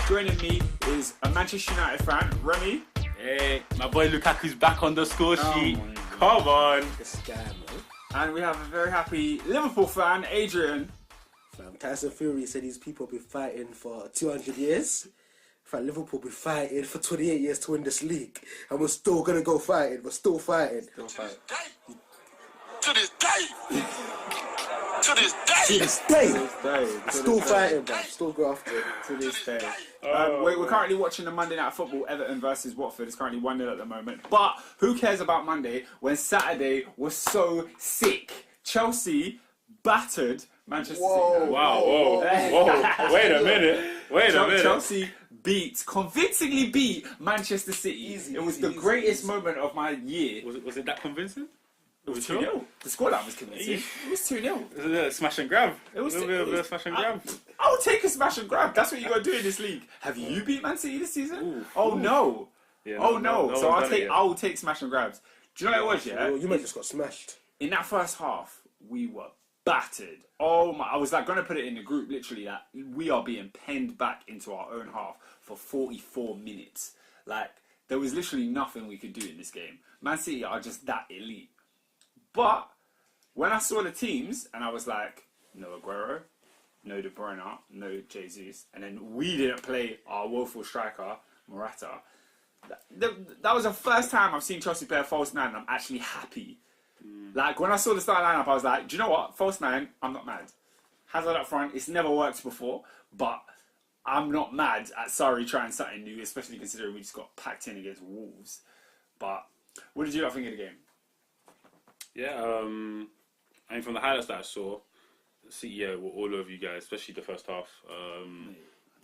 Joining me is a Manchester United fan, Remy. Hey, my boy Lukaku's back on the score sheet. Come on. This guy, man. And we have a very happy Liverpool fan, Adrian. Tyson Fury said these people been fighting for 200 years. In fact, Liverpool been fighting for 28 years to win this league. And we're still going to go fighting. We're still fighting. To this day. To this day. To this day. Still fighting, man. Still grafting. To this day. We're currently watching the Monday Night Football, Everton versus Watford. It's currently 1-0 at the moment. But who cares about Monday when Saturday was so sick? Chelsea battered Manchester City. Wow, whoa. Wait a minute. Chelsea convincingly beat Manchester City. It was the greatest moment of my year. Was it that convincing? It was 2-0. The scoreline was convincing. It was 2-0. It was a smash and grab. It was a bit of smash and grab. I'll take a smash and grab. That's what you got to do in this league. Have you beat Man City this season? No. Yeah, no. So I'll take smash and grabs. Do you know what it was? Yeah. You might just got smashed. In that first half, we were battered. Oh my! I was like going to put it in the group. Literally, that we are being penned back into our own half for 44 minutes. Like there was literally nothing we could do in this game. Man City are just that elite. But when I saw the teams, and I was like, no Aguero, no De Bruyne, no Jesus, and then we didn't play our woeful striker, Morata. That was the first time I've seen Chelsea play a false nine, and I'm actually happy. Like, when I saw the starting lineup, I was like, do you know what? False nine, I'm not mad. Hazard up front, it's never worked before, but I'm not mad at Sarri trying something new, especially considering we just got packed in against Wolves. But what did you lot think of the game? Yeah, I mean, from the highlights that I saw, City were all over you guys, especially the first half.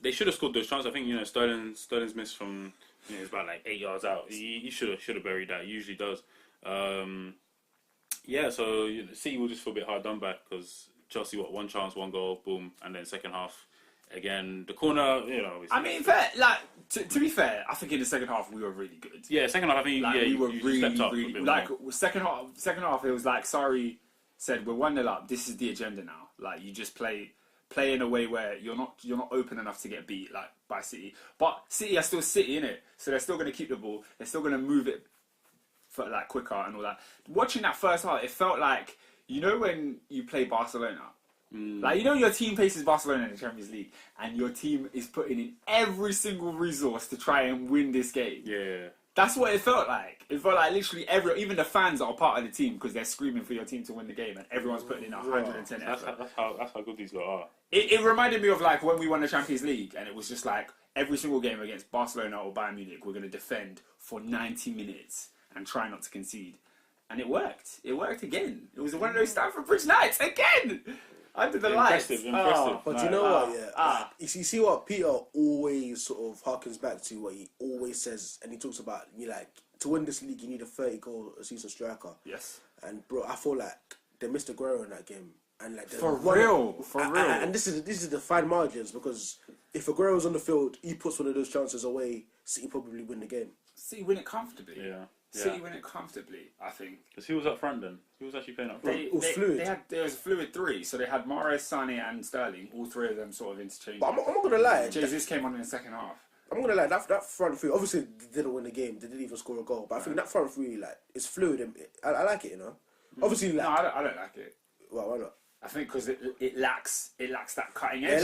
They should have scored those chances. I think Sterling's missed from it's about like 8 yards out. He should have buried that. He usually does. So City will just feel a bit hard done by because Chelsea one chance, one goal, boom, and then second half again the corner. I mean, fair. Like to be fair, I think in the second half we were really good. Yeah, second half I think we were you really, stepped up really a bit like more. second half. It was like Sarri said, we're 1-0 up. This is the agenda now. Like you just play in a way where you're not open enough to get beat like by City. But City are still City, innit? So they're still going to keep the ball. They're still going to move it for like quicker and all that. Watching that first half, it felt like when you play Barcelona. Like, your team faces Barcelona in the Champions League and your team is putting in every single resource to try and win this game. Yeah. That's what it felt like. It felt like literally even the fans are part of the team because they're screaming for your team to win the game and everyone's putting in 110 effort. That's how good these lot are. It reminded me of like when we won the Champions League and it was just like every single game against Barcelona or Bayern Munich, we're going to defend for 90 minutes and try not to concede. And it worked. It worked again. It was one of those Stamford Bridge nights again! Under the lights. Impressive. But you know what, yeah? You see what Peter always sort of harkens back to, what he always says, and he talks about, to win this league, you need a 30-goal a season striker. Yes. And, bro, I feel like they missed Aguero in that game. And for real. And this is the fine margins, because if Aguero's on the field, he puts one of those chances away, City probably win the game. City win it comfortably. Yeah. City win it comfortably, I think. Because who was up front then? Who was actually playing up front? It was fluid. There was a fluid three, so they had Mahrez, Sané and Sterling, all three of them sort of interchanging. But I'm not going to lie. Jesus came on in the second half. I'm going to lie, that front three, obviously they didn't win the game, they didn't even score a goal, but I think that front three, is fluid, and I like it, Obviously, no, I don't like it. Well, why not? I think because it lacks that cutting edge. It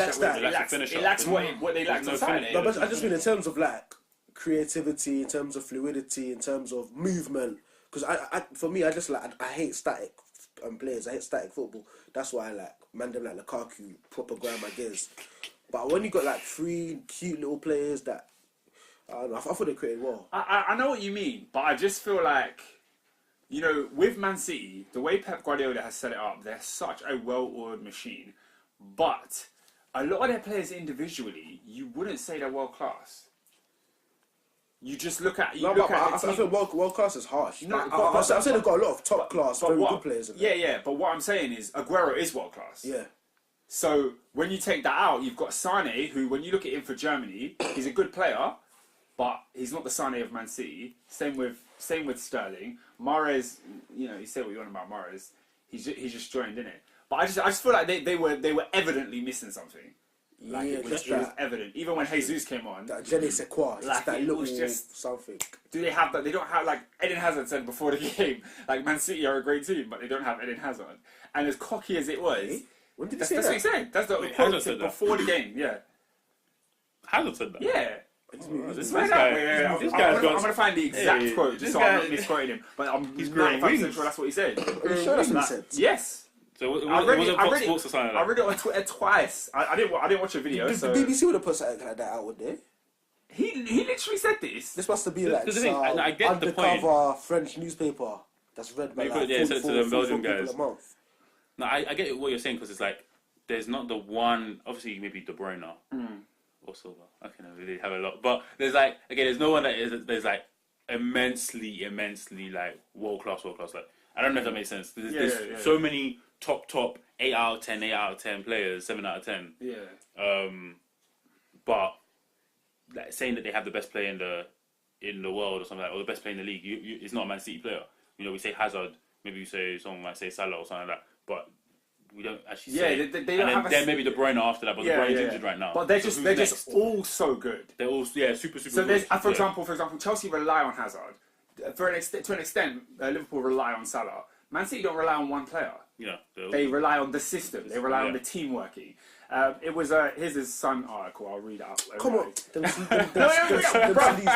lacks what they lacked on Saturday. No, but I just mean in terms of creativity, in terms of fluidity, in terms of movement. Because for me, I hate static players. I hate static football. That's why I like them like Lukaku, proper grind my gears. But when you got three cute little players that I don't know, I thought they created well. I know what you mean, but I just feel like with Man City, the way Pep Guardiola has set it up, they're such a well-oiled machine. But a lot of their players individually, you wouldn't say they're world class. You just look at I think world class is harsh. I'm saying they've got a lot of top class, very good players. Yeah. But what I'm saying is Aguero is world class. Yeah. So when you take that out, you've got Sané, who, when you look at him for Germany, he's a good player, but he's not the Sané of Man City. Same with Sterling. Mahrez, you say what you want about Mahrez. He's just joined in it. But I just feel like they were evidently missing something. Like Yeah, it was just that. evident. Even when Jesus came on, That je ne sais quoi. Like, That it little was just- something. do they have that? They don't have, like Eden Hazard said before the game, like Man City are a great team, but they don't have Eden Hazard. And as cocky as it was, Eh? When did he that's say what he that? said. That's the Wait, quote Hazard said that? before the game. Yeah, Hazard said that. yeah. This Swear guy, that. Wait, this I'm guy's gonna- got. I'm gonna find the exact Hey, quote this just so I'm guy- not misquoting him. But I'm He's growing 95% wings. sure that's what he said. Are you sure that's what he said? Yes. So it I read was it- a I Fox read it- Sports or something I like read it on Twitter twice. I didn't watch a video. The So BBC would have put something like that out, would they? he literally said this. This must have been like Because the thing- some I get the point. undercover French newspaper that's read by Maybe like put- yeah, send it to the 44 Belgian people guys. a month. No, I get what you're saying because it's like there's not the one. Obviously, maybe De Bruyne or Silva. Okay, no, they have a lot, but there's like again, there's no one that is. There's like immensely like world class. Like I don't know if that makes sense. There's so many top 8 out of 10 players, 7 out of 10. Yeah. But like, saying that they have the best player in the world or something like, or the best player in the league, it's not a Man City player. You know, we say Hazard, maybe we say someone might say Salah or something like that, but we don't actually say. They don't and have a then maybe De Bruyne after that, but De Bruyne's injured right now. But they're So just who's they're next? just all so good. They're all super. So there's, good. for example, Chelsea rely on Hazard. To an extent, Liverpool rely on Salah. Man City don't rely on one player. Yeah, They rely on the system. They rely on Yeah. the team working. It was here's his Sun article. I'll read it out. Come on.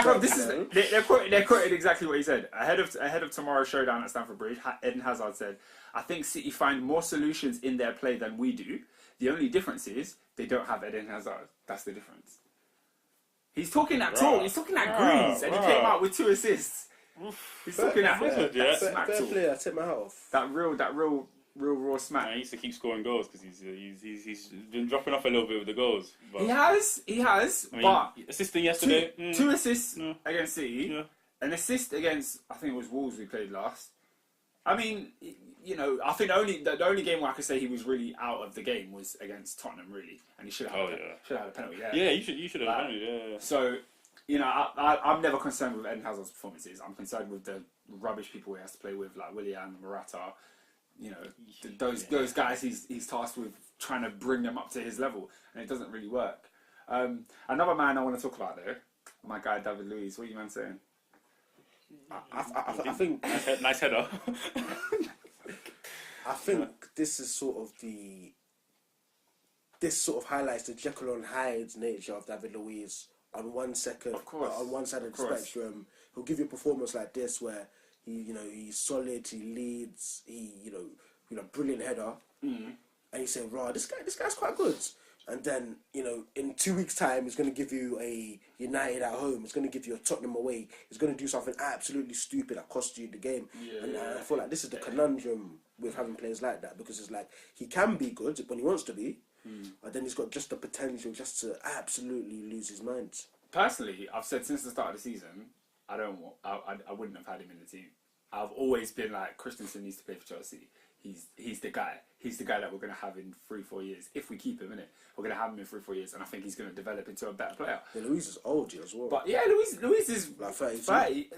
Bro, this is they're quoting exactly what he said. Ahead of tomorrow's showdown at Stamford Bridge, Eden Hazard said, "I think City find more solutions in their play than we do. The only difference is they don't have Eden Hazard. That's the difference." He's talking that talk. He's talking that grease, and he came out with 2 assists. He's talking that smack Fair talk. play, I take my hat off. That real raw smack. Man, he used to keep scoring goals because he's been dropping off a little bit with the goals. But, He has, I mean, but assisting yesterday. two assists Yeah. against City, Yeah. an assist against I think it was Wolves we played last. I mean, you know, I think the only game where I could say he was really out of the game was against Tottenham, really, and he should have had a penalty there. Yeah, you should have done it. Yeah. So, you know, I'm never concerned with Eden Hazard's performances. I'm concerned with the rubbish people he has to play with, like Willian, Morata. You know, those guys he's tasked with trying to bring them up to his level, and it doesn't really work. Another man I want to talk about though, my guy David Luiz. What are you man saying? I think Nice header. I think this sort of highlights the Jekyll and Hyde nature of David Luiz. On one second, Of course. on one side of the spectrum, he'll give you a performance like this where he's solid, he leads, brilliant header, and you say, "Raw, this guy's quite good." And then, in 2 weeks' time, he's going to give you a United at home. He's going to give you a Tottenham away. He's going to do something absolutely stupid that costs you the game. And I feel like this is the conundrum with having players like that, because it's like he can be good when he wants to be, but then he's got just the potential just to absolutely lose his mind. Personally, I've said since the start of the season, I wouldn't have had him in the team. I've always been like, Christensen needs to play for Chelsea. He's the guy. He's the guy that we're going to have in 3-4 years. If we keep him, innit? We're going to have him in 3-4 years, and I think he's going to develop into a better player. Yeah, Luiz is old as well. But yeah, Luiz is Like 32. 30,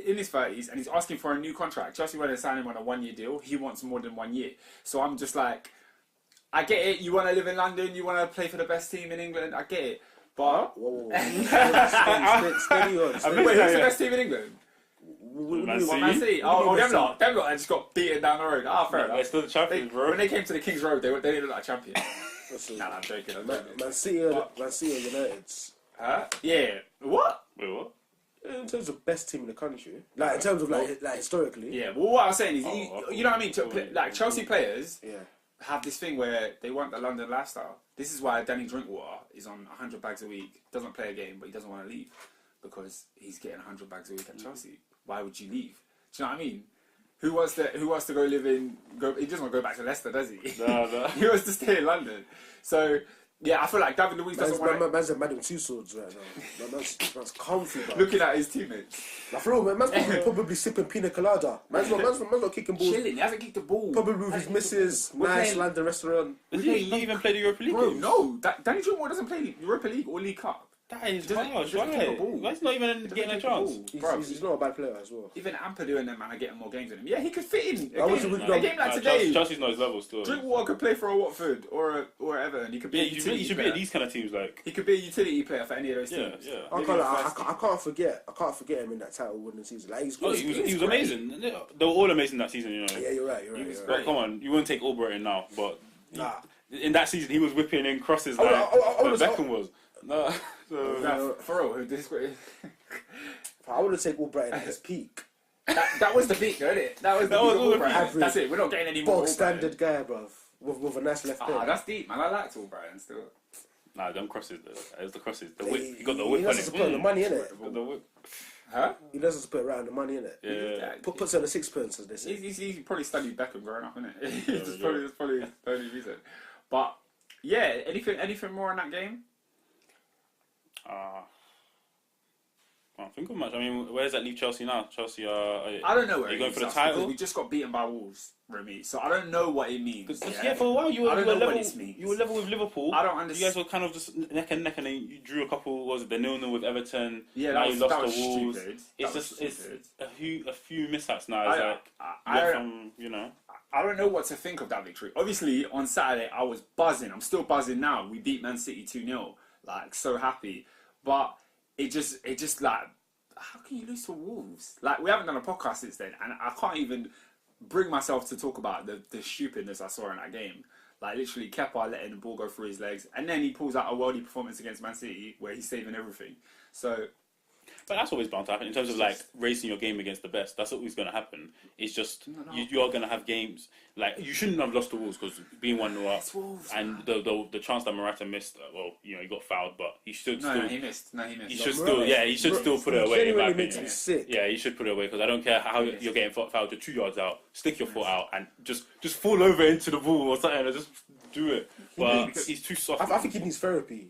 in his 30s, and he's asking for a new contract. Chelsea want to sign him on a 1-year deal. He wants more than 1 year. So I'm just like, I get it. You want to live in London. You want to play for the best team in England. I get it. But Whoa. Steady on. wait, who's the best team in England? Man City. Man City. Oh, them lot just got beaten down the road. Fair enough. They're still the champions, bro. When they came to the King's Road, they didn't look like champions. Nah, I'm joking. Man City and United. Huh? Yeah. What? Wait, what? In terms of best team in the country, like in terms of like historically. Yeah. Well, what I was saying is, Oh, you know what I mean. Like Chelsea players Yeah. have this thing where they want the London lifestyle. This is why Danny Drinkwater is on 100 bags a week. Doesn't play a game, but he doesn't want to leave because he's getting 100 bags a week at Chelsea. Why would you leave? Do you know what I mean? Who wants to go live in? He doesn't want to go back to Leicester, does he? No. He wants to stay in London. So yeah, I feel like David Luiz doesn't want to. Man's a man with 2 swords right now. Man's comfy, bro. Looking at his teammates, Like, for real, man's probably sipping pina colada. Man's not kicking balls. chilling. He hasn't kicked the ball. Probably with his missus, We're nice playing- London restaurant. Did he even play the Europa League? Bro, games? no. Danny Drinkwater doesn't play Europa League or League Cup. That is Doesn't- harsh. doesn't keep a Why? ball. Why is he not even Doesn't getting a keep chance? ball. Bruv, He's not a bad player as well. even Ampadu and them man are getting more games than him. Yeah, he could fit in I a wish game, we could a game like today. Chelsea's not his level still. Drinkwater could play for a Watford or Everton. He could be Yeah, a you utility should be player. at these kind of teams. Like, He could be a utility player for any of those yeah, teams. yeah. I Maybe can't, the I, first I, I can't forget. I can't forget him in that title winning season. Like Oh, he was great. amazing. They were all amazing that season, you know. Yeah, you're right. You're right. was You're But right. come on, you wouldn't take Albrighton now, but Nah. in that season he was whipping in crosses I like was- Beckham was. No, so, Nah, for real, I would have taken Albrighton at his peak. that was the peak, though, isn't it? That was the That peak was of all the Albrighton. peak. That's it. We're not getting any more. Bog Albrighton. standard guy, bruv, with a nice left hand. That's deep, man. I liked Albrighton still. nah, them crosses. It was the crosses. The He- whip. He got the he whip on knows it. to put the money in it. Got the whip. Huh? He doesn't put around the money in it. Yeah. Puts on the sixpence, as they say. He probably studied Beckham growing up, innit? Yeah, That's probably the only reason. But yeah, anything more in that game? I can't think of much. I mean, where does that leave Chelsea now? Chelsea I don't know where Are you it going leaves for the us, title? because we just got beaten by Wolves, Remy. So I don't know what it means. Because for a while you were I don't know level. what this means. You were level with Liverpool. I don't You understand. guys were kind of just neck and neck, and then you drew a couple. Was it the 0-0 with Everton? Yeah, now that was, you lost that was to Wolves. stupid. It's That was just it's stupid. a few mishaps now. It's like you know. I don't know what to think of that victory. Obviously, on Saturday, I was buzzing. I'm still buzzing now. We beat Man City 2-0. Like, so happy. But it just like, how can you lose to Wolves? Like, we haven't done a podcast since then, and I can't even bring myself to talk about the stupidness I saw in that game. Like, literally, Kepa letting the ball go through his legs, and then he pulls out a worldly performance against Man City where he's saving everything. So, But that's always bound to happen in terms of like racing your game against the best. That's always going to happen. It's just you are going to have games like you shouldn't have lost to Wolves because being 1-0 up It's Wolves, and the chance that Morata missed. Well, you know he got fouled, but he should no, still. he missed. No, he missed. He should Bro, still, yeah, he should bro, still put it away. In my genuinely makes opinion. me sick. Yeah, he should put it away because I don't care how you're getting fouled. You're 2 yards out. Stick your foot out and just fall over into the ball or something and just do it. But needs- he's too soft. I think he needs therapy.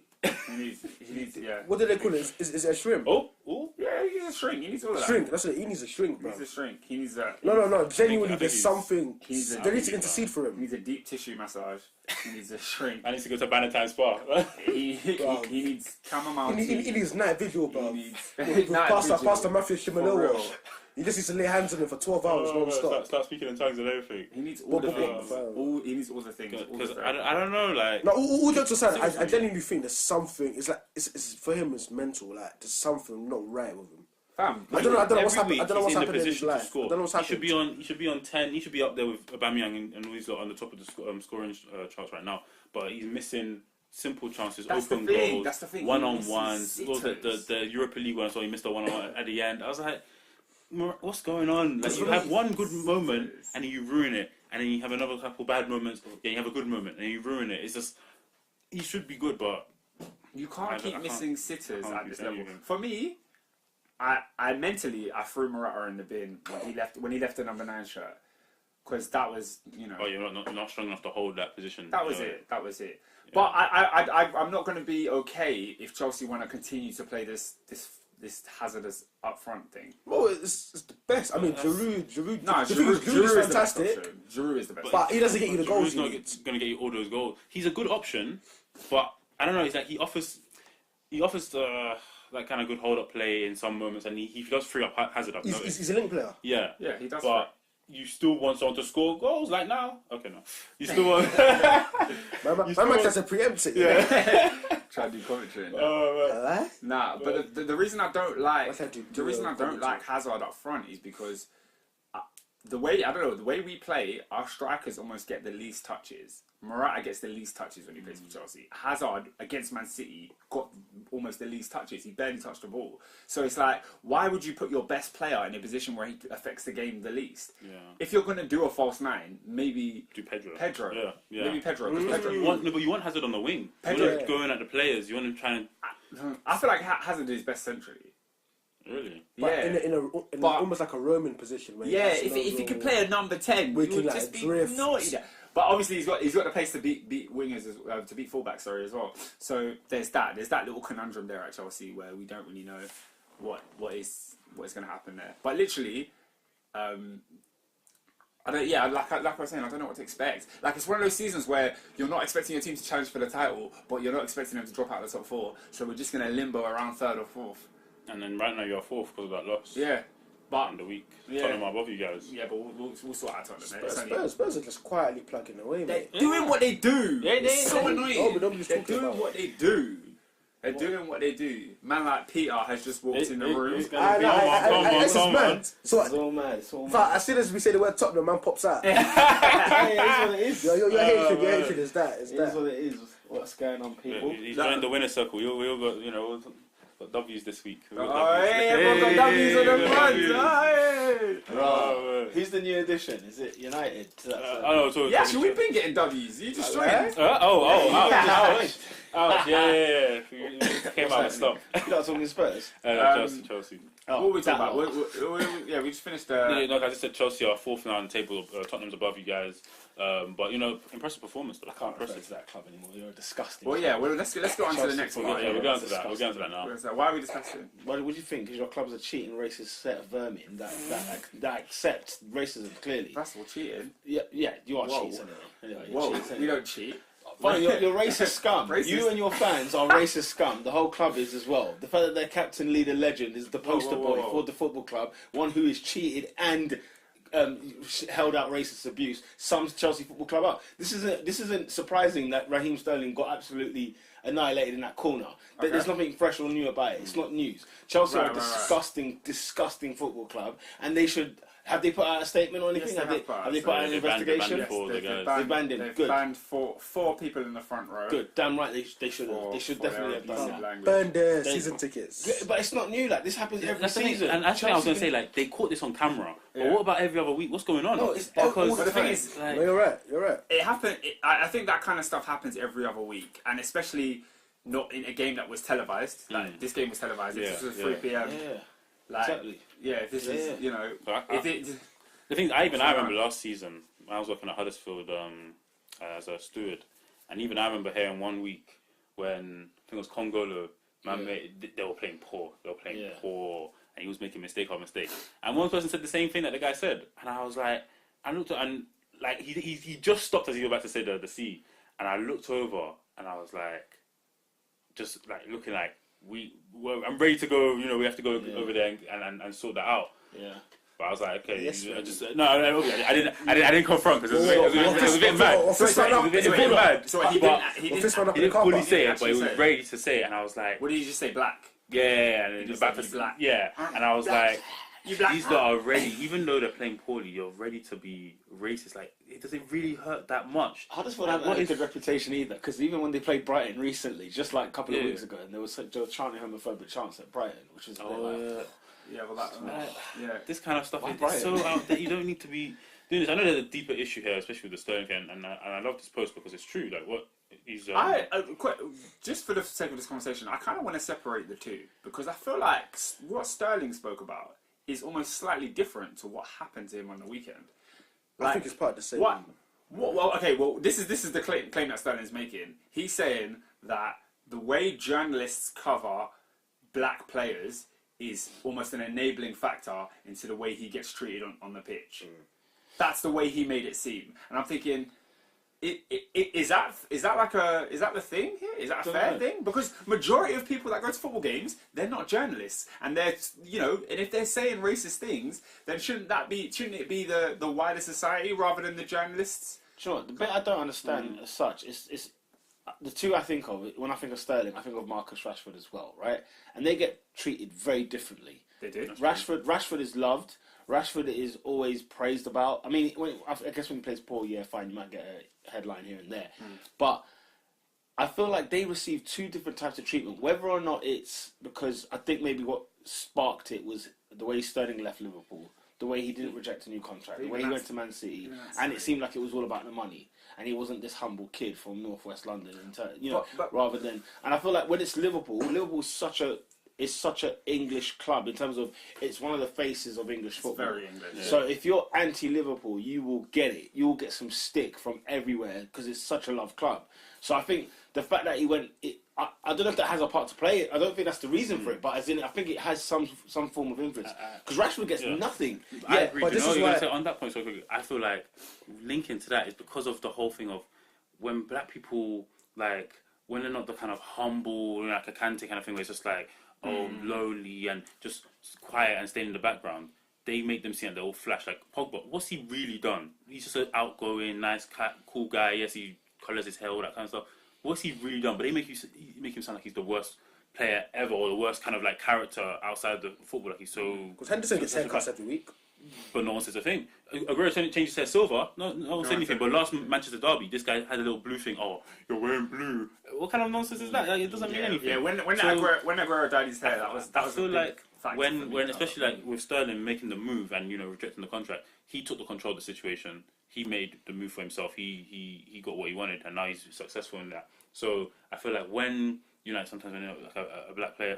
He needs, yeah. What do they call it? Is it a shrimp? Oh, Yeah, he needs a shrink. He needs all of that. Shrink. That's it. He needs a shrink, He bro. needs a shrink. He needs a. No. I Genuinely, think there's he's- something. he's a- They need to intercede for He him. needs a deep tissue massage. He needs a shrink. I need to go to Banter Spa. He needs chamomile He tea. needs night vigil, He bro. needs With night Pastor vigil. Matthew For Shimanowo. real. He just needs to lay hands on him for 12 hours non-stop. Start speaking in tongues and everything. He needs all the But- things. but- He needs all the things. all the Because things. I don't know, like. No, all jokes aside, I Seriously. genuinely think there's something. It's like it's for him. It's mental. Like there's something not right with him. Fam, I don't know what's Every happened. week I don't know he's what's in the happened in his position to life. I score. don't know what's He should happened. be on 10. He should be up there with Aubameyang and all these lot on the top of the scoring charts right now. But he's missing simple chances, That's the open thing, goals, that's the thing. He one-on-ones. misses Well, the sitters. Europa League one, so he missed a one-on-one at the end. I was like, what's going on? Like, you for have me, one good moment and then you ruin it, and then you have another couple bad moments. Then you have a good moment and you ruin it. It's just he should be good, but you can't I keep can't- missing sitters I can't at keep this saying level. anything. For me, I mentally threw Morata in the bin when he left the number 9 shirt, because that was you're not strong enough to hold that position. that was it. That was it. But I'm not going to be okay if Chelsea want to continue to play this hazardous up front thing. Well, it's the best. I mean, Giroud. No, Giroud Giroud is is the best fantastic. option. Giroud is the best. But he doesn't get you the goals. Giroud's not going to get you all those goals. He's a good option, but I don't know. It's like he offers that kind of good hold up play in some moments, and he does free up Hazard up. He's a link player. Yeah, Yeah, he does. but you still want someone to score goals like now. Okay, no, you still want. My man tries to preempt it. Yeah. Try to do commentary. Right? Nah, but the reason I don't like What's that do? the reason I don't like Hazard up front is because the way we play, our strikers almost get the least touches. Morata gets the least touches when he plays for Chelsea. Hazard against Man City got almost the least touches. He barely touched the ball. So it's like, why would you put your best player in a position where he affects the game the least? Yeah. If you're going to do a false 9, maybe Do Pedro. Yeah. Maybe Pedro. 'Cause Pedro But you want Hazard on the wing. Pedro- You want him going at the players. You want him trying. I feel like Hazard is best centrally. Really. But Yeah. in But- almost like a Roman position. Where he Yeah, has if no he could real- play a number 10, We he can, would like, just be drift. naughty. But obviously he's got the pace to beat wingers to beat fullbacks, as well. So there's that little conundrum there at Chelsea where we don't really know what is going to happen there. But literally, like I was saying, I don't know what to expect. Like, it's one of those seasons where you're not expecting your team to challenge for the title, but you're not expecting them to drop out of the top 4. So we're just going to limbo around 3rd or 4th. And then right now you're 4th because of that loss. Yeah. But in the week, yeah. Tottenham are above you guys. Yeah, but we'll sort out Tottenham. Spurs are just quietly plugging away, mate. They're doing what they do. It's so annoying. Oh, but nobody's They're talking doing about what they do. They're doing what they do. Man like Peter has just walked in the room. This is mad. So, It's all mad. It's all in mad. fact, as soon as we say the word Tottenham, man pops out. Hey, it's what it is. Your hatred is that. It is what it is. What's going on, people? He's joined the winner's circle. We all got, got W's this week. Everyone got W's on the front. Right. Who's the new addition? Is it United? Yeah, actually, we've been getting W's. You just joined. Yeah. We came out and stopped. You're not talking Spurs? Chelsea. What were we talking about? Yeah, we just finished. I just said Chelsea are 4th now on the table. Tottenham's above you guys. But impressive performance. Though. I can't refer to that club anymore. You're disgusting. Well, yeah. Well, let's go on to the next one. Yeah, we're going to that. We're going to that now. Why are we discussing? What do you think? Because your club's a cheating, racist set of vermin that accept racism clearly. First of all, cheating. Yeah, you are cheats anyway. Whoa, we don't cheat. Funny, you're racist scum. Racist. You and your fans are racist scum. The whole club is as well. The fact that their captain, leader, legend is the poster boy for the football club, one who is cheated and held out racist abuse, sums Chelsea Football Club up. This isn't surprising that Raheem Sterling got absolutely annihilated in that corner. Okay. There's nothing fresh or new about it. It's not news. Chelsea are a disgusting football club, and they should. Have they put out a statement or anything? Yes, have they put out an investigation? They banned him. They've Good. banned four people in the front row. Good. Damn right. They should have. They should definitely have done that. Burn their season tickets. Yeah, but it's not new. Like this happens every That's the thing. season. And actually, I was going to say, like, they caught this on camera. Yeah. But what about every other week? What's going on? No, it's But the thing is, like, No, you're right. it happened. I think that kind of stuff happens every other week, and especially not in a game that was televised. Like this game was televised. This was 3 p.m. Yeah. Like, Exactly. yeah, if this is if it. the thing I remember last season when I was working at Huddersfield as a steward, and even I remember hearing one week when I think it was Congolo, they were playing poor. Poor, and he was making mistake after mistake. And one person said the same thing that the guy said, and I was like, I looked at, and like he just stopped as he was about to say the C, and I looked over and I was like, just like looking like I'm ready to go. We have to go over there and sort that out. Yeah. But I was like, okay, Yes, I didn't confront because it was a bit mad. It was a bit mad. So he didn't fully say it, but he was ready to say it, and I was like, what did you just say? Black. yeah, and just about said to he's black. yeah, and I was like, You black. these lot are ready, even though they're playing poorly, you're ready to be racist. Like, it doesn't really hurt that much. Huddersfield haven't had a good reputation either, because even when they played Brighton recently, just like a couple of weeks ago, and they were chanting homophobic chants at Brighton, which was a bit like... Yeah, well, This kind of stuff is so out that you don't need to be doing this. I know there's a deeper issue here, especially with the Sterling thing, and I love this post because it's true. Like, what he's just for the sake of this conversation, I kind of want to separate the two because I feel like what Sterling spoke about is almost slightly different to what happened to him on the weekend. I think it's part of the same. Well, this is the claim that Sterling's making. He's saying that the way journalists cover black players is almost an enabling factor into the way he gets treated on the pitch. That's the way he made it seem, and I'm thinking, is that the thing here? Is that a fair thing? Because majority of people that go to football games, they're not journalists, and they're and if they're saying racist things, then shouldn't it be the wider society rather than the journalists? Sure. The bit I don't understand as such is the two I think of when I think of Sterling, I think of Marcus Rashford as well, right? And they get treated very differently. They do. Rashford is loved. Rashford is always praised about. I mean, I guess when he plays poor, yeah, fine, you might get a headline here and there. But I feel like they receive two different types of treatment. Whether or not it's because I think maybe what sparked it was the way Sterling left Liverpool, the way he didn't reject a new contract, the way he went to Man City, and it seemed like it was all about the money. And he wasn't this humble kid from northwest London, rather than. And I feel like when it's Liverpool's such a English club in terms of it's one of the faces of English football. Very English. Yeah. So if you're anti-Liverpool, you will get it. You will get some stick from everywhere because it's such a loved club. So I think the fact that he went, I don't know if that has a part to play. I don't think that's the reason for it, but as in, I think it has some form of influence. Because Rashford gets nothing. I agree. but You this know, is you're why- gonna say on that point so quickly. I feel like linking to that is because of the whole thing of when black people like when they're not the kind of humble, like a Kante kind of thing, where it's just like lowly and just quiet and staying in the background. They make them seem like they're all flash. Like Pogba, what's he really done? He's just an outgoing, nice, cool guy. Yes, he colours his hair, all that kind of stuff. What's he really done? But they make him sound like he's the worst player ever, or the worst kind of like character outside the football. Like he's so. Because Henderson gets haircuts every week. But no one says a thing. Aguero changed his hair silver. No one said anything. But last Manchester derby, this guy had a little blue thing. Oh, you're wearing blue. What kind of nonsense is that? Like, it doesn't mean anything. Yeah, when Aguero dyed his hair, that was. I feel a big like factor for when me. especially like with Sterling making the move and rejecting the contract, he took the control of the situation. He made the move for himself. He got what he wanted, and now he's successful in that. So I feel like when sometimes when like a black player,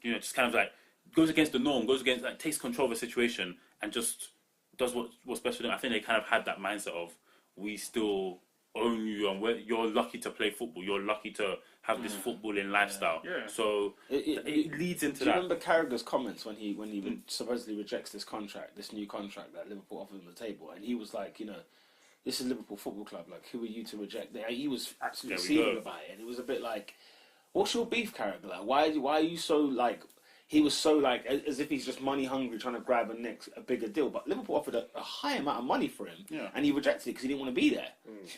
just kind of like goes against the norm, goes against like takes control of a situation and just does what's best for them. I think they kind of had that mindset of we still own you and you're lucky to play football. You're lucky to have this footballing lifestyle. Yeah. So it leads into Do that. you remember Carragher's comments when he supposedly rejects this new contract that Liverpool offered him the table, and he was like, this is Liverpool Football Club. Like, who are you to reject that? He was absolutely seething about it, and it was a bit like, what's your beef, Carragher? Like, why are you so like? He was so like as if he's just money hungry, trying to grab a bigger deal. But Liverpool offered a high amount of money for him, and he rejected it because he didn't want to be there.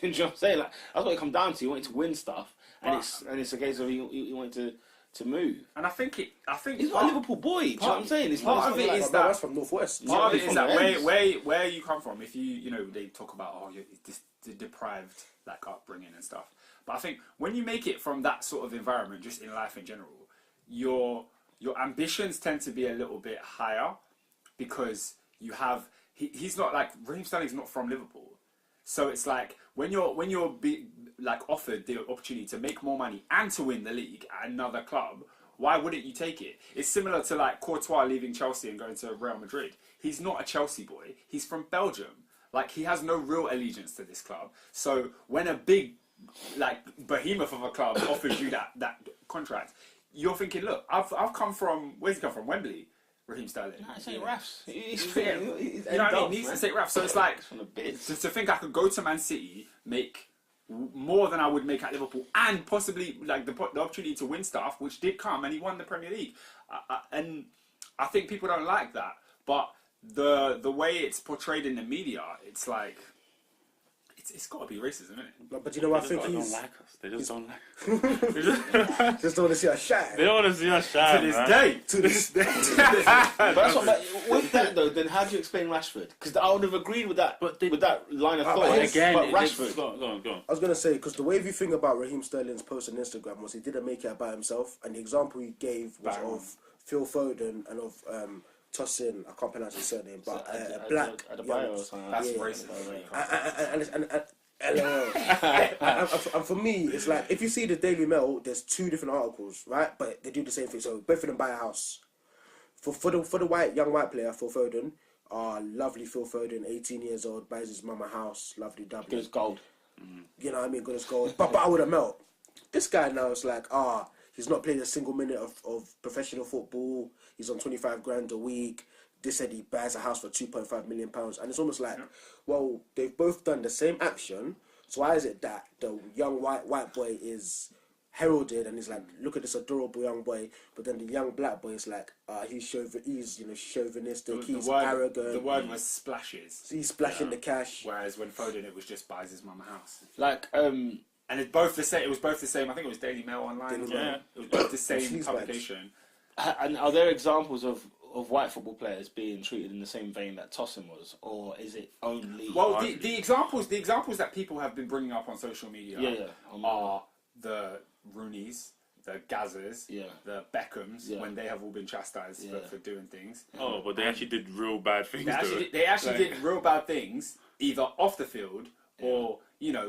You know what I'm saying? Like, that's what it come down to. He wanted to win stuff, and it's a case of he wanted to move. And I think He's not a Liverpool boy. Do you know what I'm saying? It's part of it is that that's from Northwest. part of it is from that the ends. where you come from. If they talk about you're this deprived like upbringing and stuff. But I think when you make it from that sort of environment, just in life in general, your ambitions tend to be a little bit higher because you have he's not like Raheem Sterling's not from Liverpool, so it's like when you're offered the opportunity to make more money and to win the league at another club, why wouldn't you take it? It's similar to like Courtois leaving Chelsea and going to Real Madrid. He's not a Chelsea boy. He's from Belgium. Like, he has no real allegiance to this club. So when a big like behemoth of a club offers you that contract, you're thinking, look, I've come from, where's he come from? Wembley, Raheem Sterling. It's St. Raf's. He's You know what I mean? He's to St. Raf. So it's like, from the bits. to think I could go to Man City, make more than I would make at Liverpool, and possibly like the opportunity to win stuff, which did come, and he won the Premier League. And I think people don't like that. But the way it's portrayed in the media, it's like, it's got to be racism, isn't it? But you know what I They think just he's... don't like us. They just don't like us. Just don't want to see us shine. They don't want to see us shine. To this man. day. To this day. But that's what, with that though, then how do you explain Rashford? Because I would have agreed with that, with that line of thought. but Again, but Rashford, go on. I was going to say, because the wavy thing about Raheem Sterling's post on Instagram was he didn't make it by himself, and the example he gave was of Phil Foden and of Tosin, I can't pronounce his surname, but black. Adebayo or something. That's Yeah. racist. And for me, it's like, if you see the Daily Mail, there's two different articles, right? But they do the same thing. So both of them buy a house. For the young white player, Phil Foden, lovely Phil Foden, 18 years old, buys his mum a house, lovely W. Good as gold. You know what I mean? Good as gold. But I would have melt. This guy now is like, he's not played a single minute of professional football. He's on 25 grand a week. They said he buys a house for £2.5 million. And it's almost like, well, they've both done the same action. So why is it that the young white boy is heralded and he's like, look at this adorable young boy, but then the young black boy is like, he's chauvinistic, he's arrogant. The word was splashes. He's splashing the cash. Whereas when Foden, it was just buys his mum a house. Like, And it's both the same. It was both the same. I think it was Daily Mail Online. Daily Mail. It was both the same Sleaze publication. and are there examples of white football players being treated in the same vein that Tosin was, or is it only? Well, the examples that people have been bringing up on social media Yeah. are the Rooneys, the Gazzers, the Beckhams, Yeah. when they have all been chastised for doing things. Oh, but they actually did real bad things. They actually did real bad things, either off the field or,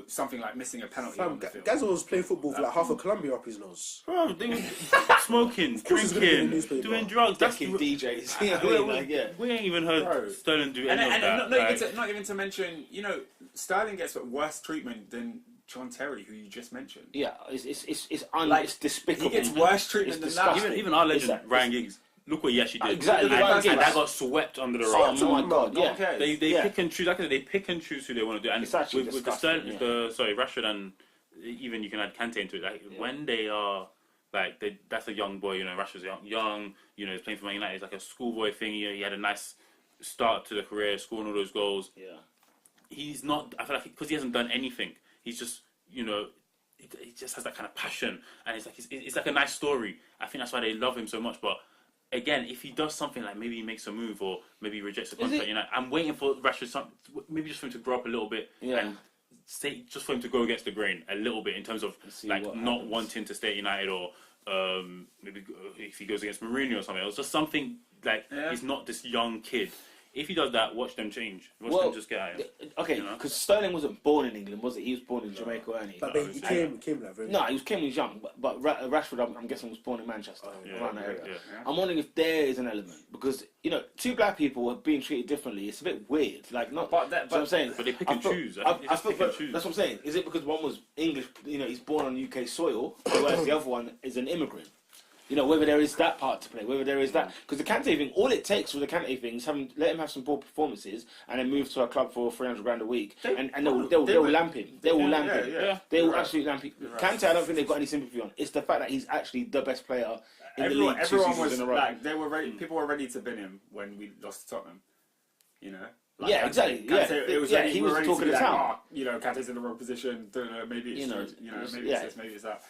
something like missing a penalty on the field. Gazza was playing football with like half a Colombia up his nose. Bro, they were smoking, course it's gonna be in the drinking, newspaper. doing drugs. That's Decking DJs. You know we, what I mean? Like, yeah. we ain't even heard Bro. Sterling do And any of that. not even to mention, Sterling gets worse treatment than John Terry, who you just mentioned. Yeah, it's He despicable. gets worse treatment than that. Even our legend Ryan Giggs. Look what he actually did. Exactly, and, Ryan Giggs. and that got swept under the Oh rug. my god, yeah. Okay. They pick and choose. Like I said, they pick and choose who they want to do. And It's actually with disgusting, Rashford and even you can add Kante into it. Like when they are that's a young boy. Rashford's young. He's playing for Man United. It's like a schoolboy thing. He had a nice start to the career, scoring all those goals. Yeah. He's not. I feel like because he hasn't done anything, he's just he just has that kind of passion, and it's like a nice story. I think that's why they love him so much. But again, if he does something like maybe he makes a move or maybe he rejects a contract, I'm waiting for Rashford maybe just for him to grow up a little bit and just for him to go against the grain a little bit in terms of not wanting to stay at United or maybe if he goes against Mourinho or something. It was just something he's not this young kid. If he does that, watch them change. Watch them just get at him. Okay, because Sterling wasn't born in England, was it? He was born in Jamaica, wasn't he? But he came like very. No, he came when he was young. But Rashford, I'm guessing, was born in Manchester, around that area. Yeah. I'm wondering if there is an element because two black people are being treated differently. It's a bit weird. Like not. But I'm saying. But they pick and choose. That's what I'm saying. Is it because one was English? He's born on UK soil, whereas the other one is an immigrant. Whether there is that part to play, whether there is that... Because the Kante thing, all it takes for the Kante thing is let him have some poor performances and then move to a club for 300 grand a week and they'll lamp him. They will lamp him. Yeah. They will absolutely lamp him. Kante, I don't think they've got any sympathy on. It's the fact that he's actually the best player in the league 2 seasons in a row. Like, they were ready, people were ready to bin him when we lost to Tottenham. Exactly. Kante, it was he was talking the town. Kante's in the wrong position. Don't know, maybe it's maybe it's this, maybe it's that.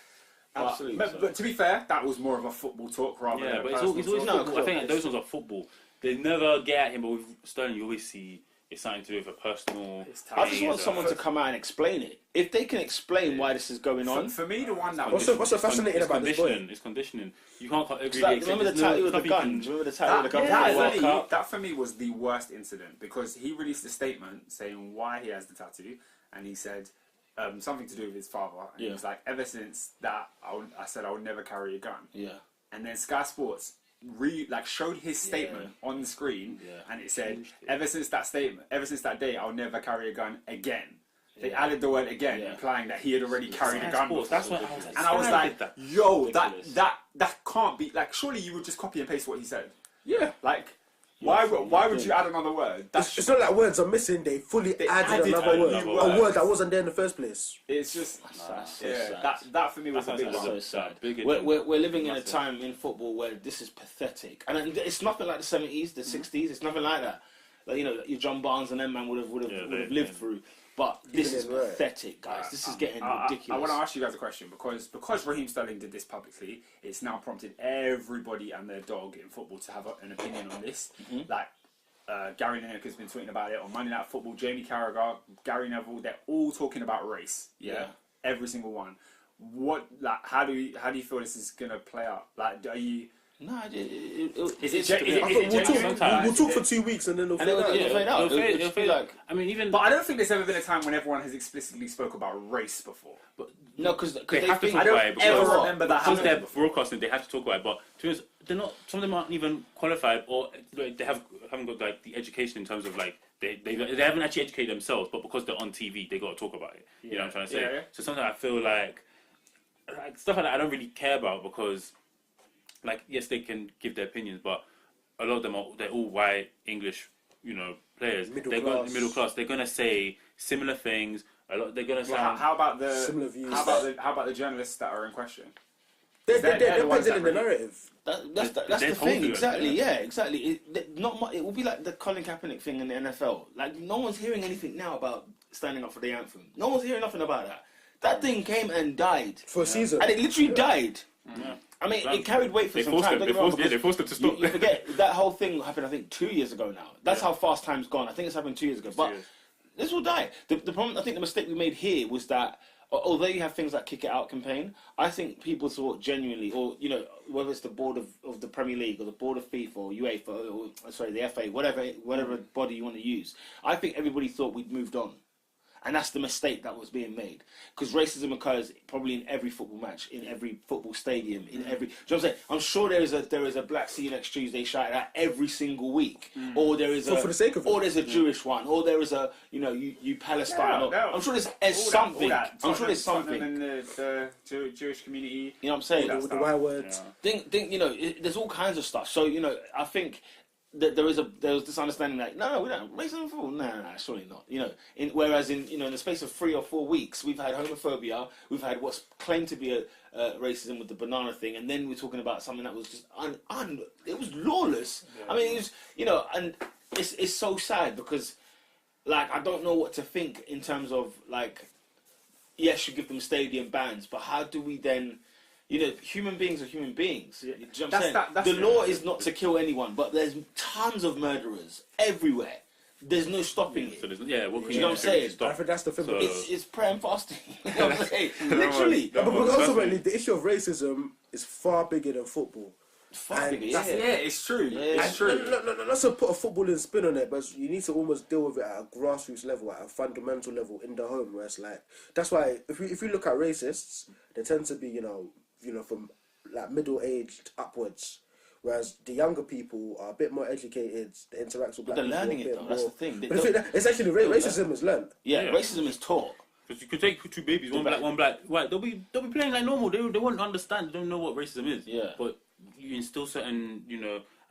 Absolutely. But to be fair, that was more of a football talk rather than but a it's always talk. I think those ones are football. They never get at him, but with Sterling, you always see it's something to do with a personal. I just want someone to come out and explain it. If they can explain why this is going on. For me, the one that what's so fascinating about this boy? It's conditioning. You can't agree. Remember the tattoo with the gun? Remember the tattoo with the gun? That for me was the worst incident because he released a statement saying why he has the tattoo, and he said. Something to do with his father. And he was like, ever since that, I said I would never carry a gun. Yeah. And then Sky Sports showed his statement on the screen, and it said, ever since that day, I'll never carry a gun again. They added the word again, implying that he had already carried a gun. That's what I was like. And I was like, yo, that can't be, surely you would just copy and paste what he said. Yeah. Why would you add another word? It's not like words are missing. They added another word. A word that wasn't there in the first place. It's just sad. That for me was a big one. So sad. We're living in a time in football where this is pathetic, and it's nothing like the 70s, the 60s. It's nothing like that. Your John Barnes and them man would have lived through. But this is pathetic, guys. This is getting ridiculous. I want to ask you guys a question because Raheem Sterling did this publicly, it's now prompted everybody and their dog in football to have an opinion on this. Gary Lineker's been tweeting about it on Monday Night Football. Jamie Carragher, Gary Neville, they're all talking about race. Yeah, every single one. How do you feel this is gonna play out? Are you? No, we'll talk for 2 weeks and then they'll fade out. It'll fade out. But I don't think there's ever been a time when everyone has explicitly spoke about race before. But no, because they have to talk about it. I don't ever remember that because happening. They're broadcasting, they have to talk about it. But to be honest, they're not. Some of them aren't even qualified, or they haven't got the education in terms of they haven't actually educated themselves. But because they're on TV, they got to talk about it. You know what I'm trying to say? Yeah. So sometimes I feel like stuff like that I don't really care about because. Yes, they can give their opinions, but a lot of them they're all white English, players. Middle class. They're gonna say similar things. They're gonna say. How about the similar views? How about the journalists that are in question? They're peddling the narrative. That's the thing. Exactly. Yeah. Exactly. Not much. It will be like the Colin Kaepernick thing in the NFL. No one's hearing anything now about standing up for the anthem. No one's hearing nothing about that. That thing came and died for a season, and it literally died. Yeah. I mean, it carried weight for some time. They forced them to stop. You forget that whole thing happened. I think 2 years ago now. That's how fast time's gone. I think it's happened 2 years ago. But this will die. The problem. I think the mistake we made here was that although you have things like Kick It Out campaign, I think people thought genuinely, or whether it's the board of the Premier League or the board of FIFA or UEFA or the FA, whatever body you want to use. I think everybody thought we'd moved on. And that's the mistake that was being made. Because racism occurs probably in every football match, in every football stadium, in every... Do you know what I'm saying? I'm sure there is a Black See You Next Tuesday shouted at every single week. Or there is For the sake of it. Or there's a Jewish one. Or there is a, you Palestine. I'm sure there's something. I'm sure there's something. In the Jewish community. You know what I'm saying? With the Y words. Think, there's all kinds of stuff. So, I think... There was this understanding that no, we don't racism football. No, surely not. Whereas in the space of 3 or 4 weeks, we've had homophobia, we've had what's claimed to be a racism with the banana thing, and then we're talking about something that was just it was lawless. Yeah. I mean, it was and it's so sad because like I don't know what to think in terms of like yes, you give them stadium bans, but how do we then? Human beings are human beings. Yeah. Do you know what I'm saying? The law is not to kill anyone, but there's tons of murderers everywhere. There's no stopping it. So what can you know what I'm saying? I think that's the thing. It's prayer and fasting. You know what I'm saying? Literally. But ultimately, the issue of racism is far bigger than football. It's true. Yeah. It's true. Let's not put a footballing spin on it, but you need to almost deal with it at a grassroots level, at a fundamental level in the home, where it's like that's why if we look at racists, they tend to be from like middle aged upwards, whereas the younger people are a bit more educated. They interact with black people. They're learning it though. That's the thing. But it's actually racism is learned. Yeah, racism is taught. Because you could take 2 babies, one black, one white. They'll be playing like normal. They won't understand. They don't know what racism is. Yeah. But you instill certain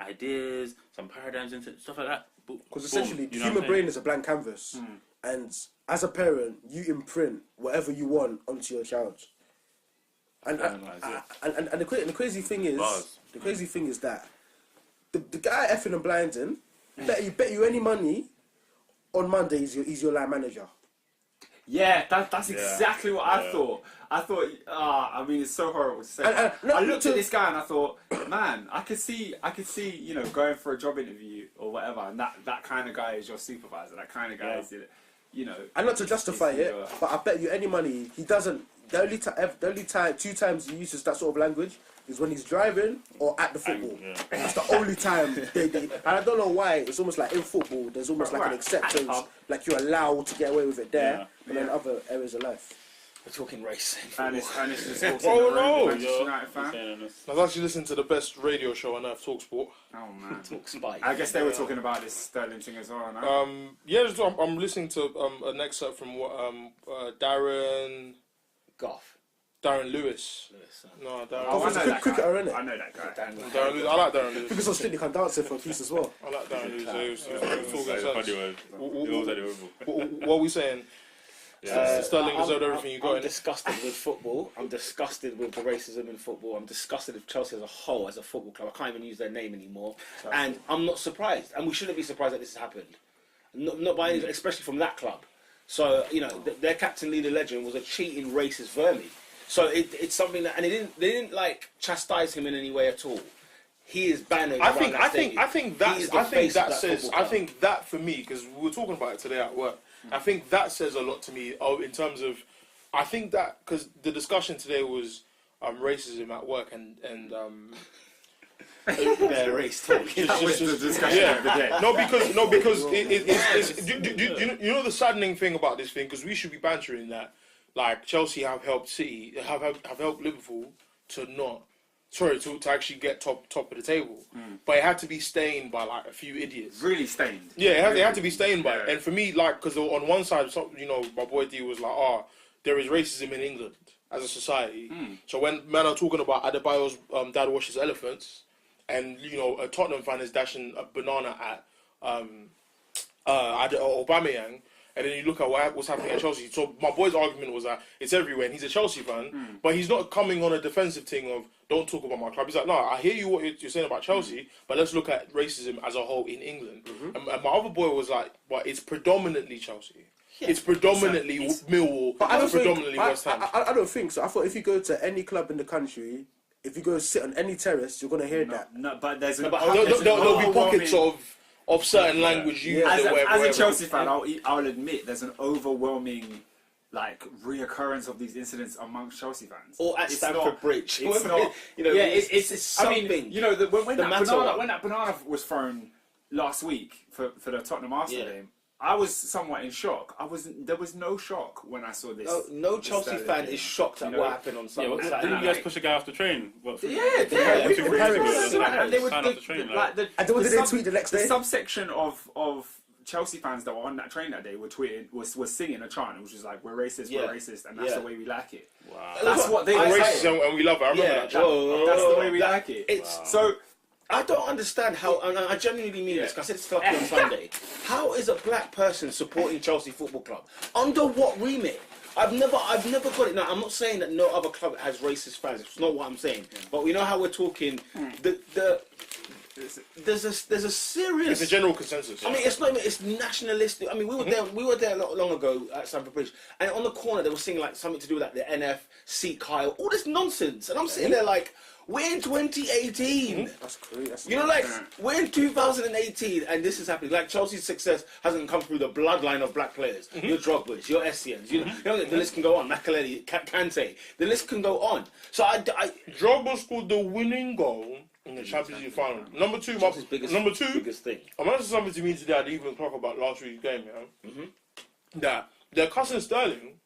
ideas, some paradigms, and stuff like that. Because essentially, the human brain is a blank canvas, and as a parent, you imprint whatever you want onto your child. And the crazy thing is, that the guy effing and blinding, bet you any money on Monday he's your line manager. Yeah, that's exactly what I thought. I thought, I mean, it's so horrible to say. I looked at this guy and I thought, man, I could see, going for a job interview or whatever, and that kind of guy is your supervisor. That kind of guy is, And not to justify it, but I bet you any money he doesn't. The only time, 2 times he uses that sort of language is when he's driving or at the football. That's the only time they. And I don't know why. It's almost like in football, there's almost like an acceptance, like you're allowed to get away with it there, but in other areas of life. We're talking race. And it's just Oh no! United fan. I was actually listening to the best radio show on earth, Talksport. Oh man, Talk Spike. I guess they were talking about this Sterling thing as well. No? I'm listening to an excerpt from what Darren Lewis. No, Darren. Oh, I know that cricketer, guy. innit? I know that guy. Darren Lewis. I like Darren Lewis. Because on Strictly Come Dancing for a piece as well. I like Darren Lewis. He was talking sense. What are we saying? Sterling deserved everything you got. I'm disgusted with football. I'm disgusted with the racism in football. I'm disgusted with Chelsea as a whole, as a football club. I can't even use their name anymore. And I'm not surprised. And we shouldn't be surprised that this has happened. Not by any, especially from that club. So, their captain, leader, legend was a cheating racist vermin. So it's something that, and they didn't like chastise him in any way at all. He is bannered. I think that for me, because we were talking about it today at work. I think that says a lot to me. In terms of, I think that because the discussion today was racism at work and their race talking. That was the discussion of the day. because it's you know the saddening thing about this thing, because we should be bantering that, like Chelsea have helped City, have helped Liverpool to actually get top of the table, but it had to be stained by like a few idiots. Really stained. Yeah, it had to be stained by it. And for me, like, because on one side, my boy D was like, there is racism in England as a society. So when men are talking about Adebayo's dad washes elephants, and a Tottenham fan is dashing a banana at Aubameyang, and then you look at what's happening at Chelsea. So my boy's argument was that it's everywhere, and he's a Chelsea fan, but he's not coming on a defensive thing of don't talk about my club. He's like, no, I hear you what you're saying about Chelsea, but let's look at racism as a whole in England. And my other boy was like, but it's predominantly Chelsea. Yeah. It's predominantly Millwall. But it's predominantly West Ham. I don't think so. I thought if you go to any club in the country, if you go sit on any terrace, you're gonna hear that. No, but there's there'll be pockets of certain language used. As a Chelsea fan, I'll admit there's an overwhelming reoccurrence of these incidents amongst Chelsea fans. Or at Stamford Bridge. It's not. It's something. When that banana was thrown last week for the Tottenham Arsenal game, I was somewhat in shock. There was no shock when I saw this. No this Chelsea Sterling fan thing. is shocked at You know? what happened on Sunday. Didn't you guys push a guy off the train? What, Yeah, and they were sign off the train. like the. And then what the did they sub- tweet the next The day? subsection of Chelsea fans that were on that train that day were tweeting was singing a chant, which was like, "We're racist, Yeah. we're racist, and that's Yeah. the way we like it." Wow. That's what they We're were racist saying. and we love it. I remember Yeah, that. That's the way we like it. It's So I don't understand how, and I genuinely mean this, 'cause I said this to Lucky on Sunday. How is a black person supporting Chelsea Football Club? Under what remit? I've never got it. Now, I'm not saying that no other club has racist fans. It's not what I'm saying. But we know how we're talking. There's a serious. It's a general consensus. I mean, it's not even. It's nationalistic. I mean, we were there not long ago at Stamford Bridge, and on the corner they were singing like something to do with like the NF, Seat Kyle, all this nonsense, and I'm sitting there like, we're in 2018. That's crazy. That's You know, like, we're in 2018 and this is happening. Like, Chelsea's success hasn't come through the bloodline of black players. Your Drogba's, your Essians. You know, the list can go on. Makelele, Kante. The list can go on. So I Drogba scored the winning goal in the Champions League final. Number two, Chelsea's biggest thing. I mentioned something to me today. I didn't even talk about last week's game. Yeah, that they're cussing Sterling.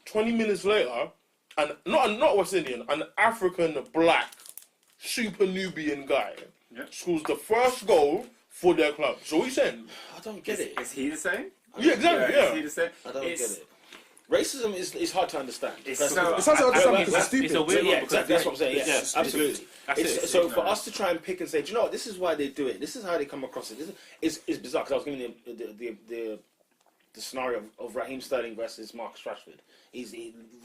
20 minutes later, and not West Indian, an African black super Nubian guy scores the first goal for their club. So what are you saying? I don't get it. is he the same? Yeah, exactly. Is he the same? I don't get it. Racism is hard to understand. It's It's hard to understand because it's stupid. It's a weird Yeah, one exactly. That's what I'm saying. it's Yeah, just- absolutely. That's It's, it. so for us to try and pick and say, do you know what? This is why they do it. This is how they come across it. This is bizarre because I was giving the scenario of Raheem Sterling versus Marcus Rashford.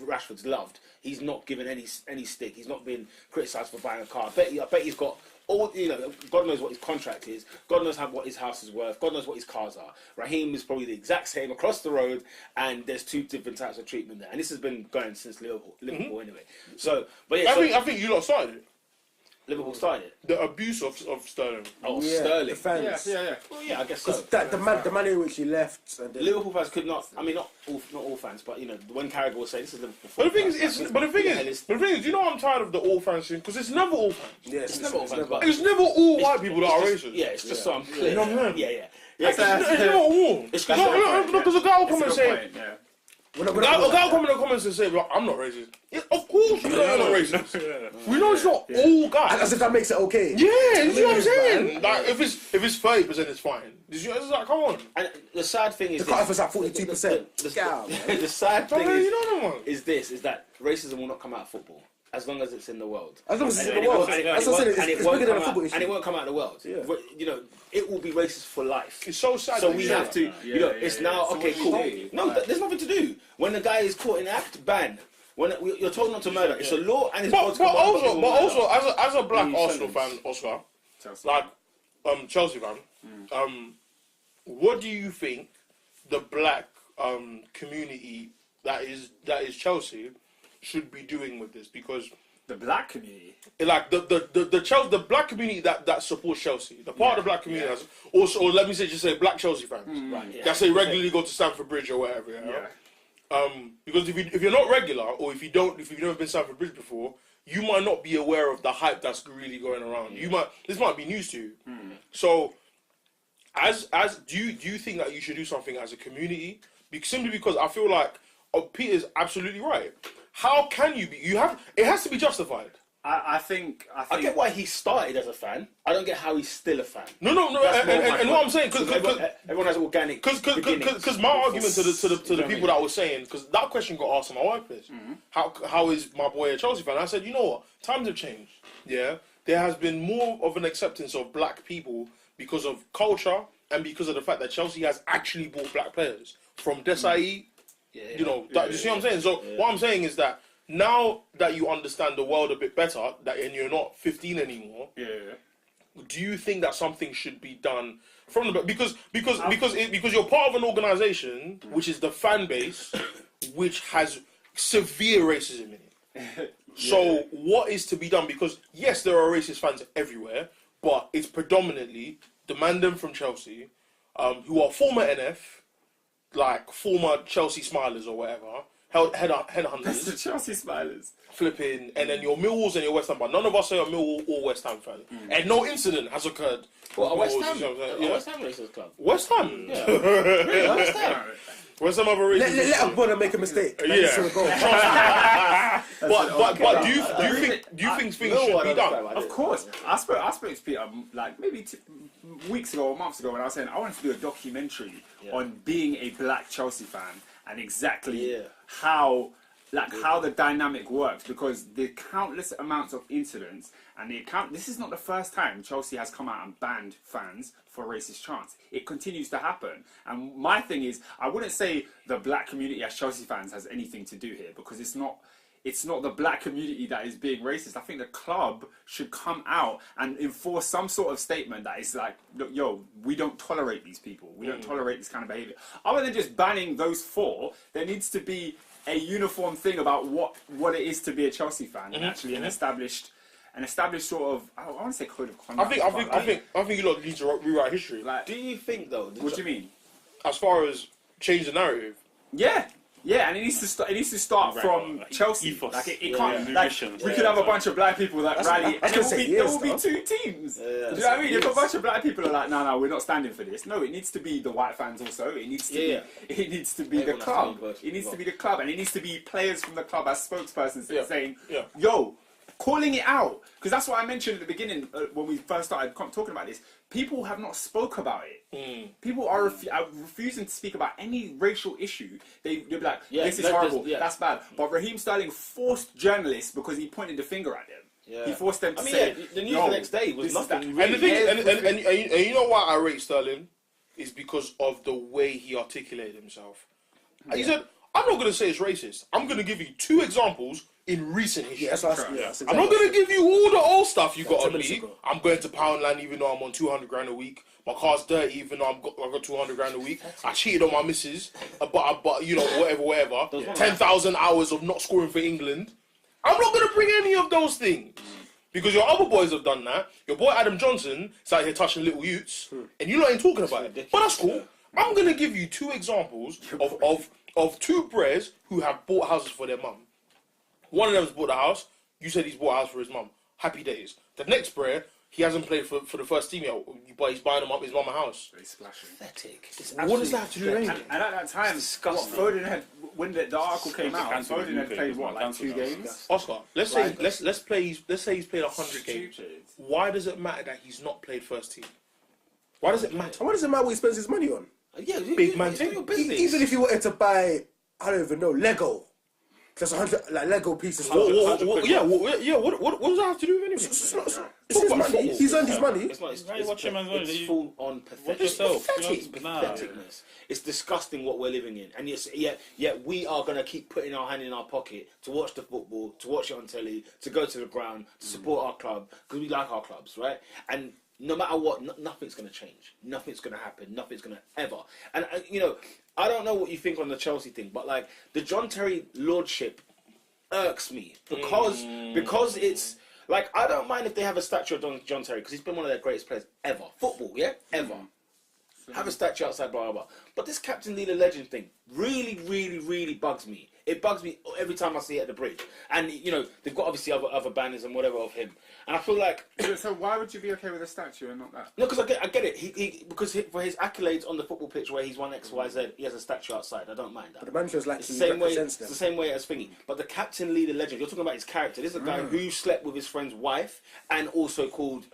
Rashford's loved. He's not given any stick. He's not been criticised for buying a car. I bet he's got all. You know, God knows what his contract is. God knows what his house is worth. God knows what his cars are. Raheem is probably the exact same across the road, and there's two different types of treatment there. And this has been going since Liverpool anyway. So, but yeah, I think you lot started it. Liverpool started it. The abuse of Sterling. Oh, Yeah, Sterling. the fans. Yeah. Well, yeah, I guess so. Because the manner in which he left. And then, Liverpool fans could not. I mean, not all fans, but you know, when Carragher was saying this is Liverpool. But the thing is, fans, the thing is, you know, I'm tired of the all fans thing because it's never all fans. yeah, it's never all fans, but It's never all white people that are racist. yeah, it's just so I'm clear. You know what I mean? Yeah. It's never all. It's No, because a guy will come and say, Point, yeah. We're not- a guy will come in the comments and say, well, I'm not racist. Yeah, of course you know you're not racist. We know it's not all guys. As if that makes it okay. Yeah, you know what I'm saying? Like, if it's 30%, it's fine. It's like, come on. And the sad thing is The cut-off is at 42%. The sad thing You know that one. is that racism will not come out of football. As long as it's in the world. As long as it's in And the it world. won't- That's what I'm saying. and it It's won't bigger than a come football out- issue. And it won't come out of the world. Yeah. You know, it will be racist for life. It's so sad. So that we you have say to, that. you know, it's now, So okay, what do cool. you do? No, there's nothing to do. When the guy is caught in act, ban. When you're told not to murder, it's a law and it's But also, as a black You Arsenal sentence. fan, Oscar, Chelsea. like Chelsea fan, what do you think the black community that is Chelsea should be doing with this? Because The black community. like the black community that supports Chelsea, the part of the black community that's also, or let me say, just say black Chelsea fans that say regularly go to Stamford Bridge or whatever. You know? Because if you're not regular, or if you've never been to Stamford Bridge before, you might not be aware of the hype that's really going around. This might be news to you. So, as do you think that you should do something as a community? Simply because I feel like Peter's absolutely right. How can you be? It has to be justified. I think. I get why he started as a fan. I don't get how he's still a fan. No. That's more my And what point. I'm saying, because everyone has organic. Because my argument to the people that was saying, because that question got asked in my workplace, how is my boy a Chelsea fan? I said, you know what, times have changed. Yeah, there has been more of an acceptance of black people because of culture and because of the fact that Chelsea has actually bought black players from Desai. You know, you see what I'm saying? So what I'm saying is that now that you understand the world a bit better, and you're not 15 anymore, do you think that something should be done from the because you're part of an organization which is the fan base, which has severe racism in it. So what is to be done? Because yes, there are racist fans everywhere, but it's predominantly the Mandem from Chelsea, who are former NF, like former Chelsea Smilers or whatever, headhunters. the Chelsea Smilers. Flipping, and then your Millwalls and your West Ham, but none of us are Millwall or West Ham fans. And no incident has occurred What, a West Football, Ham? you know what I'm saying? A Yeah. West Ham racist club. West Ham. Yeah. Really, West Ham. West Ham have a racist. Let a brother make a mistake. Let him score a goal. But do you think things should be done? Of course. I spoke to Peter like maybe weeks ago or months ago when I was saying I wanted to do a documentary on being a black Chelsea fan and exactly how the dynamic works, because the countless amounts of incidents and this is not the first time Chelsea has come out and banned fans for racist chants. It continues to happen. And my thing is, I wouldn't say the black community as Chelsea fans has anything to do here, because it's not the black community that is being racist. I think the club should come out and enforce some sort of statement that is like, look, yo, we don't tolerate these people. We don't tolerate this kind of behaviour. Other than just banning those four, there needs to be a uniform thing about what it is to be a Chelsea fan, and actually an established sort of, I want to say code of conduct. I think you lot need to rewrite history. Like, Do you think though? what do you mean? As far as change the narrative. Yeah, and it needs to start from Chelsea. Ethos. Like it can't. Yeah. Like, Mission. we could have a bunch of black people that rally, and there will be two teams. Do you know what I mean? If a bunch of black people are like, no, we're not standing for this. No, it needs to be the white fans also. It needs to be. It needs to be the club. It needs to be the club, and it needs to be players from the club as spokespersons saying, "Yo." Calling it out, because that's what I mentioned at the beginning when we first started talking about this. People have not spoke about it. People are refusing to speak about any racial issue. They'll be like, "This is horrible. That's bad." But Raheem Sterling forced journalists because he pointed the finger at them. Yeah. He forced them to say, the news the next day was nothing. And the thing, and you know why I rate Sterling is because of the way he articulated himself. He said, "I'm not going to say it's racist. I'm going to give you 2 examples in recent history. That's exactly I'm not going to give you all the old stuff you got 10 on minutes me. ago. I'm going to Poundland even though I'm on 200 grand a week. My car's dirty even though I got 200 grand a week. I cheated on my missus, but you know, whatever. 10,000 hours of not scoring for England. I'm not going to bring any of those things. Because your other boys have done that. Your boy Adam Johnson is out here touching little youths, and you lot ain't talking about it. But that's cool. I'm going to give you 2 examples of 2 bres who have bought houses for their mum. One of them's bought a house. You said he's bought a house for his mum. Happy days. The next brer, he hasn't played for the first team yet, but he's buying his mum a house. Very splashing. Pathetic. What does that have to do with anything? And at that time, Foden had, when the article came out, Foden had played what, like 2 games? Oscar, let's say he's played 100 games. Why does it matter that he's not played first team? Why does it matter? What does it matter what he spends his money on? Big man it's thing. your business. Even if you wanted to buy, I don't even know, Lego. Just 100 like Lego pieces. What does that have to do with anything? It's his money. He's earned his money. It's not. It's full on pathetic. yourself. It's patheticness. It's disgusting what we're living in, and yet we are going to keep putting our hand in our pocket to watch the football, to watch it on telly, to go to the ground, to support our club because we like our clubs, right? And no matter what, nothing's going to change. Nothing's going to happen. Nothing's going to ever. And I don't know what you think on the Chelsea thing, but like the John Terry lordship irks me because it's like I don't mind if they have a statue of John Terry because he's been one of their greatest players ever. Football, ever. Have a statue outside, blah, blah, blah. But this Captain Leader Legend thing really, really, really bugs me. It bugs me every time I see it at the bridge. And, they've got obviously other banners and whatever of him. And I feel like... So why would you be okay with a statue and not that? No, because I get it. Because for his accolades on the football pitch where he's won X, Y, Z, he has a statue outside. I don't mind that. But the man feels like It's he the same way. represents It's them. the same way as Thingy. But the Captain Leader Legend, you're talking about his character. This is a guy who slept with his friend's wife and also called,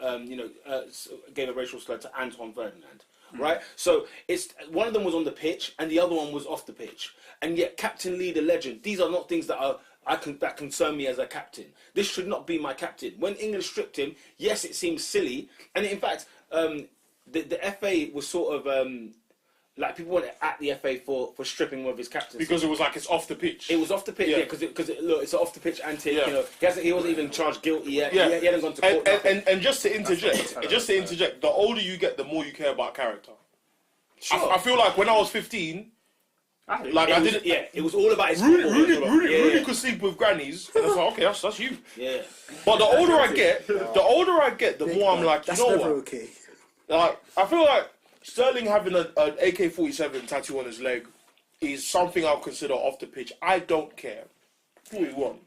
gave a racial slur to Antoine Ferdinand. Right, so it's one of them was on the pitch and the other one was off the pitch, and yet Captain Leader Legend. These are not things that concern me as a captain. This should not be my captain. When England stripped him, yes, it seems silly, and in fact, the FA was sort of like people went at the FA for stripping one of his captains Because it was like it's off the pitch. It was off the pitch, because look, it's an off the pitch antic. Yeah. He wasn't even charged guilty yet. Yeah. He hadn't gone to court. And just to interject, the older you get, the more you care about character. Sure. I feel like when I was 15, it was all about his Rudy could sleep with grannies, and I was like, okay, that's you. Yeah. But the older I get, the more I'm like, That's you know never what? okay. Like, I feel like Sterling having an AK-47 tattoo on his leg is something I'll consider off the pitch. I don't care. 41.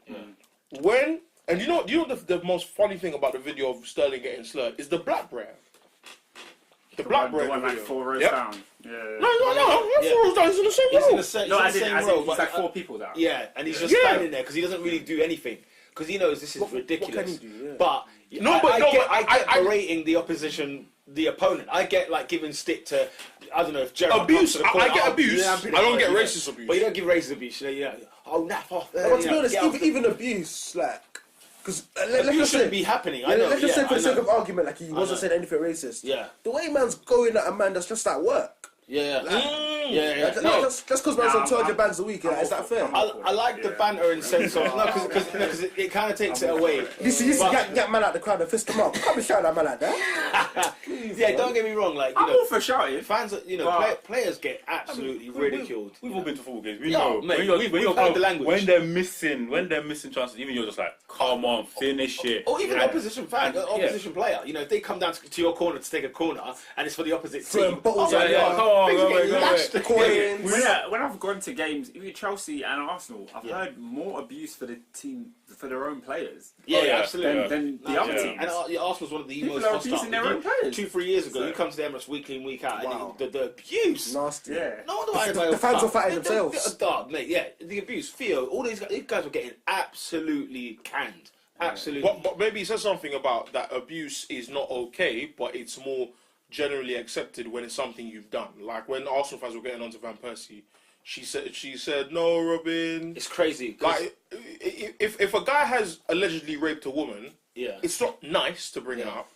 When, and you know the most funny thing about the video of Sterling getting slurred is the black brand. black The bread one like video. 4 rows Yep. down. Yeah. No, 4 rows down. He's in the same He's row. in the same, No, he's as in the in, same as row. in, he's but, like 4 people down. Yeah, and he's just Yeah. standing there because he doesn't really do anything because he knows this is ridiculous. can he do? Yeah. But I get berating the opposition, the opponent. I get like giving stick to, I don't know, if Gerard Abuse. comes to the corner, I get abuse. yeah, I don't get racist abuse. But you don't give racist abuse. Yeah. Oh, nap off. But to be honest, even abuse, like, because let's Abuse just shouldn't say, be happening. yeah, I know. let's just say for I the sake know. of argument, like he wasn't saying anything racist. Yeah. The way man's going at a man that's just at work. Yeah. Yeah. Like, No. just because man's on 200 bands a week, like, is that fair? I like the banter in the sense of because it kind of takes it away. You see, But- get man out the crowd and fist him up. Can't be shouting at a man like that. Yeah, don't get me wrong. Like I'm you all know, for shouting. fans, players get absolutely ridiculed. We've all been to football games. We Yeah, know. mate, when we've heard the language. When they're missing chances, even you're just like, come on, finish it. Or even And- opposition fan, opposition player. You know, if they come down to your corner to take a corner and it's for the opposite Throwing team, bottles my at God, you. Come on, things go are away, getting go away. lashed. Coins. When I've gone to games, even Chelsea and Arsenal, I've heard more abuse for the team, for their own players. Yeah, Oh, yeah. absolutely. Than the No, other yeah. teams. And Arsenal's one of the People most are hostile. abusing their own players. 2-3 years ago, So- you come to the Emirates week in, week out, Wow. and the abuse. Nasty. Yeah. No wonder why The fans were fighting themselves. Mate, yeah, the abuse. Theo, all these guys were getting absolutely canned. Absolutely. But maybe he says something about that abuse is not okay, but it's more generally accepted when it's something you've done. Like when Arsenal fans were getting onto Van Persie, she said no, Robin. It's crazy. 'Cause- Like if a guy has allegedly raped a woman, yeah. it's not nice to bring it Yeah. up,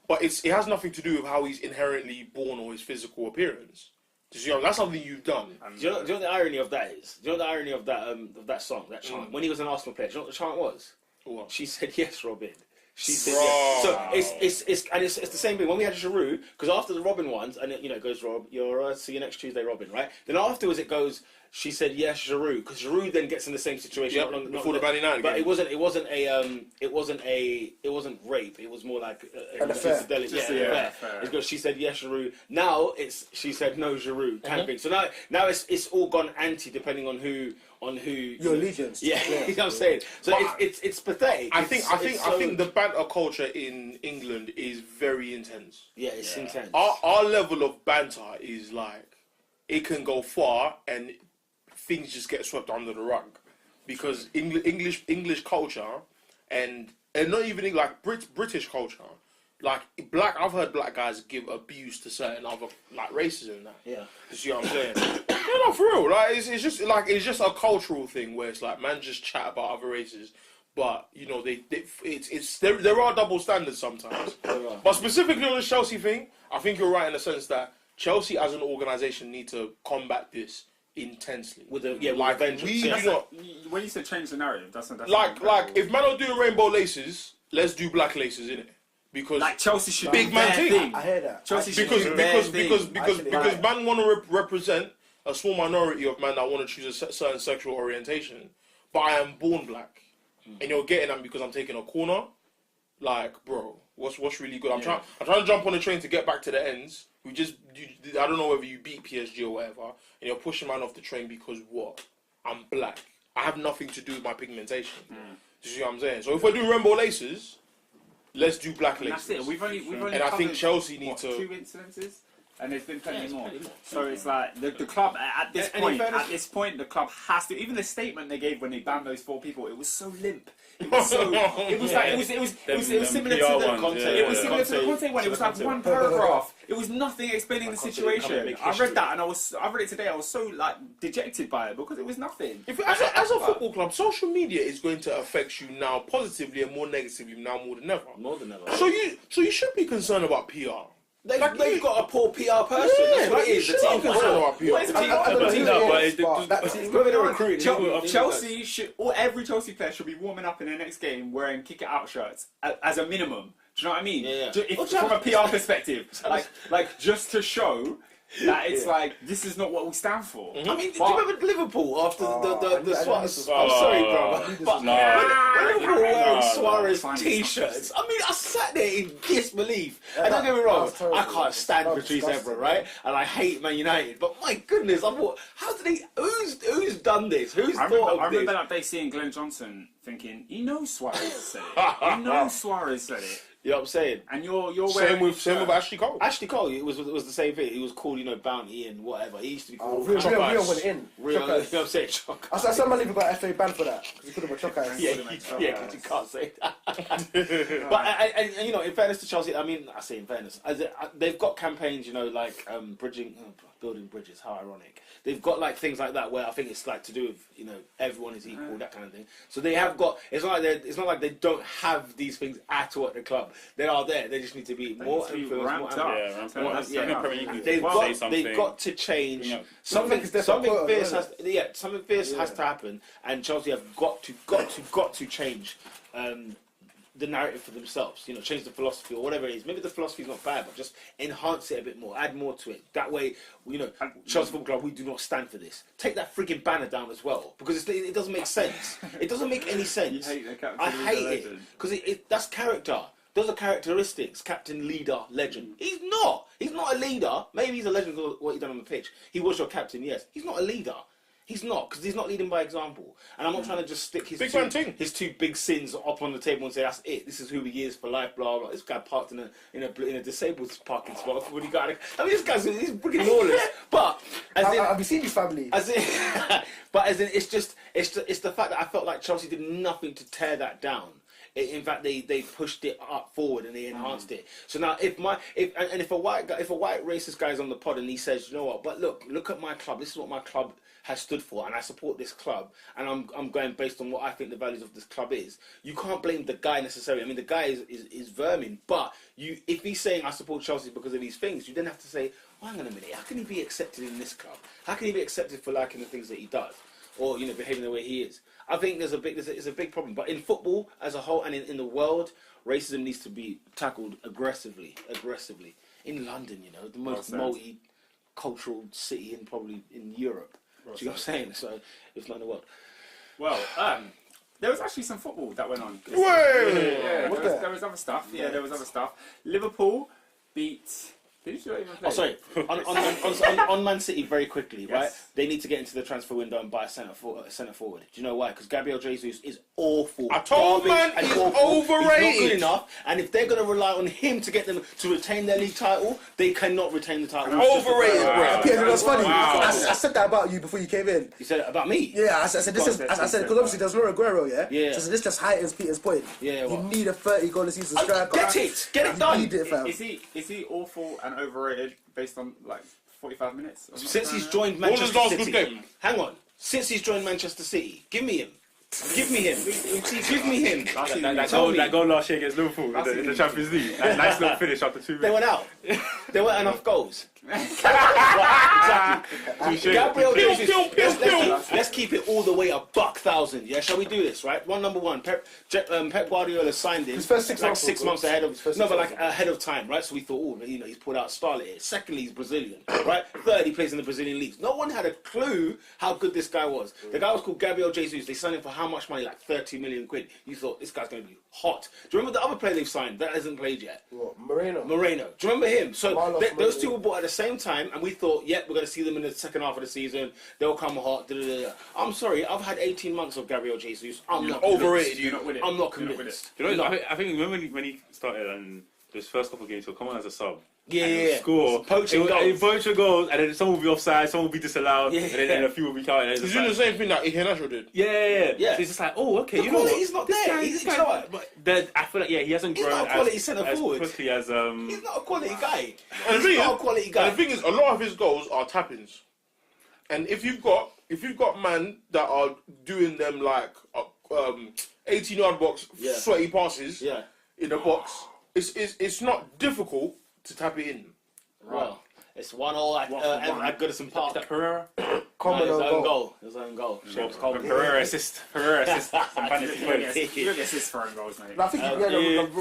but it has nothing to do with how he's inherently born or his physical appearance. You know, that's something you've done. Do you know what the irony of that is? Do you know what the irony of that song, that chant? When he was an Arsenal player, do you know what the chant was? What? She said yes, Robin. She said Bro. yes. So it's the same thing when we had Giroud, because after the Robin ones, and it goes, Rob, you're see you next Tuesday, Robin, right? Then afterwards it goes, she said yes, Giroud, because Giroud then gets in the same situation. Yep, before the Man United but game. it wasn't rape. It was more like An affair. infidelity. Just Yeah, a- an yeah, affair. affair. It's because she said yes, Giroud. Now she said no, Giroud kind of thing. So now it's all gone anti depending on who Your allegiance. Yeah, you know what I'm saying. So But it's pathetic. I It's so- think the banter culture in England is very intense. yeah, it's intense. Our level of banter is like it can go far and things just get swept under the rug because English culture and not even like British culture. Like I've heard black guys give abuse to certain other like races and that. Yeah. You see what I'm saying? No, for real. Like it's just a cultural thing where it's like man just chat about other races, but you know there are double standards sometimes. But specifically on the Chelsea thing, I think you're right in the sense that Chelsea as an organisation need to combat this intensely. with a like vengeance. we Yeah. do not When you said change the narrative, that's like if man are doing rainbow laces, let's do black laces in it because like Chelsea should Big be man their thing. I hear that. Chelsea should because do their thing. Actually, because man want to represent a small minority of men that want to choose a certain sexual orientation, but I am born black, and you're getting them because I'm taking a corner. Like, bro, what's really good? I'm trying to jump on the train to get back to the ends. I don't know whether you beat PSG or whatever, and you're pushing man off the train because what? I'm black. I have nothing to do with my pigmentation. Do you see what I'm saying? So if we're doing rainbow laces, let's do black And laces. that's it. We've only And I think covered, Chelsea need what, to. 2 incidences, and there's been plenty it's more. plenty more. So it's like the club at this And in point. fairness- At this point, the club has to. Even the statement they gave when they banned those 4 people, it was so limp. It was so. It was like it was Them similar to PR the ones, Conte. yeah, It was yeah. similar to the Conte one. It was like one paragraph. It was nothing explaining the Conte situation. didn't make I history. read that and I read it today. I was so like dejected by it because it was nothing. As a football club, social media is going to affect you now positively and more negatively now more than ever. More than ever. So you should be concerned about PR. They've Like, got a poor PR person. Yeah, That's what like, it is. you The should team be was concerned about PR. What is the team? I don't the team- know but it, but that team- Whoever they're recruiting. Chelsea should, or every Chelsea player should be warming up in their next game wearing kick it out shirts as a minimum. Do you know what I mean? Yeah. From a PR perspective, like just to show that it's like this is not what we stand for. I mean, do But- you remember Liverpool after the I Suarez? knew I'm this sorry, was- bro. But No. when Liverpool were wearing Suarez Fine, t-shirts, I mean, I sat there in disbelief. And don't get me wrong, that was terrible. I can't stand That was Patrice disgusting. Evra, right? And I hate Man United. But my goodness, I thought, how did they? Who's done this? Who's I thought remember of this? that day seeing Glenn Johnson thinking, he knows Suarez said it. He knows Suarez said it. You know what I'm saying? And you're Same wearing with Ashley Cole. Ashley Cole, it was the same thing. He was called, Bounty and whatever. He used to be called Rio Chockers. went in. Real, you know Chockers. what I'm saying? Chockers. Someone even got FA banned for that because he could have been Chockers. Yeah, because you can't say that. But and in fairness to Chelsea, I say in fairness, they've got campaigns, like building bridges. How ironic. They've got like things like that where I think it's like to do with everyone is equal, that kind of thing. So they have got. It's not like they don't have these things at all at the club. They are there. They just need to be more influenced, They've got to change. Something fierce has to happen, and Chelsea have got to change. The narrative for themselves, change the philosophy or whatever it is. Maybe the philosophy is not bad, but just enhance it a bit more, add more to it. That way, Chelsea Football Club, we do not stand for this. Take that freaking banner down as well, because it doesn't make sense. It doesn't make any sense. I hate it because that's character. Those are characteristics. Captain, leader, legend. He's not. He's not a leader. Maybe he's a legend for what he done on the pitch. He was your captain, yes. He's not a leader. He's not, because he's not leading by example. And I'm not trying to just stick his two big sins up on the table and say, that's it, this is who he is for life, blah, blah. This guy parked in a disabled parking spot when he got this guy's he's freaking lawless. But, I've seen his family. It's the fact that I felt like Chelsea did nothing to tear that down. In fact, they pushed it up forward and they enhanced it. So now, if a white racist guy is on the pod and he says, you know what, but look at my club. This is what my club has stood for, and I support this club, and I'm going based on what I think the values of this club is. You can't blame the guy necessarily. I mean, the guy is vermin, but if he's saying I support Chelsea because of these things, you then have to say, well, hang on a minute, how can he be accepted in this club? How can he be accepted for liking the things that he does, or behaving the way he is? I think there's a big problem. But in football as a whole and in the world, racism needs to be tackled aggressively. In London, the most multicultural city in Europe. Do you know what I'm saying? So, if not in the world. Well, there was actually some football that went on. Yeah, there was other stuff. Yeah, there was other stuff. Liverpool beat... Did you even play? Oh, sorry. On Man City, very quickly, right? They need to get into the transfer window and buy a centre forward. Do you know why? Because Gabriel Jesus is awful. I told man he's overrated. He's not good enough. And if they're going to rely on him to get them to retain their league title, they cannot retain the title. Overrated, bro. Peter, that's funny. Wow. I said that about you before you came in. You said it about me? Yeah, I said because obviously there's no Aguero, yeah? Yeah. So this just heightens Peter's point. Yeah, you need a 30-goal season striker. Get it done. Need it, fam. Is he awful and overrated based on 45 minutes? Since he's joined Manchester City. Hang on. Since he's joined Manchester City, give me him. Give me him. That goal last year against Liverpool in the Champions League. That nice little finish after 2 minutes. They went out. There weren't enough goals. Exactly. Gabriel Jesus. Let's keep it all the way a $1,000. Yeah, shall we do this? Right. Number one. Pep Guardiola signed him. His first 6 months. 6 months ahead of. Ahead of time, right? So we thought, he's pulled out Starlet here. Secondly, he's Brazilian, right? Third, he plays in the Brazilian leagues. No one had a clue how good this guy was. The guy was called Gabriel Jesus. They signed him for how much money? Like 30 million quid. You thought this guy's going to be hot. Do you remember the other player they've signed that hasn't played yet? What? Moreno. Do you remember him? So those two were bought at the same time, and we thought, we're going to see them in the second half of the season. They'll come hot. I'm sorry, I've had 18 months of Gabriel Jesus. I'm not overrated. You're not with it. I'm not convinced. I think when he started and those first couple of games, he'll come on as a sub. Yeah. Score. Poaching goals, and then someone will be offside, someone will be disallowed, and then a few will be counted. He's doing the same thing that Iheanacho did. Yeah. Yeah. So it's just like, okay, you know what? He's not there. But I feel like he hasn't grown not a quality centre forward. Quickly as He's not a quality guy. And the thing is, a lot of his goals are tap-ins. And if you've got man that are doing them like 18-yard box, sweaty passes in the box, it's not difficult to tap it in. Well, it's 1-1 at Goodison Park. that Pereira. Common His own goal. goal. Pereira assist. Some fantasy points. You don't get assists for own goals, mate. No, I think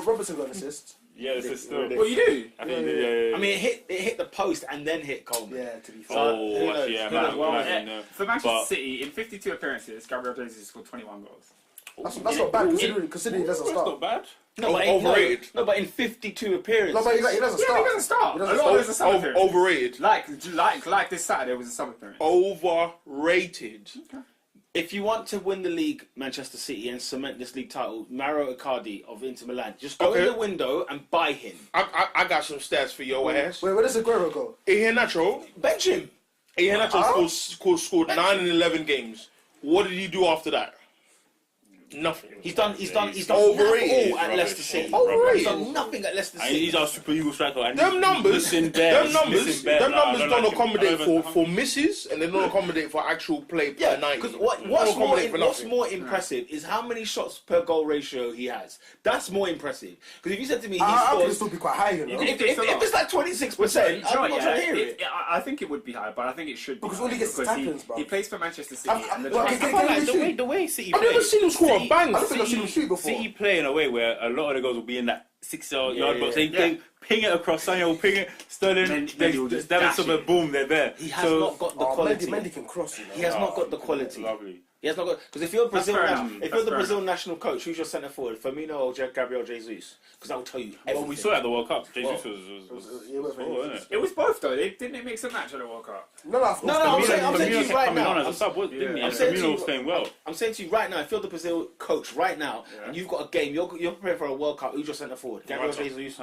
Robertson got an assist. Yeah, assist still. Well, you do. I think yeah. I mean, it hit the post and then hit Coleman. Yeah, to be fair. For Manchester City, in 52 appearances, Gabriel Jesus scored 21 goals. That's not bad considering he doesn't start. That's not bad. Overrated. But in 52 appearances. No, but he doesn't start. Yeah, he doesn't start. A lot of those are sub appearances. Overrated. Like this Saturday was a sub appearance. Overrated. Okay. If you want to win the league, Manchester City, and cement this league title, Mauro Icardi of Inter Milan, just go in the window and buy him. I got some stats for your ass. Wait, where does Aguero go? Iheanacho Bench him. scored 9 and 11 games. What did he do after that? Nothing. He's done Overrated. all at Leicester City. Overrated. He's done nothing at Leicester City. He's our super Eagle striker. And Them numbers don't accommodate for for misses, and they don't accommodate for actual play per 90. Because what's more impressive is how many shots per goal ratio he has. That's more impressive. Because if you said to me, I think it'll still be quite high, you know. if it's like 26%, I'm not trying to hear it. I think it would be high, but I think it should be Because high all he gets is tackles, bro. he plays for Manchester City. And the well, okay, the way City I've play. never seen him score a bang. I don't think I've seen him shoot before. City play in a way where a lot of the goals will be in that 6-yard box. They yeah. ping it across, Sonia will ping it, Sterling, Then he'll just dash David it. boom, they're there. He has not got the quality. Mendy can cross, you know. He has not got the quality. Lovely. He has not got, because if you're Brazil, fair enough. if you're the Brazil national coach, who's your centre forward, Firmino or Gabriel Jesus? Because that will tell you everything. Well, we saw it at the World Cup. Jesus was wasn't it? It was both though. They didn't mix and match at the World Cup. No, of course. I'm saying to you right now. as a sub, didn't he? I'm And saying to Firmino you- was playing well. I'm saying to you right now, if you're the Brazil coach right now, and you've got a game, you're preparing for a World Cup, who's your centre forward? Gabriel Jesus,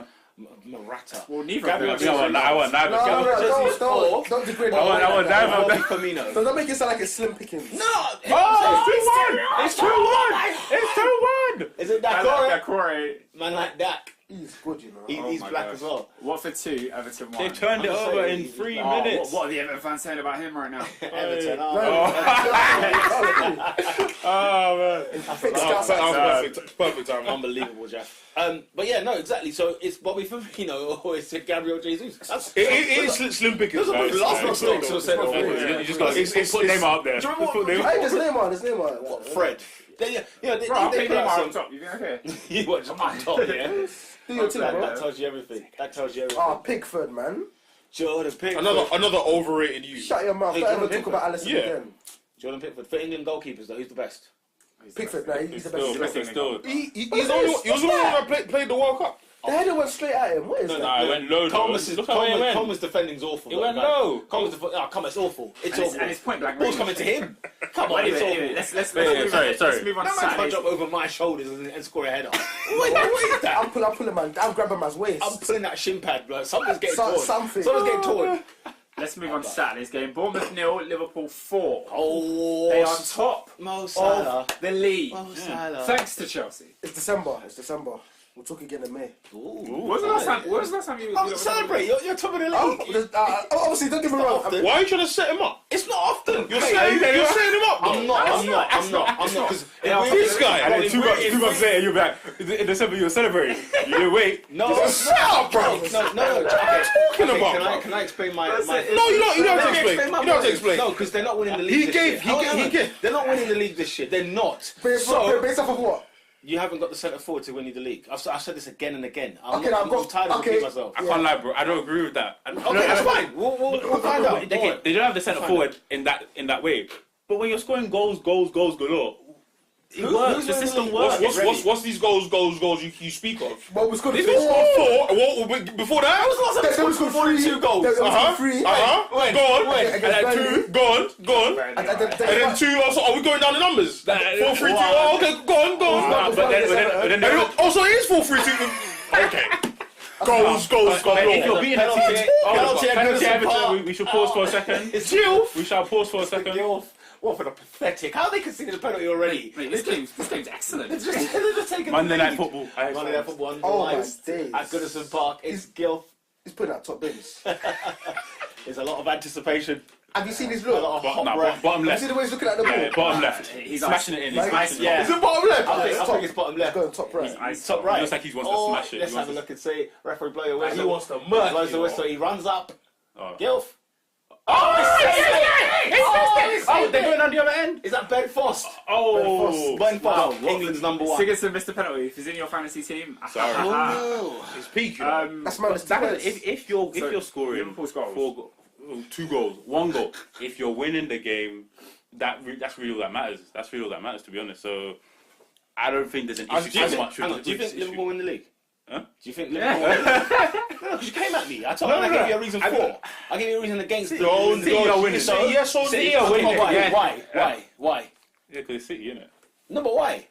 Morata. Well, neither Gabriel of them. Jesus. I want neither. No, don't degrade I want that. Diamond. Bobby Firmino. Don't make it sound like it's slim pickings. No! It's 2-1! It's 2-1! Is it I that like Corey. Man like Dak. He's good, you know. He's my black gosh. as well. Watford 2, Everton 1. They turned it I'm over saying in 3 Oh, minutes. what are the Everton fans saying about him right now? Everton. Oh, man. Perfect time. Unbelievable, Jeff. But yeah, no, exactly. So it's Bobby Firmino or it's Gabriel Jesus. That's, It is slim pickings. those are the last mistakes of centre forward. You just got to put Neymar up there. Do you remember Hey, there's Neymar. Fred? They Bro, put I'm putting out Neymar some- on top. You think okay? You watch on top, yeah. Do your thing, That bro. tells you everything. That tells you everything. Oh, Pickford, man. Jordan Pickford. Another overrated you. Shut your mouth. Hey, Don't ever Jordan talk about Alisson Yeah. again. Jordan Pickford. For Indian goalkeepers, though, who's the best? Pickford, no, he's the best. Still. He was the only one that played the World Cup. The header went straight at him. What is that? Nah, it went low. Coleman's defending's awful. It though, went man. low. Coleman's it's awful. It's awful. And it's point blank. Ball's range. coming to him. Come on, Well, it's awful. anyway, let's sorry. let's move on to That man can't Saturday. jump over my shoulders and score a header. what is that? I'm pulling man. I'm grabbing man's waist. I'm pulling that shin pad, bro. Something's getting So- torn. something. Someone's getting torn. Let's move on to Saturday's game. Bournemouth 0, Liverpool 4. Oh, They are top Mo Salah. of the league. Mo Salah. Thanks to Chelsea. It's December. We'll talk again in May. When was the last time you Celebrate. You're top of the Oh, league. obviously, don't get me wrong. often. Why are you trying to set him up? It's not often. You're setting him up. I'm not. Because This guy. And then 2 months later, you're back. In December, you're celebrating. You didn't wait. No, Shut up, bro. No. What are you talking about, Can I explain my? No, you don't have to explain. You don't have to explain. No, because they're not winning the league. He gave. They're not winning the league this year. They're not. Based off of what? You haven't got the centre forward to win the league. I've said this again and again. Okay, now I've got- I'm tired of okay. repeating myself. I can't lie, bro. I don't agree with that. Okay, that's fine. We'll find out. They don't have the centre forward in that way. But when you're scoring goals galore, it works. who's The winning system the league? works. What's these goals you speak of? Well, we scored These three. goals were 4. What before that? Then we scored 42 goals. Then we scored 3. Go on. And then 2. Go on. And And then 2 also. Are we going down the numbers? 4, 3, 2. Oh, okay. Go on. But then Also, it is 4, 3, 2. Okay. Goals. if you're beating a team, penalty at penalty Goodison Park. Everton, we should pause for a second. It's you. We shall pause for a second. What for the pathetic? How are they conceded a penalty already? Mate, this game's excellent. They're just taking Monday the Night lead. Football. Monday Night Football. Oh my Live days. at Goodison Park. It's Gil. He's putting out top bins. There's a lot of anticipation. Have you seen his A look? lot of hot No, breath. bottom You left. see the way he's looking at the ball? Yeah, bottom left. He's Smashing it in. He's Like- smashing it. Yeah. Is it bottom left? I think it's bottom left. Going top right. He's Top right. Looks like he wants to smash it. Let's He have wants a to- look and see. Referee blow your whistle. He wants to murk Blows the you, whistle. He runs up. Oh. Gilf. Oh, they're going on the other end. Is that Ben Fost? Oh. Ben Fost. Wow. England's number 1. Sigurdsson missed a penalty. If he's in your fantasy team, Sorry. It's peak, you know. That's minus 2 points. If you're scoring Liverpool's goals. 2 goals, 1 goal, if you're winning the game, that's really all that matters. That's really all that matters, to be honest. So I don't think there's an issue so much with Do you this think Liverpool issue. win the league? Huh? Do you think Liverpool win the league? No, because you came at me. I told you I gave you a reason for. I gave you a reason against. Don't City are winning. Say yes or City no. are winning. Why? Yeah. Why? Yeah, because it's City, innit? No, but why?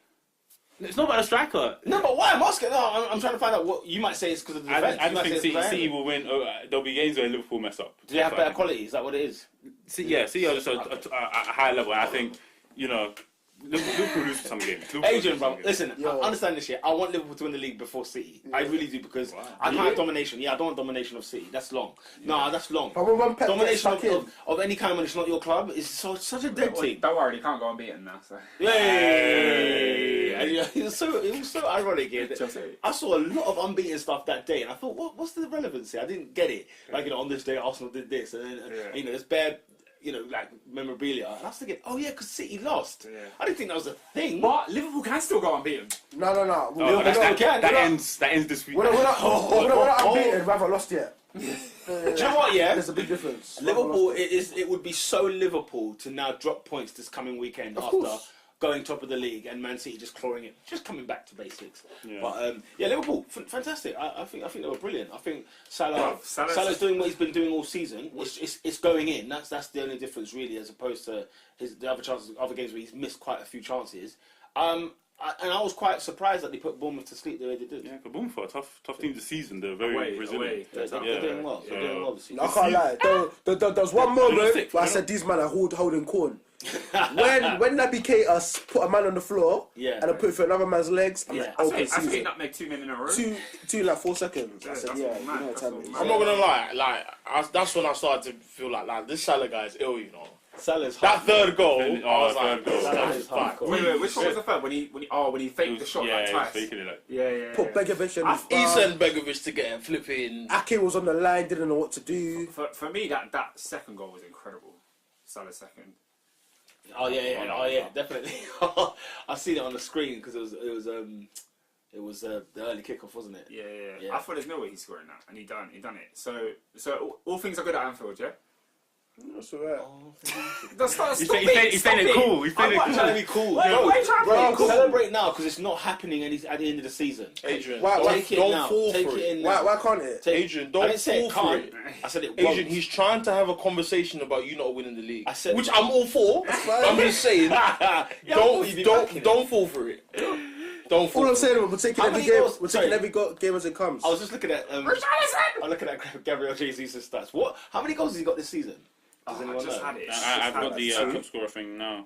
It's not about a striker. No, but why? I'm asking. No, I'm trying to find out what you might say. It's because of the defense. I You might just say think it's City the will win. There'll be games where Liverpool mess up. Do they have better quality? Is that what it is? City are just at a higher level. And I think, Liverpool lose some games. Adrian, bro, listen, I understand this shit. I want Liverpool to win the league before City. I really do, because I can't have domination. Yeah, I don't want domination of City. That's long. No, that's long. But when Pep Domination gets stuck of any kind when it's not your club is such a dead thing. Don't worry, you can't go unbeaten now. So. Yay! It was so ironic. Yeah, Chelsea. I saw a lot of unbeaten stuff that day, and I thought, what's the relevancy? I didn't get it. Like, on this day, Arsenal did this, and then it's bare. Like memorabilia, and I was thinking, oh yeah, because City lost. Yeah. I didn't think that was a thing. But Liverpool can still go unbeaten. No. That ends this week. We're not unbeaten. We haven't lost yet. Do you know what? Yeah, There's a big difference. Liverpool. It would be so Liverpool to now drop points this coming weekend after going top of the league, and Man City just clawing it, just coming back to basics. Yeah. But Liverpool, fantastic. I think they were brilliant. I think Salah's doing what he's been doing all season. It's going in. That's the only difference really, as opposed to the other games where he's missed quite a few chances. And I was quite surprised that they put Bournemouth to sleep the way they did. Yeah, but Bournemouth are a tough team this season. They're very resilient. They're doing well. They're doing well this season. I can't lie. There was one moment where I said these men are holding corn. when Naby Keita put a man on the floor and I put it through another man's legs, I'm like, okay, I think nutmeg 2 men in a row. Two like 4 seconds. I said, that's mad. what time it is. I'm not gonna lie, that's when I started to feel like this Salah guy is ill, Salah's That third goal, I was third like, goal. Salah's hardcore. Wait, which one was the third? When he faked the shot like he was twice. faking it like. Yeah. Put Begovic and he sent Begovic to get a flipping. Ake was on the line, didn't know what to do. For me, that second goal was incredible. Salah's second. Oh yeah, definitely. I seen it on the screen because it was the early kickoff, wasn't it? Yeah. I thought there's no way he's scoring that, and he done it. So all things are good at Anfield, yeah. That's alright. He's saying it cool. He's saying it I'm trying to cool. be cool. Bro, Celebrate now because it's not happening at the end of the season. Adrian, Take it don't now. fall Take for it it. in now. Why can't it? Adrian, I don't didn't say fall it for can't. it. I said it Adrian, won't. he's trying to have a conversation about you not winning the league, I said- which I'm all for. fine. I'm just saying, don't fall for it. Don't fall. All I'm for it. saying, we're taking How every many game. goals- We're sorry. taking every game as it comes. I was just looking at. I'm looking at Gabriel Jesus' stats. How many goals has he got this season? Does I anyone just know? had it. I've got the top scorer thing now.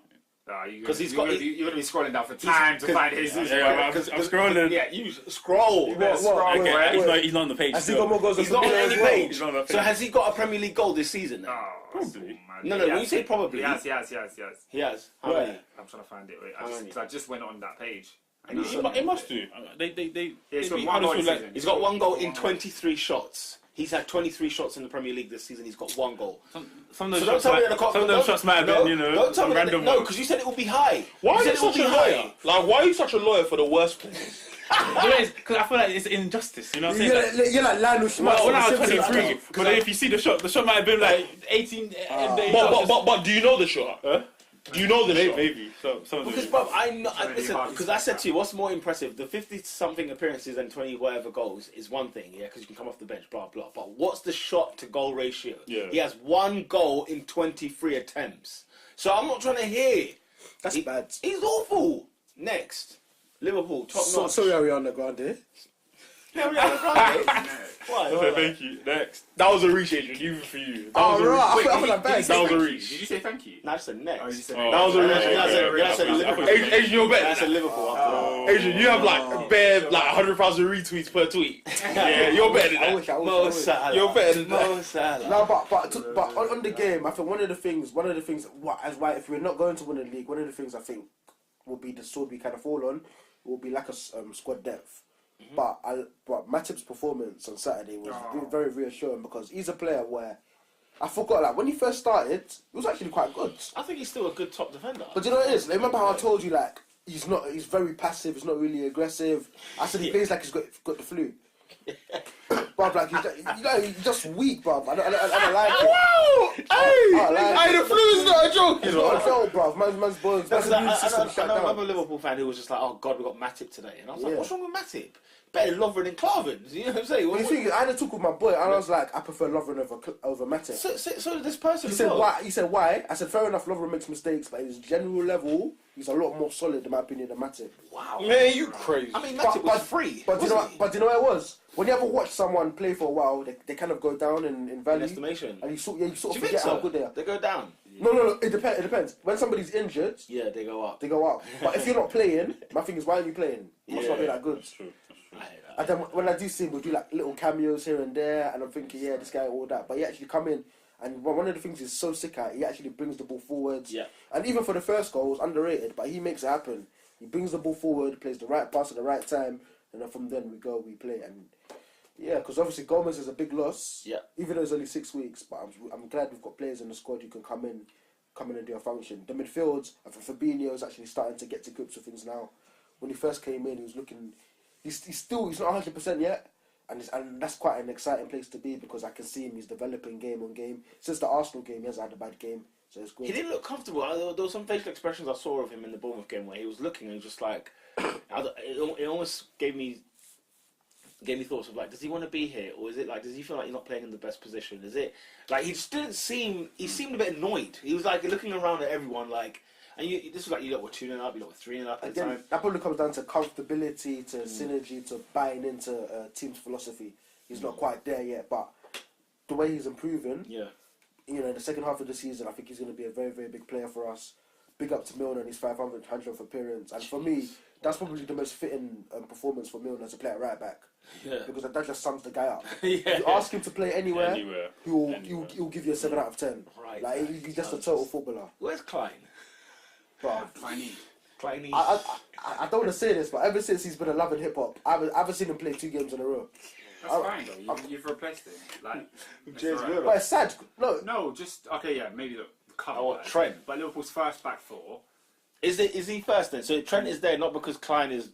Because he's you're got- going to be scrolling down for time to find his. I'm scrolling. Yeah, you scroll. Okay, he's not on the page. Has he got more goals than He's not on Fabinho as any well? page. He's not on the So page. has he got a Premier League goal this season? Then? Probably. No, when you say probably, He has. he has. How Where? many? I'm trying to find it. Wait, How many? I just went on that page. It must do. He's got one goal this season. He's got one goal in 23 shots. He's had 23 shots in the Premier League this season. He's got one goal. Some of So those don't tell me that the shots might have been, Don't tell me random. no, because you said it will be high. Why you are said you it will such a be lawyer? high. Like, why are you such a lawyer for the worst players? Because I feel like it's injustice. You know what I'm saying? You're like Lionel Schmitz. When I was 23, but then if you see the shot might have been like 18. But do you know the shot? Do you know the shot? Maybe. So some of Because, them. bruv, listen, because I said to you, what's more impressive? The 50-something appearances and 20 whatever goals is one thing, yeah, because you can come off the bench, blah, blah. But what's the shot to goal ratio? Yeah. He has one goal in 23 attempts. So I'm not trying to hear. That's bad. He's awful. Next. Liverpool, top notch. Sorry, Ariana Grande. Yeah, Ariana Grande. Why? Okay, thank you. Next. That was a reach, Adrian, even for you. That Oh, was a right. reach. I feel like bad. That was a reach. Did you say thank you? No, I said next. Oh, you said That was a reach. Yeah, I said Liverpool. Adrian, you're I better. said Liverpool after that. Adrian, you have like bare 100,000 retweets per tweet. Yeah, you're better than I that. wish. I Mo wish. Salah. You're better than that. Mo Salah. No, but on the game, I think one of the things, if we're not going to win the league, one of the things I think will be the sword we kind of fall on, will be lack of squad depth. But Matip's performance on Saturday was very reassuring because he's a player where I forgot, like, when he first started, he was actually quite good. I think he's still a good top defender. But you know what it is? Like, remember how I told you, like, he's very passive, he's not really aggressive. I said he plays like he's got the flu. Bruv, like, he's just weak, bruv. I don't like it. Hey, the flu is not a joke, you It's know. not a joke, bruv. Man's bones. Man's immune system shut I know down. another Liverpool fan who was just like, "Oh God, we got Matip today," and I was like, Yeah. "What's wrong with Matip? Better Lovren than Clavin." You know what I'm saying? But the thing is, I had a talk with my boy, and I was like, I prefer Lovren over Matip. So did this person. He as said well. why? He said why? I said fair enough. Lovren makes mistakes, but at his general level, he's a lot more solid in my opinion than Matip. Wow, Man, you crazy. I mean, Matip was free. But do you know? wasn't he? But do you know what it was? When you ever watch someone play for a while, they kind of go down in value, In estimation. and you sort Do of you think forget so? how good they are. They go down. No. It depends. When somebody's injured, Yeah, they go up. they go up. But if you're not playing, my thing is, why aren't you playing? You must Yeah. not be that good. That's true. I hate that. And then when I do see him, we'll do like little cameos here and there, and I'm thinking, yeah, this guy, all that. But he actually come in, and one of the things he's so sick at, he actually brings the ball forwards. Yeah. And even for the first goal, it's underrated, but he makes it happen. He brings the ball forward, plays the right pass at the right time, and then from then we play. And yeah, because obviously Gomez is a big loss. Yeah. Even though it's only 6 weeks, but I'm glad we've got players in the squad who can come in and do a function. The midfield, Fabinho is actually starting to get to grips with things now. When he first came in, he was looking. He's not 100% yet, and that's quite an exciting place to be because I can see him. He's developing game on game. Since the Arsenal game, he hasn't had a bad game, so it's good. He didn't look comfortable. There were some facial expressions I saw of him in the Bournemouth game where he was looking and just like, it almost gave me thoughts of like, does he want to be here, or is it like, does he feel like he's not playing in the best position? Is it like he just didn't seem? He seemed a bit annoyed. He was like looking around at everyone like, and this was like you lot were 2-0 up, you lot were 3-0 up at the Again, time. that probably comes down to comfortability, to synergy, to buying into a team's philosophy. He's not quite there yet, but the way he's improving, Yeah. you know, in the second half of the season, I think he's going to be a very, very big player for us. Big up to Milner and his 500th appearance. And for me, that's probably the most fitting performance for Milner to play at right back. Yeah. Because that just sums the guy up. Yeah. You ask him to play anywhere, Anywhere. he'll give you a 7 out of 10. Right. Like, he's just a total footballer. Where's Klein? But Kleiny. I don't want to say this, but ever since he's been a love in hip hop, I haven't seen him play 2 games in a row. That's fine though. You've replaced him. Like, James alright. Milner. But it's sad. No, just okay. Yeah, maybe the cover. Oh, what, Trent? But Liverpool's first back four. Is he first then? So Trent is there not because Klein is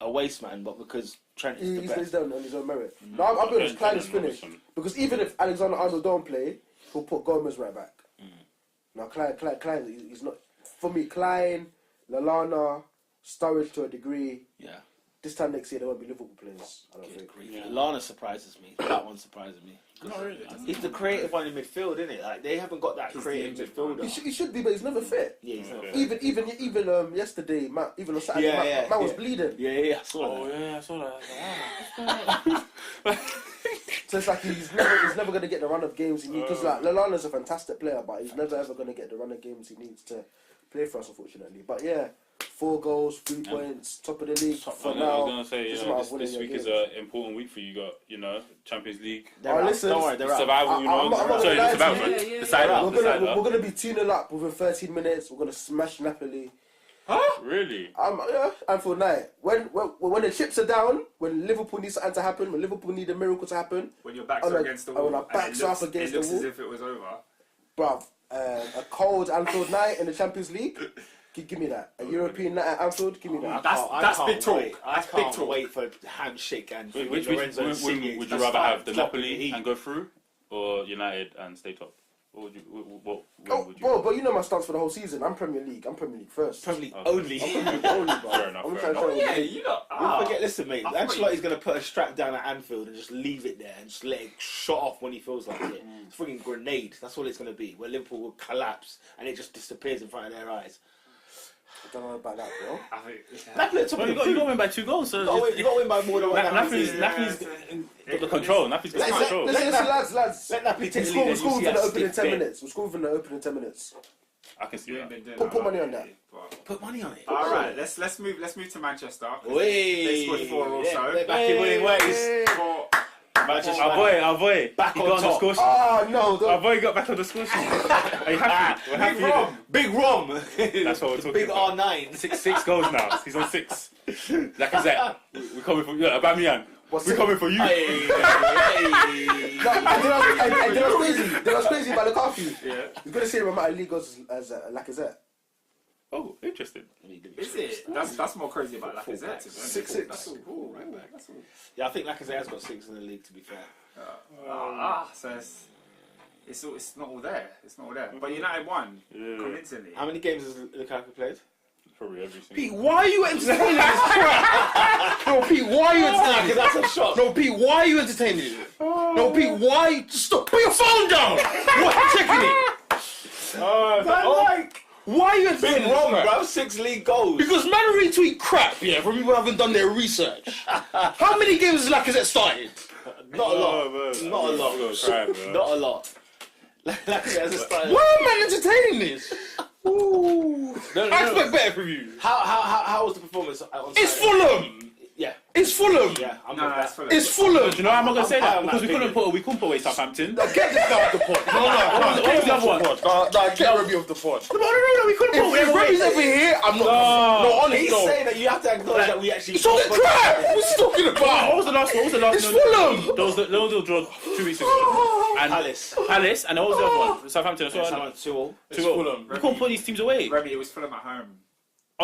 a waste man, but because Trent is the He's best. there on his own merit. No, I'll be honest, Klein is finished. Because even if Alexander-Arnold don't play, he'll put Gomez right back. Now, Klein, he's not... For me, Klein, Lallana, Sturridge to a degree. Yeah. This time next year, there won't be Liverpool players, I don't think. Yeah. Lana surprises me. That one surprises me. Not really. He's the creative one in midfield, isn't it? Like they haven't got that He's creative the injured midfielder. He should be, but he's never fit. Yeah, he's not. Okay. Even yesterday, even on Saturday, man was bleeding. Yeah, I saw Oh that. yeah, I saw that. So it's like he's never going to get the run of games he needs. Because like Lallana's a fantastic player, but he's never ever going to get the run of games he needs to play for us, unfortunately. But yeah, 4 goals, 3 points, top of the league for I now. was gonna say, Just you a matter know, of winning this your week is games. an important week for you. Got, you know, Champions League, They're out. listen, Don't worry, they're out. survival. You know, I'm not sorry, gonna the survival. lie to right? you. The side up, the side We're up. gonna be 2-0 up within 13 minutes. We're gonna smash Napoli. Really? And for night, when the chips are down, when Liverpool needs something to happen, when Liverpool need a miracle to happen, When your backs Oh, are no, against the oh, wall, when our and backs it are looks, up against it looks the as wall. if it was over. bruv, a cold Anfield night in the Champions League. Give me that. A European night at Anfield. Give me that. That's big talk. I That's big can't talk. wait for handshake and Which Lorenzo would Insigne. you That's rather fine. have? The Drop Napoli the and go through, or United and stay top? What would you? What Oh, would you? bro, but you know my stance for the whole season. I'm Premier League. I'm Premier League first. Probably Okay. only. I'm Premier League only, bro. Fair enough, I'm fair trying to enough. show Yeah, you. you know. Don't forget, listen, mate. I thought Ancelotti's going to put a strap down at Anfield and just leave it there and just let it shot off when he feels like it. It's a freaking grenade. That's all it's going to be. Where Liverpool will collapse and it just disappears in front of their eyes. I don't know about that, bro. I think. Napoli, Well, you got to win by 2 goals. So you got to win by more than one. Napoli's Yeah, got the control. Napoli's got the control. Listen, lads. Let Napoli take the We'll lead. score and you within the see opening us 10 stick minutes. We'll score within the opening 10 minutes. I can see You ain't that. been doing Put that money on lately, that. but- there. Put money on it. All right, let's move to Manchester. 'Cause Wait. They scored 4 also. They're back in winning ways. Four- Manchester Our boy, Back he on got on the top. score sheet. Oh, no. Our Don't. boy got back on the score sheet. Are you happy? We're happy. Big Rom. Big Rom. That's what we're talking Big about. R9. Six goals now. He's on 6. Like I said, we're coming for you. Aubameyang. What's We're it? coming for you. Hey. No, and that was crazy. That was crazy about Lukaku. Yeah. He's going to see him amount of league goals as Lacazette. Oh, interesting. Is it? That's more crazy about Lacazette. to be honest. 6-6. That's all right back. That's all. Yeah, I think Lacazette has got 6 in the league, to be fair. So it's not all there. It's not all there. But United won convincingly. How many games has Lukaku played? Probably every single. Pete, why are you entertaining this crap? No, Pete, why are you entertaining Because that's a shot. No, Pete, why are you entertaining it? No, Pete, why? Stop. Put your phone down. What? Checking it. Why are you entertaining Been wrong, this crap? bro. 6 league goals. Because man retweet crap, from people who haven't done their research. How many games has Lacazette started? Not a lot. Man. Not a lot. Not a lot. Lacazette has started. Why am I entertaining this? Ooh. I expect better from you. How was the performance on It's Saturday? Fulham. Yeah. It's Fulham. Yeah. I'm No, with that's that. Fulham. It's Fulham. Do you know why I'm not gonna say I'm that? high on Because that we couldn't put away Southampton. Now get this guy off the pod. No, What was the other one? get Remy off the pod. No, we couldn't put If away. Remy's ever here, I'm not. No, honestly, He's no. saying that you have to acknowledge that we actually. It's all the crap. What's he talking What about? was the last? What was the last? It's Fulham. There was the little draw 2 weeks ago. And Palace. and what was the other one? Southampton as well. Southampton 2-2. It's Fulham. We can't put these teams away. Remy, it was Fulham at home.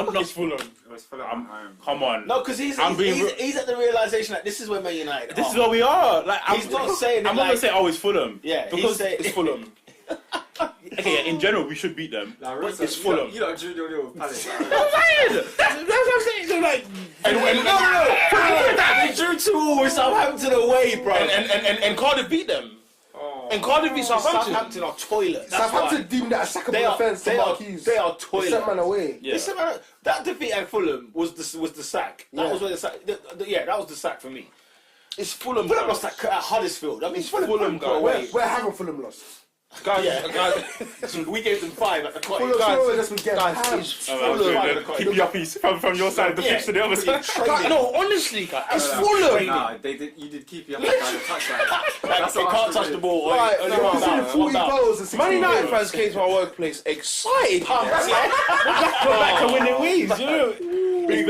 It's Fulham. It was Fulham at home. Come on. No, because he's at the realization that this is where Man United. This is where we are. Like, He's not saying it I'm not like- gonna say it's Fulham. Yeah, he's because saying It's Fulham. okay, in general we should beat them. It's Fulham. You don't drew the with Palace. That's what I'm saying. So like, They drew 2-2 with Southampton away, bro. And Cardiff beat them. And Cardiff beat Southampton. Southampton are toilets. Southampton deemed that a sackable offence to Marquise. They are They toilets. sent man away. yeah. Listen, man, that defeat at Fulham was the sack. That Yeah. was where the sack. That was the sack for me. It's Fulham. Fulham lost at Huddersfield. I mean, Fulham got guys. away. Where haven't Fulham lost? Guys, We gave them 5 at the Fulham cottage. Fulham just been getting guys, hammed. it's Fulham. Keep your piece from your side of the pitch to the other side. Guys, no, honestly, guys, it's Fulham. Nah, you did keep your hand on the touchline. That's They what can't Arsenal touch did. the ball. Right, Only no, one no, down, no, one 40 down. goals and 16 Man United goals. fans came to our workplace excited. We're back to winning ways. You know? It's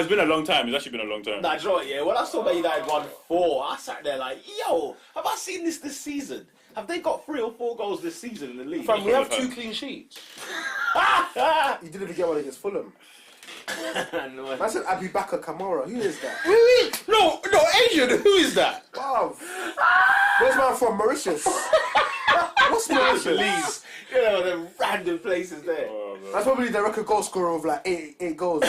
been a long time. It's actually been a long time. Nah, do you know what, yeah? When I saw Man United won 4, I sat there like, yo, have I seen this season? Have they got 3 or 4 goals this season in the league? Fam, we have 2 clean sheets. You didn't even get one against Fulham. No, Man said Abu Bakr Kamara. Who is that? Wait. No, Asian. Who is that? Wow. Where's man from? Mauritius. What's Mauritius? Belize. You know, the random places there. That's probably the record goal scorer of like eight goals.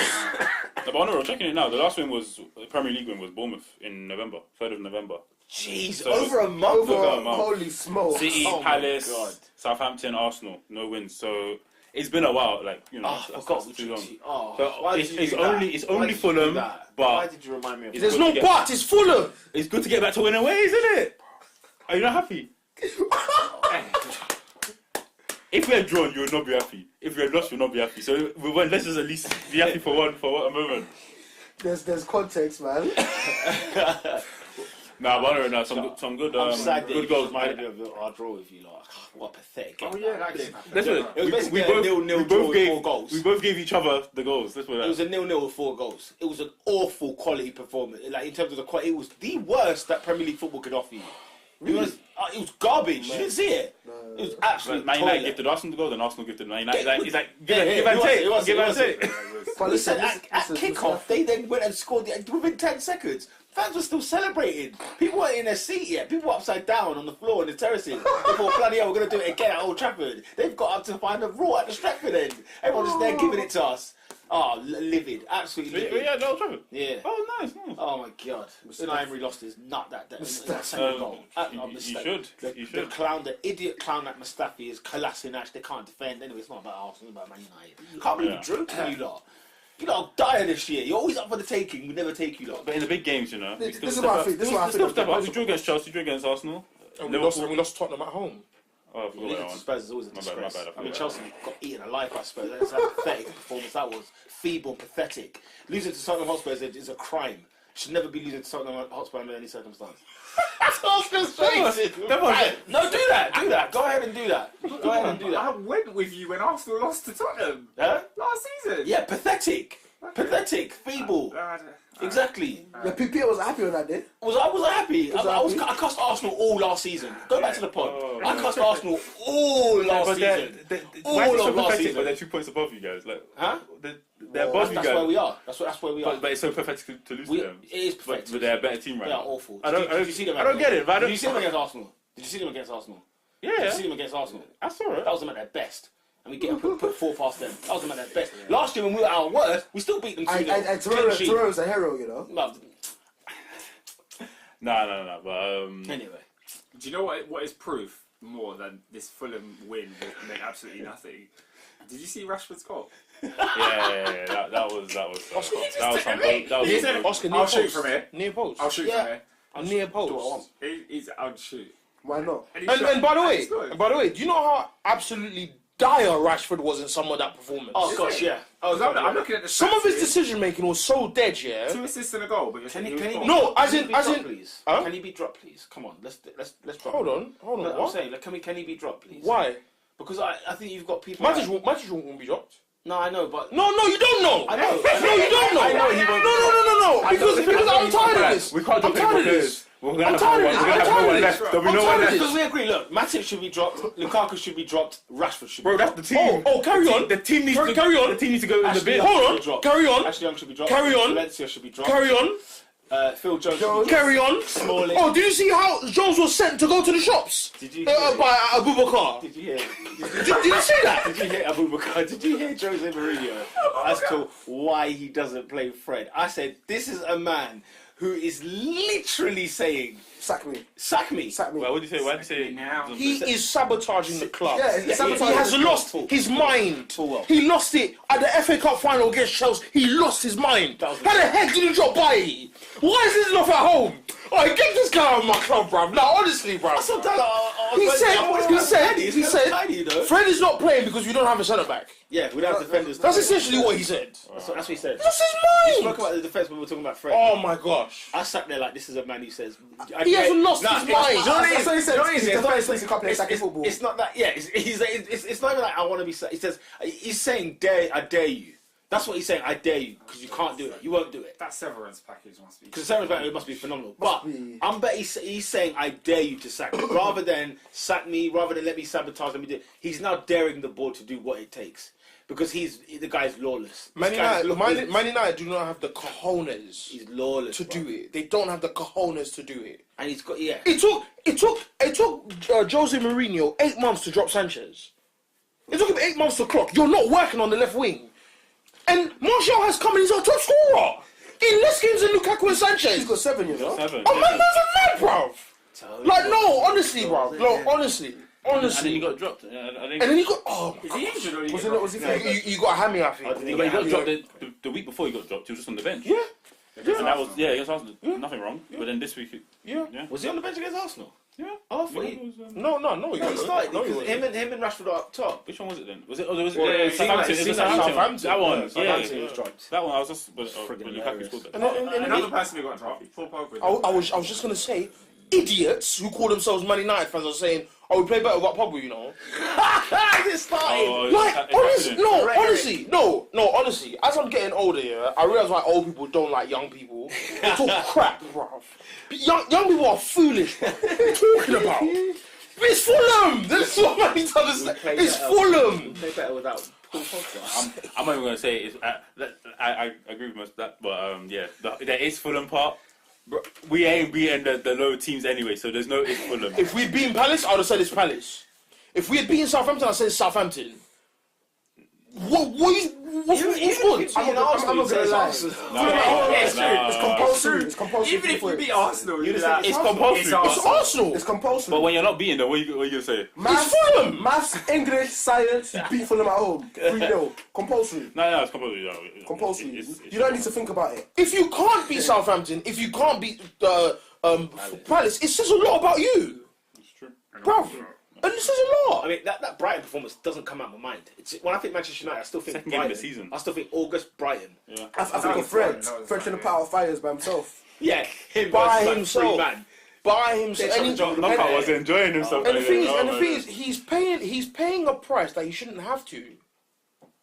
But I'm checking it now. The last win was the Premier League win was Bournemouth in November, 3rd of November. Jeez, So- over a month Over ago. a month. holy smokes. City, Oh my Palace, God. Southampton, Arsenal, no wins. So it's been a while. Like Oh, I forgot that's too long. Oh, So why it's did you do only that? it's Why only did you do Fulham, that? but Why did you remind me of There's that? no but. It's Fulham. it's good to get back to winning ways, isn't it? Are you not happy? If we had drawn, you would not be happy. If we had lost, you would not be happy. So we went. Let's just at least be happy for a moment. There's context, man. Nah, but I don't know. Some good I'm sad that good you goals. reminded me of our draw with you lot. What a pathetic game. Oh yeah, that game. That's what It was basically a 0-0 draw with 4 goals. We both gave each other the goals. That's what It was a 0-0 with 4 goals. It was an awful quality performance. Like in terms of the quality, it was the worst that Premier League football could offer you. It was garbage. You didn't see it. It was absolutely Man United toilet. gifted Arsenal the goal, then Arsenal gifted Man United. It's like Yeah, give yeah, and it take. was, Give it and was. take. But Listen, listen, at kickoff, they then went and scored within 10 seconds. Fans were still celebrating. People weren't in their seat yet. People were upside down on the floor in the terraces. They thought, bloody hell, we're going to do it again at Old Trafford. They've got up to find a raw at the Stratford end. Everyone's just there giving it to us. Oh, livid. Absolutely livid. Yeah, no trouble. Yeah. Oh, nice. Oh my god! Unai Emery lost his nut that second goal. You should. The clown, the idiot clown like Mustafi is Kolasinac. They can't defend. Anyway, it's not about Arsenal, it's about Man United. Can't believe we drew to you lot. You lot die this year. You're always up for the taking. We never take you lot. But in the big games, you know. This is what I think. This is what I Still think. step up. We drew against Chelsea, drew against Arsenal. And we lost Tottenham at home. Oh, I forgot Losing that to one. Spurs is always a My bad, disgrace. my bad, I mean, I Chelsea got eaten alive by Spurs. That's how pathetic a performance that was. Feeble, pathetic. Losing to Tottenham Hotspur is a crime. Should never be losing to Tottenham Hotspur under any circumstance. I was going to say. No, do that. Go ahead and do that. Go ahead and do I that. went with you when Arsenal lost to Tottenham Huh? last season. Yeah, pathetic. Pathetic, feeble. Exactly. Yeah, PPA was happy on that day. I was happy. happy? I cussed Arsenal all last season. Go back to the pod. I cussed Arsenal all last season. Why is it so All of last pathetic? season. But they're 2 points above you guys. Like, Huh? they're above you That's where guys. we are. That's where we are. But it's so pathetic to lose to them. It is pathetic. But they're a better team right They are now. awful. I don't Did you see them? I don't get it. But I Did don't. you see them against Arsenal? Did you see them against Arsenal? Yeah. Did you see them against Arsenal? I saw it. That was them at their best. And we get put 4 past them. That was them at their best. Last year when we were at our worst, we still beat them 2-0. Torreira's a hero, you know. No. But Anyway. Do you know what is proof more than this Fulham win will meant absolutely nothing? Did you see Rashford's goal? yeah. That was Oscar. That was some. That He was said, Oscar, near I'll shoot post. from here. Near post. I'll shoot from here. Near post. I'll shoot. Why not? he And shot. by the And way, he scored. do you know how absolutely dire Rashford was in some of that performance? Oh, gosh, yeah. I'm looking at the Some of his stats decision making was so dead, yeah. 2 assists and a goal, but you're saying he was gone. No, as Can in, he be dropped, please. please? Huh? Can he be dropped, please? Come on, let's drop. Hold him. on. No, I'm What? saying, like, can he be dropped, please? Why? Because I think you've got people. Matic won't be dropped. No, I know, but No, you don't know. I know. No, you don't know. I know he won't. No. Because I'm tired of this. We can't I'm drop tired any of this. We're gonna I'm have tired of no this. one. We're I'm gonna have tired no of one this. left. There'll be I'm no one tired of left. Because we agree, look, Matic should be dropped, Lukaku should be dropped, Rashford should be Bro, dropped. that's the team. Oh, carry on. The team needs to Carry on. The team needs to go in the Ashley bin. Young Hold should on. be dropped. Carry on. Ashley Young should be dropped. Carry on. Valencia should be dropped. Carry on. Phil Jones should be dropped. Carry on. Smalling. Oh, did you see how Jones was sent to go to the shops? Did you By Abubakar. Did you hear? Did you see that? Did you hear Abubakar? Did you hear Jose Mourinho as to why he doesn't play Fred? I said, this is a man who is literally saying, Sack me. sack me. Sack me. Why would you say? Why did you say Now. He is sabotaging the club. Yeah, he's He sabotaging has the lost club. his mind. Full well. He lost it at the FA Cup final against Chelsea. He lost his mind. That was How the heck did he drop Bailly? Why is this not at home? Oh, get this guy out of my club, bruv. Now, honestly, bruv. He said, Fred is not playing because we don't have a centre back. Yeah, we don't have defenders. That's essentially what he said. That's what he said. That's We his spoke mind. about the defence when we were talking about Fred. Oh my gosh. I sat there like, this is a man who says... He hasn't lost his mind. That's what he said. You know what it is? He's the first place he can't play sacky football. It's not that. Yeah, it's not even like I want to be. He says he's saying I dare you. That's what he's saying. I dare you because you can't do it. You won't do it. That severance package must be. Because Sarah's back, it must be phenomenal. But I'm bet he's saying I dare you to sack me rather than sack me, rather than let me sabotage. Let me do it. He's now daring the board to do what it takes because the guy's lawless. Man This guy's United, lawless. Man United do not have the cojones He's lawless to bro. do it. They don't have the cojones to do it. and he's got yeah. It took Jose Mourinho 8 months to drop Sanchez. It took him 8 months to clock. You're not working on the left wing. And Martial has come in, he's our top scorer. In less games than Lukaku and Sanchez. He's got 7, you know. 7. Oh, man, that's a mad, bruv. Like, no, honestly, bruv. No, honestly. And then he got dropped. And then he got... Oh, Is he injured or Was he fit? you got a hammy, I think. But he got dropped the week before he got dropped. He was just on the bench. Yeah. And that was against Arsenal. Nothing wrong. But then this week, Yeah. Was he on the bench against Arsenal? Yeah. Oh, I thought Yeah, he. it was, No, He wasn't. started No, he because wasn't. him and Rashford are up top. Which one was it then? Was it? Oh, was it Well, Southampton? it seemed like Southampton. That one. Yeah, Southampton Yeah. was dropped. That one. I was just. But friggin' Lukaku hilarious. scored that. And Another person who got dropped. Paul Pogba. I was just going to say, idiots who call themselves Man United fans are saying, oh, we play better without Pogba, you know. It started. Oh, Like, it's honestly, as I'm getting older, yeah, I realise why old people don't like young people. They talk crap, bruv. Young people are foolish, bruv. What are you talking about? It's Fulham! That's what I need to understand. It's Fulham! Play better without Paul Pogba. I'm not even going to say it's. I agree with most of that, but yeah, there is Fulham part. We ain't beating the lower teams anyway, so there's no it's Fulham. If we'd beaten Palace, I would have said it's Palace. If we had beaten Southampton, I'd say it's Southampton. What's good? I'm not gonna lie. It's compulsory. It's compulsory. Even if you beat Arsenal, you'd say it's compulsory. It's Arsenal. It's compulsory. But when you're not beating them, what are you going to say? Maths, Fulham. Maths, English, science, you beat Fulham at home. 3-0. Compulsory. No, it's compulsory. Compulsory. It's You don't need to think about it. If you can't beat Southampton, if you can't beat Palace, it says a lot about you. It's true. Bruv. And it says a lot. I mean, that Brighton performance doesn't come out of my mind. When I think Manchester United, I still think Second game of Brighton. the season. I still think August Brighton. Yeah. I think of Fred. Fred trying to power fires by himself. Yeah, him By versus, himself. Like, three man. By himself. They're And, trying to Knockout was enjoying himself. the thing is, he's paying a price that he shouldn't have to.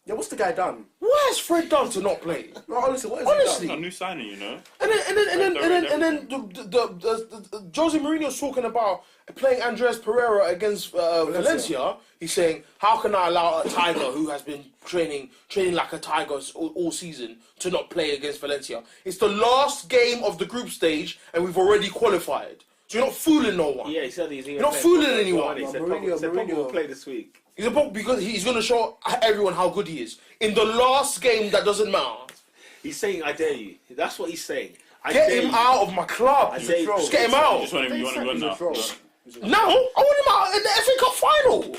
Yeah, what's the guy done? What has Fred done to not play? No, honestly, what is Honestly. he a new signing, you know. And then the Jose Mourinho's talking about playing Andres Pereira against Valencia. He's saying, how can I allow a tiger who has been training like a tiger all season to not play against Valencia? It's the last game of the group stage and we've already qualified. So you're not fooling no one. Yeah, he said he's You're not fooling anyone. He said Mourinho, Pogba will Mourinho. play this week. He's a punk because he's going to show everyone how good he is. In the last game that doesn't matter, He's saying, I dare you. That's what he's saying. get him out of my club. dare you. Just get him out. Just want him. You want him He's a now. troll. Now, I want him out in the FA Cup final.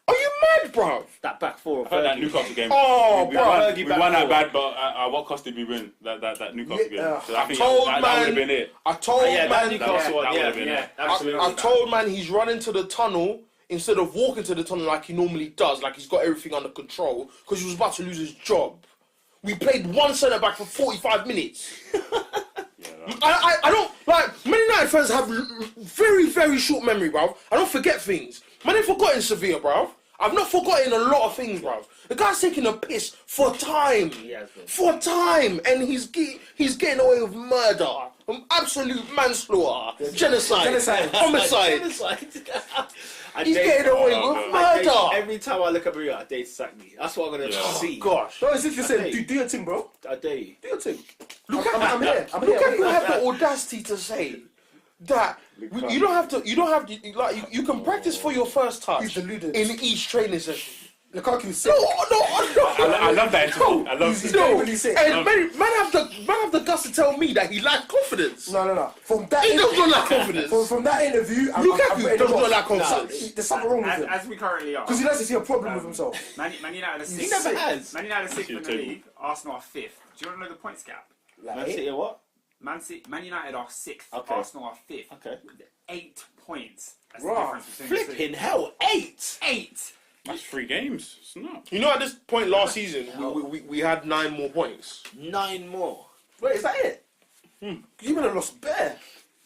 Are you mad, bruv? That back four of I heard that Fergie. Newcastle game. Oh, we bro. won, Fergie we back won that four. bad, but at what cost did we win that Newcastle game? Yeah, So I think told that would have man- been it. I told Yeah, that man, Newcastle one. that Yeah, would've been yeah, it. absolutely. I told man he's running to the tunnel instead of walking to the tunnel like he normally does, like he's got everything under control, because he was about to lose his job. We played one centre back for 45 minutes. I don't like Man United fans have very, very short memory, bruv. I don't forget things. Man, ain't forgotten Sevilla, bruv. I've not forgotten a lot of things, bruv. The guy's taking a piss for time. He has been. For time. And he's getting away with murder. Absolute manslaughter. Genocide. Homicide. He's getting away with murder. Every time I look at Maria, I dare you to sack me. That's what I'm going to Yeah. see. Gosh. No, it's interesting. Hey. Do your thing, bro. I dare you. Do your thing. Look I'm here. I'm Look here. at you have the audacity to say that you don't have to like you can practice for your first touch He's deluded. in each training session. Lukaku's sick. No. I love that interview. I love He's it. genuinely sick. And man have the guts to tell me that he lacks confidence. No. From that He does interview, not lack confidence. from that interview, I'm Lukaku ready to does go. not lack confidence. There's something wrong with him. As we currently are. Because he doesn't see a problem with himself. Man United are He sixth. never has. Man United are sixth in the Table. league. Arsenal are fifth. Do you want to know the points gap? Like, Man City or what? Man United are sixth. Okay. Arsenal are fifth. Okay. With 8 points. That's Right. the difference between the two. Flipping hell, 8! 8. That's 3 games. It's not. You know, at this point last season, we had 9 more points. 9 more. Wait, is that it? You would have lost bare.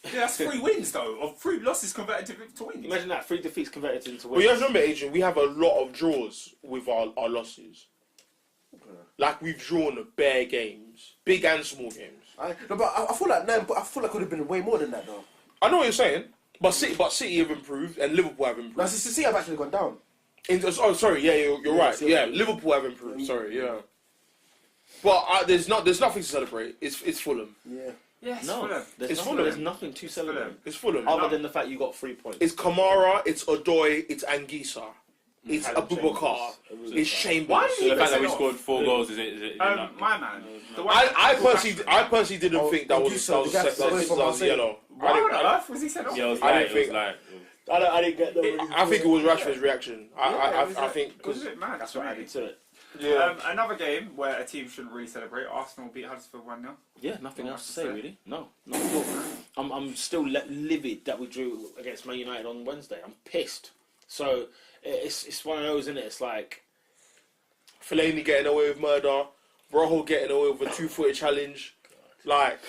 Yeah, that's 3 wins though. Of 3 losses converted to wins. Imagine that, 3 defeats converted into But wins. you have to remember, Adrian, we have a lot of draws with our losses. Like we've drawn bare games, big and small games. No, but I feel like 9. But I feel like it would have been way more than that, though. I know what you're saying, but City have improved and Liverpool have improved. Now, see, I've actually gone down. Sorry, yeah, you're right. sure. Yeah, Liverpool have improved. Sorry, yeah. But there's nothing to celebrate. It's Fulham. Yeah. Yes, No, Fulham. It's Fulham. Fulham. There's nothing to celebrate. It's Fulham. Other than the fact you got 3 points. It's Kamara. It's Odoi. It's Anguissa. It's Callum Abubakar. Chambers. It's Chambers. Why did So he the fact that we piss it scored off? 4 goals is it not? My man. The one I personally didn't think that was Anguissa, the guy that was from Marseille. yellow. Why on earth was he sent off? Yeah, it was I like, didn't it was think- like. I didn't get that. I think it was Rashford's reaction. I think it was a bit mad. That's what added to it. Another game where a team shouldn't really celebrate. Arsenal beat Huddersfield 1-0. Yeah, nothing else to say say? really. No, not at all. I'm still livid that we drew against Man United on Wednesday. I'm pissed. So it's one of those, isn't it? It's like Fellaini getting away with murder, Rojo getting away with a 2-footed challenge. Like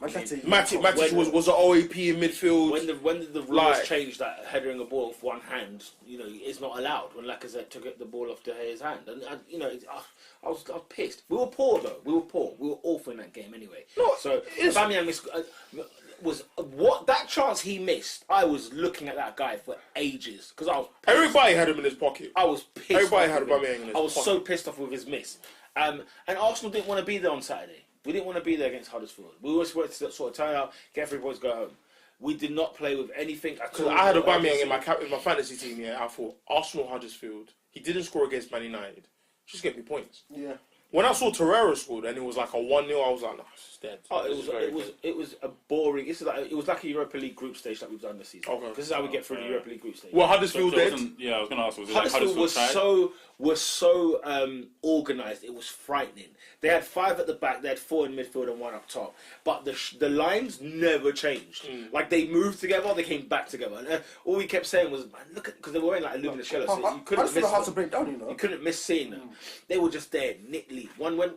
Matic was an OAP in midfield. when the rules Like- changed that headering a ball with one hand, it's not allowed. When Lacazette took the ball off De Gea's hand, and I was pissed. We were poor though. We were awful in that game anyway. No, So it's- Aubameyang was what that chance he missed. I was looking at that guy for ages because I was pissed. Everybody had him in his pocket. I was pissed. Everybody off had with him. Aubameyang in his I was pocket. so pissed off with his miss. And Arsenal didn't want to be there on Saturday. We didn't want to be there against Huddersfield. We always wanted to sort of turn out, get 3 points, go home. We did not play with anything at all. I had Aubameyang in my fantasy team. Yeah, I thought Arsenal Huddersfield. He didn't score against Man United. Just get me points. Yeah. When I saw Torreira scored and it was like a 1-0, I was like, no, it's dead. Oh, This is very dead. it was a boring. It was like a Europa League group stage that we've done this season. Okay. This is how we get through the Europa League group stage. Well, Huddersfield So dead. yeah, I was going to ask, was it like Huddersfield Huddersfield was side? so organised. It was frightening. They had 5 at the back. They had 4 in midfield and 1 up top. But the lines never changed. Like they moved together, they came back together. And all we kept saying was, "Man, look at," because they were wearing like aluminum yellow, so you I couldn't just miss know how to them. break down, You couldn't miss seeing them. They were just there, neatly.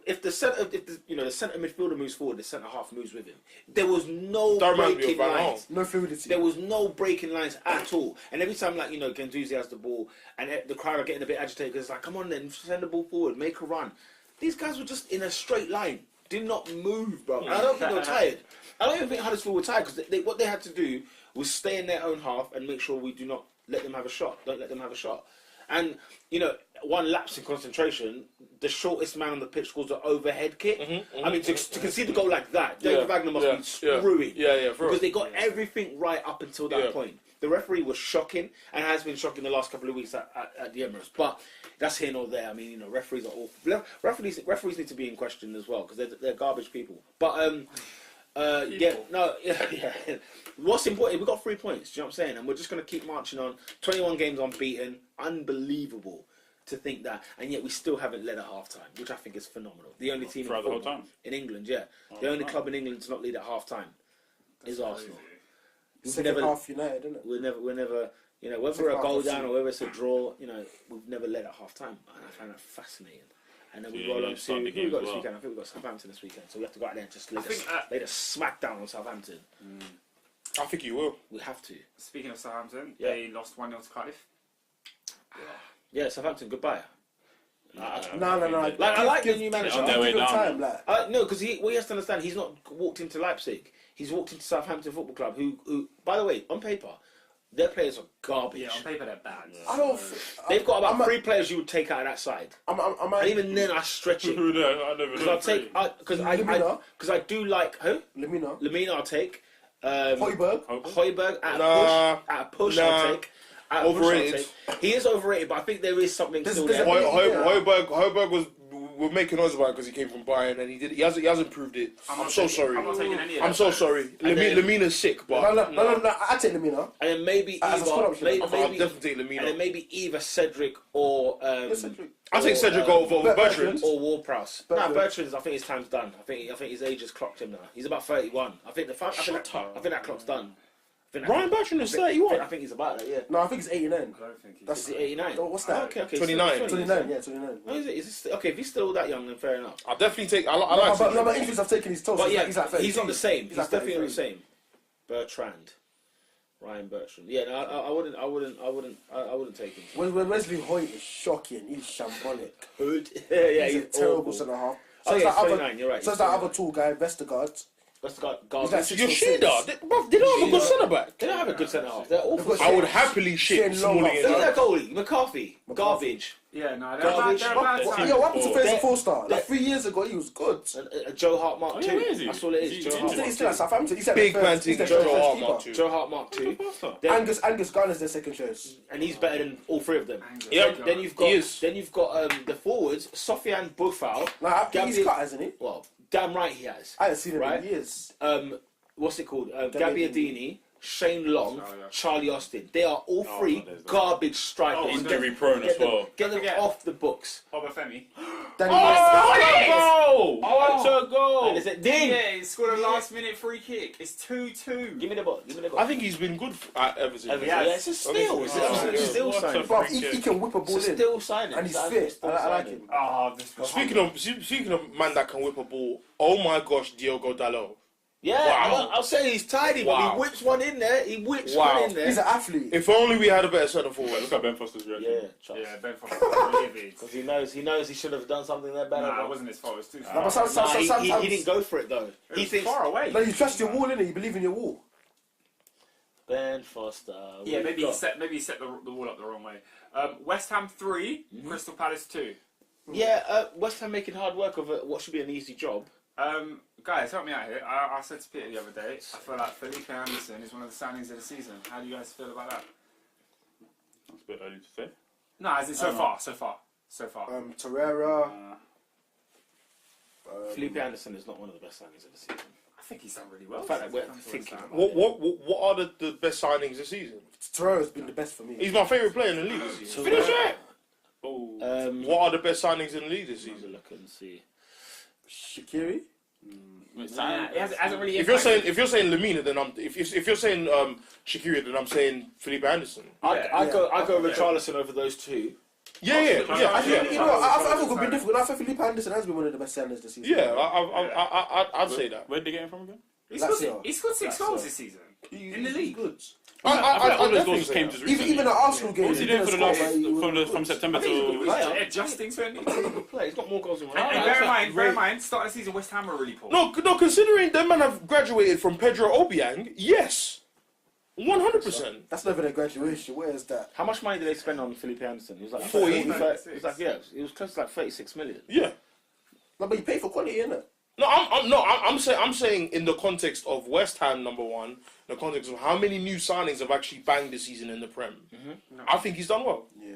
If the centre midfielder moves forward, the centre half moves with him. There was no That reminds me of breaking Van Gaal. lines. No fluidity. There was no breaking lines at all. And every time, Guendouzi has the ball and the crowd are getting a bit agitated because it's like, come on then, send the ball forward, make a run. These guys were just in a straight line, did not move, bro. And I don't think they were tired. I don't even think Huddersfield were tired because what they had to do was stay in their own half and make sure we do not let them have a shot. Don't let them have a shot. And, you know, one lapse in concentration, the shortest man on the pitch scores an overhead kick. I mean, to concede a goal like that, David Wagner must be screwing. Because they got everything right up until that point. The referee was shocking, and has been shocking the last couple of weeks at the Emirates. But that's here nor there. I mean, you know, referees are awful. Referees need to be in question as well, because they're garbage people. But, what's important, we've got 3 points, do you know what I'm saying? And we're just going to keep marching on. 21 games unbeaten, unbelievable to think that, and yet we still haven't led at half-time, which I think is phenomenal. The only team throughout the whole time in England, the only club in England to not lead at half-time is Arsenal. Second half United, isn't it? We're never, you know, whether we're a goal down or whether it's a draw, you know, we've never led at half-time, and I find that fascinating. And then we roll on to, who we got this weekend? I think we've got Southampton this weekend, so we have to go out there and just lay the smack down on Southampton. I think you will. We have to. Speaking of Southampton, they lost 1-0 to Cardiff. Yeah, Southampton, goodbye. No. Like, I like the new manager. On their way down. Time, no, because what he has to understand, he's not walked into Leipzig. He's walked into Southampton Football Club, who, by the way, on paper, their players are garbage. Yeah, on paper they're bad. I don't. They've got about 3 players you would take out of that side. And even then, I stretch it. Because I do like who? Lemina, I'll take. Højbjerg at a push, I'll take. Overrated. He is overrated, but I think there is something still there. Højbjerg was. We're making noise about it because he came from Bayern and he hasn't proved it. I'm so sorry. I'm not taking any of that. I'm so sorry. Lemina's sick, but No, I take Lemina. and then maybe As a squad option. I'll definitely take and then Lemina. maybe either Cedric or I take Cedric over Bertrand. or Ward-Prowse. No, Bertrand's. I think his time's done. I think his age has clocked him now. He's about 31. I think that clock's done. Ryan Bertrand is 31. I think he's about that. Yeah. No, I think it's 89. I don't think he's Is he 89? Oh, what's that? Okay. 29. 29, yeah, 29. Oh, is it? Okay, if he's still that young, then fair enough. I'll definitely take. I like. But injuries have taken his toll. But So yeah, he's like 33. he's not the same. He's like definitely not the 33. same. Bertrand, Ryan Bertrand. Yeah, no, I wouldn't take him. When Wesley Hoyt is shocking, he's shambolic. Good. yeah, He's a terrible centre half. So Okay, it's that 29. You're right. So it's that other tall guy, Vestergaard. That's got He's garbage. like 6 Yoshida, they don't have a good centre back. They don't have a good centre half. They're awful. I would happily shit Shane Long Smalling up. in Who's that. that goalie? McCarthy. Garbage. Yeah, no, they're Garbage. bad. They're bad. Yo, what happened to Fraser They're- Forster? Like 3 years ago, he was good. Joe Hart Mark II. where is he? That's all it is. Is Joe he Hart injured? Mark He's still at II. Southampton. He's at Big the man first- he's team. the first Joe Hart keeper. Mark too. Joe Hart Mark II. Then- Angus Garner's their second choice. and he's better than all 3 of them. Yeah, Then you've he is. got the forwards, Sofiane Boufal. Like, he's Gabriel- cut, hasn't he? Well, damn right he has. I haven't seen him Right? in years. What's it called? Gabbiadini. Gabbiadini, Shane Long, Charlie Austin. They are all 3 there's that. garbage strikers. Injury prone as well. Get them off the books. Obafemi. Danny Oh, what a goal! And is it Ding? Yeah, he scored a last-minute free kick. It's 2-2. Give me the ball. I think he's been good at Everton. Yeah, it's a steal. It's a still What a signing. Bro, free he kick. can whip a It's ball a in. still signing. And he's It's a fit. still I like signing. him. Oh, this Speaking of man that can whip a ball, oh my gosh, Diogo Dalot. Yeah, Wow. I'll say he's tidy, but Wow. he whips one in there. He whips Wow. one in there. He's an athlete. If only we had a better centre forward. Look at Ben Foster's reaction. Yeah, trust. Yeah, Ben Foster really. Because he knows he should have done something there better. Nah, but- it wasn't his fault. It was too No, far. but sometimes he didn't go for it though. It He was thinks far away. No, you trust your wall, innit? You believe in your wall. Ben Foster. Yeah, we've maybe got- he set the wall up the wrong way. West Ham 3, Crystal Palace 2. Yeah, West Ham making hard work of what should be an easy job. Guys, help me out here. I said to Peter the other day, I feel like Felipe Anderson is one of the signings of the season. How do you guys feel about that? That's a bit early to say. No, as in so far. Torreira. Felipe Anderson is not one of the best signings of the season. I think he's done really well. The fact that we're Comes to thinking West Ham. What are the best signings this season? Torreira's been the best for me. He's my favourite player in the league this season. Finish it! Oh, What are the best signings in the league this Have a season? look and see. Shaqiri. Nah, it hasn't really. If you're saying Lemina, then if you're saying Shaqiri, then I'm saying Felipe Anderson. I go Richarlison over those 2. Yeah. You know, I think we've been difficult. I think Felipe Anderson has been one of the best signings this season. Yeah, I'd say that. where'd they get him from again? He Lazio. scored 6 goals Lazio. this season. He's In the league. good. I feel like all those definitely goals say came that. just recently. Even the Arsenal game. What's he doing for the last from September I think he's a to? good player. Adjusting to a new team. Good player. He's got more goals than one. And bear in mind, start of the season, West Ham were really poor. No, considering them man have graduated from Pedro Obiang, yes. 100%. That's never their graduation. Where is that? How much money did they spend on Felipe Anderson? He was like 40. It was like it was close to like 36 million. Yeah. No, but you pay for quality, innit? No, I'm saying in the context of West Ham, number one, in the context of how many new signings have actually banged this season in the Prem. I think he's done well. Yeah.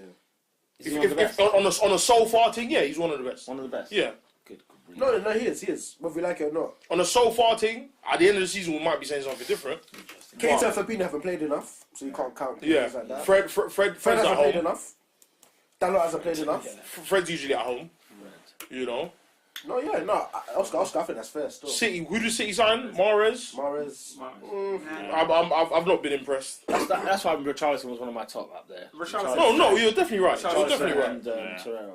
Is he one of the best? On a so far thing, yeah, he's one of the best. One of the best. Yeah. Good. No, he is. Whether we like it or not. On a so far thing, at the end of the season, we might be saying something different. Keita and Fabinho haven't played enough, so you can't count Yeah. things like that. Fred Fred Fred's hasn't at played home. enough. Dalot hasn't played enough. Fred's usually at home. You know. Oscar, I think that's fair still. City, who does City sign? Mahrez. I've not been impressed. That's why Richarlison was one of my top up there. Richarlison. No, you're definitely right. You're Richarlison definitely right. And Torreira.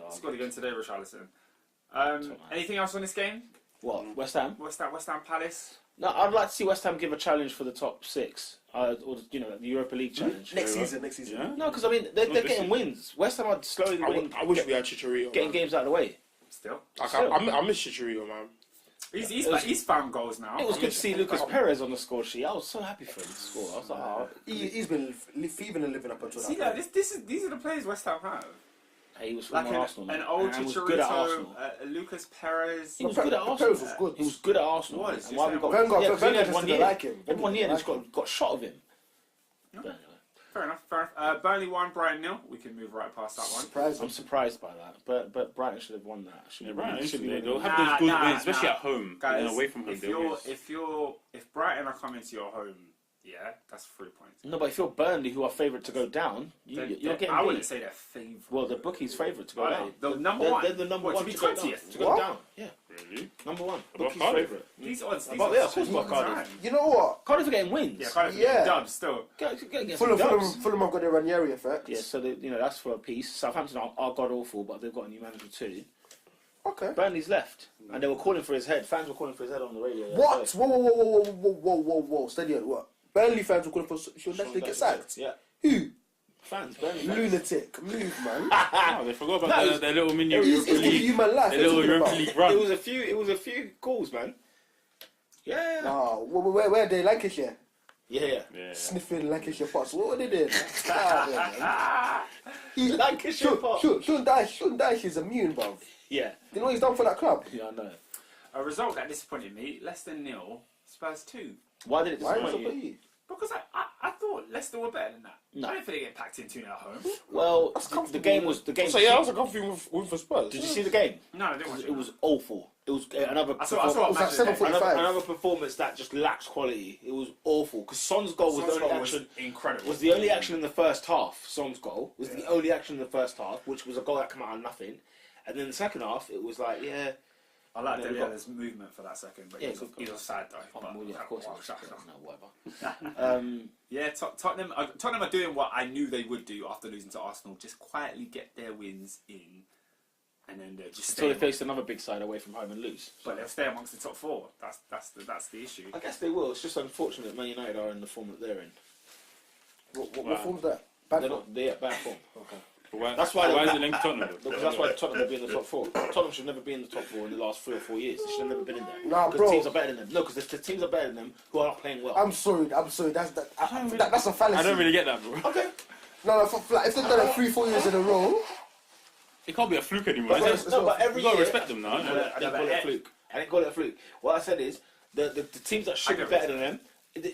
It's got to go in today, Richarlison. Anything else on this game? What? West Ham? West Ham Palace. No, I'd like to see West Ham give a challenge for the top 6, or the Europa League challenge. Next season. Yeah. No, because I mean they're getting wins. West Ham are slowly winning. I wish we had Chicharito. Getting games out of the way. Still. I miss Chicharito, man. He's found goals now. It was good to see Lucas Perez on the score sheet. I was so happy for him to score. I was like, oh. He's been thieving and living up until See, that. these are the players West Ham have. Hey, he was Like from Arsenal. an man. old And he was good at Chicharito, Arsenal. Lucas Perez. He was good at Arsenal. Perez was good. He was good at Arsenal. Was, And why we got Wenger- 'cause he Wenger had just 1 didn't year. like him. He had 1 year and Didn't just got shot of him. But anyway, Fair enough. Burnley 1, Brighton 0. We can move right past that one. Surprising. I'm surprised by that. But Brighton should have won that. Yeah, Brighton should be they'll winning. have those good wins, especially nah. at home. Guys, and away from home, if Brighton are coming to your home, yeah, that's 3 points. No, but if you're Burnley, who are favourite to go down, you're getting I beat. wouldn't say they're favourite. Well, the bookie's favourite to go down. The number one. They're the number What, one to be to go 20th? down. To go down. Yeah, Really? number one. Above Bookie's Cardiff? favourite. These odds. Of course, about Cardiff. You know what? Cardiff are getting wins. Yeah, Cardiff Yeah. dubs still. Get some Fulham dubs. have got their Ranieri effect. Yeah, so that's for a piece. Southampton are god awful, but they've got a new manager too. Okay. Burnley's left, and they were calling for his head. Fans were calling for his head on the radio. What? Whoa. Steady on what? Burnley fans were calling for should actually get sacked. Yeah, Who? fans. Burnley fans. Lunatic. Move, man. Oh, they forgot about No, their little mini It's Europa giving League. you my life. Their What are little you talking Europa about? League run. It was a few calls, man. Yeah. Oh, where are they? Lancashire? Yeah. Yeah. Sniffing Lancashire pots. What were they doing? Lancashire pot. Shouldn't die. She's immune, bruv. Yeah. You know what he's done for that club? Yeah, I know. A result that disappointed me: Leicester 0, Spurs 2. Why did it Why disappoint was you? it? Because I thought Leicester were better than that. No. I didn't think they get packed in 2-0 at home. Well, comfortable. the game was So yeah, I was a comfy win for Spurs. Did you see the game? No, I didn't watch it. It was awful. It was another. I saw It was like 7:45. Another performance that just lacks quality. It was awful because Son's goal was Son's the only goal was action. incredible. Was the only action in the first half. Son's goal was the only action in the first half, which was a goal that came out of nothing. And then the second half, it was like, yeah. I like Yeah, Dele we got- Alli's movement for that second, but Yeah, he's offside though. Oh, But, well, yeah, of course, it was. wow. No, whatever. Yeah, Tottenham are doing what I knew they would do after losing to Arsenal. Just quietly get their wins in, and then they'll just Until stay. they face another big side away from home and lose. But they'll stay amongst the top 4. That's the issue. I guess they will. It's just unfortunate Man United are in the form that they're in. What form's that? Bad They're form. not. They're at bad form. Okay. But That's why why they- is it linked to Tottenham? though? Because that's why Tottenham will be in the top 4. Tottenham should never be in the top 4 in the last 3 or 4 years. They should have never been in there. Nah, because bro. teams are better than them. No, because the teams are better than them who are not playing well. I'm sorry. That's a fallacy. I don't really get that, bro. Okay. No, if they've done it 3-4 years in a row, It can't be a fluke anymore. But is it? No, but every You gotta year... respect them now. I didn't call it a fluke. I didn't call it a fluke. What I said is, the teams that should be better than them,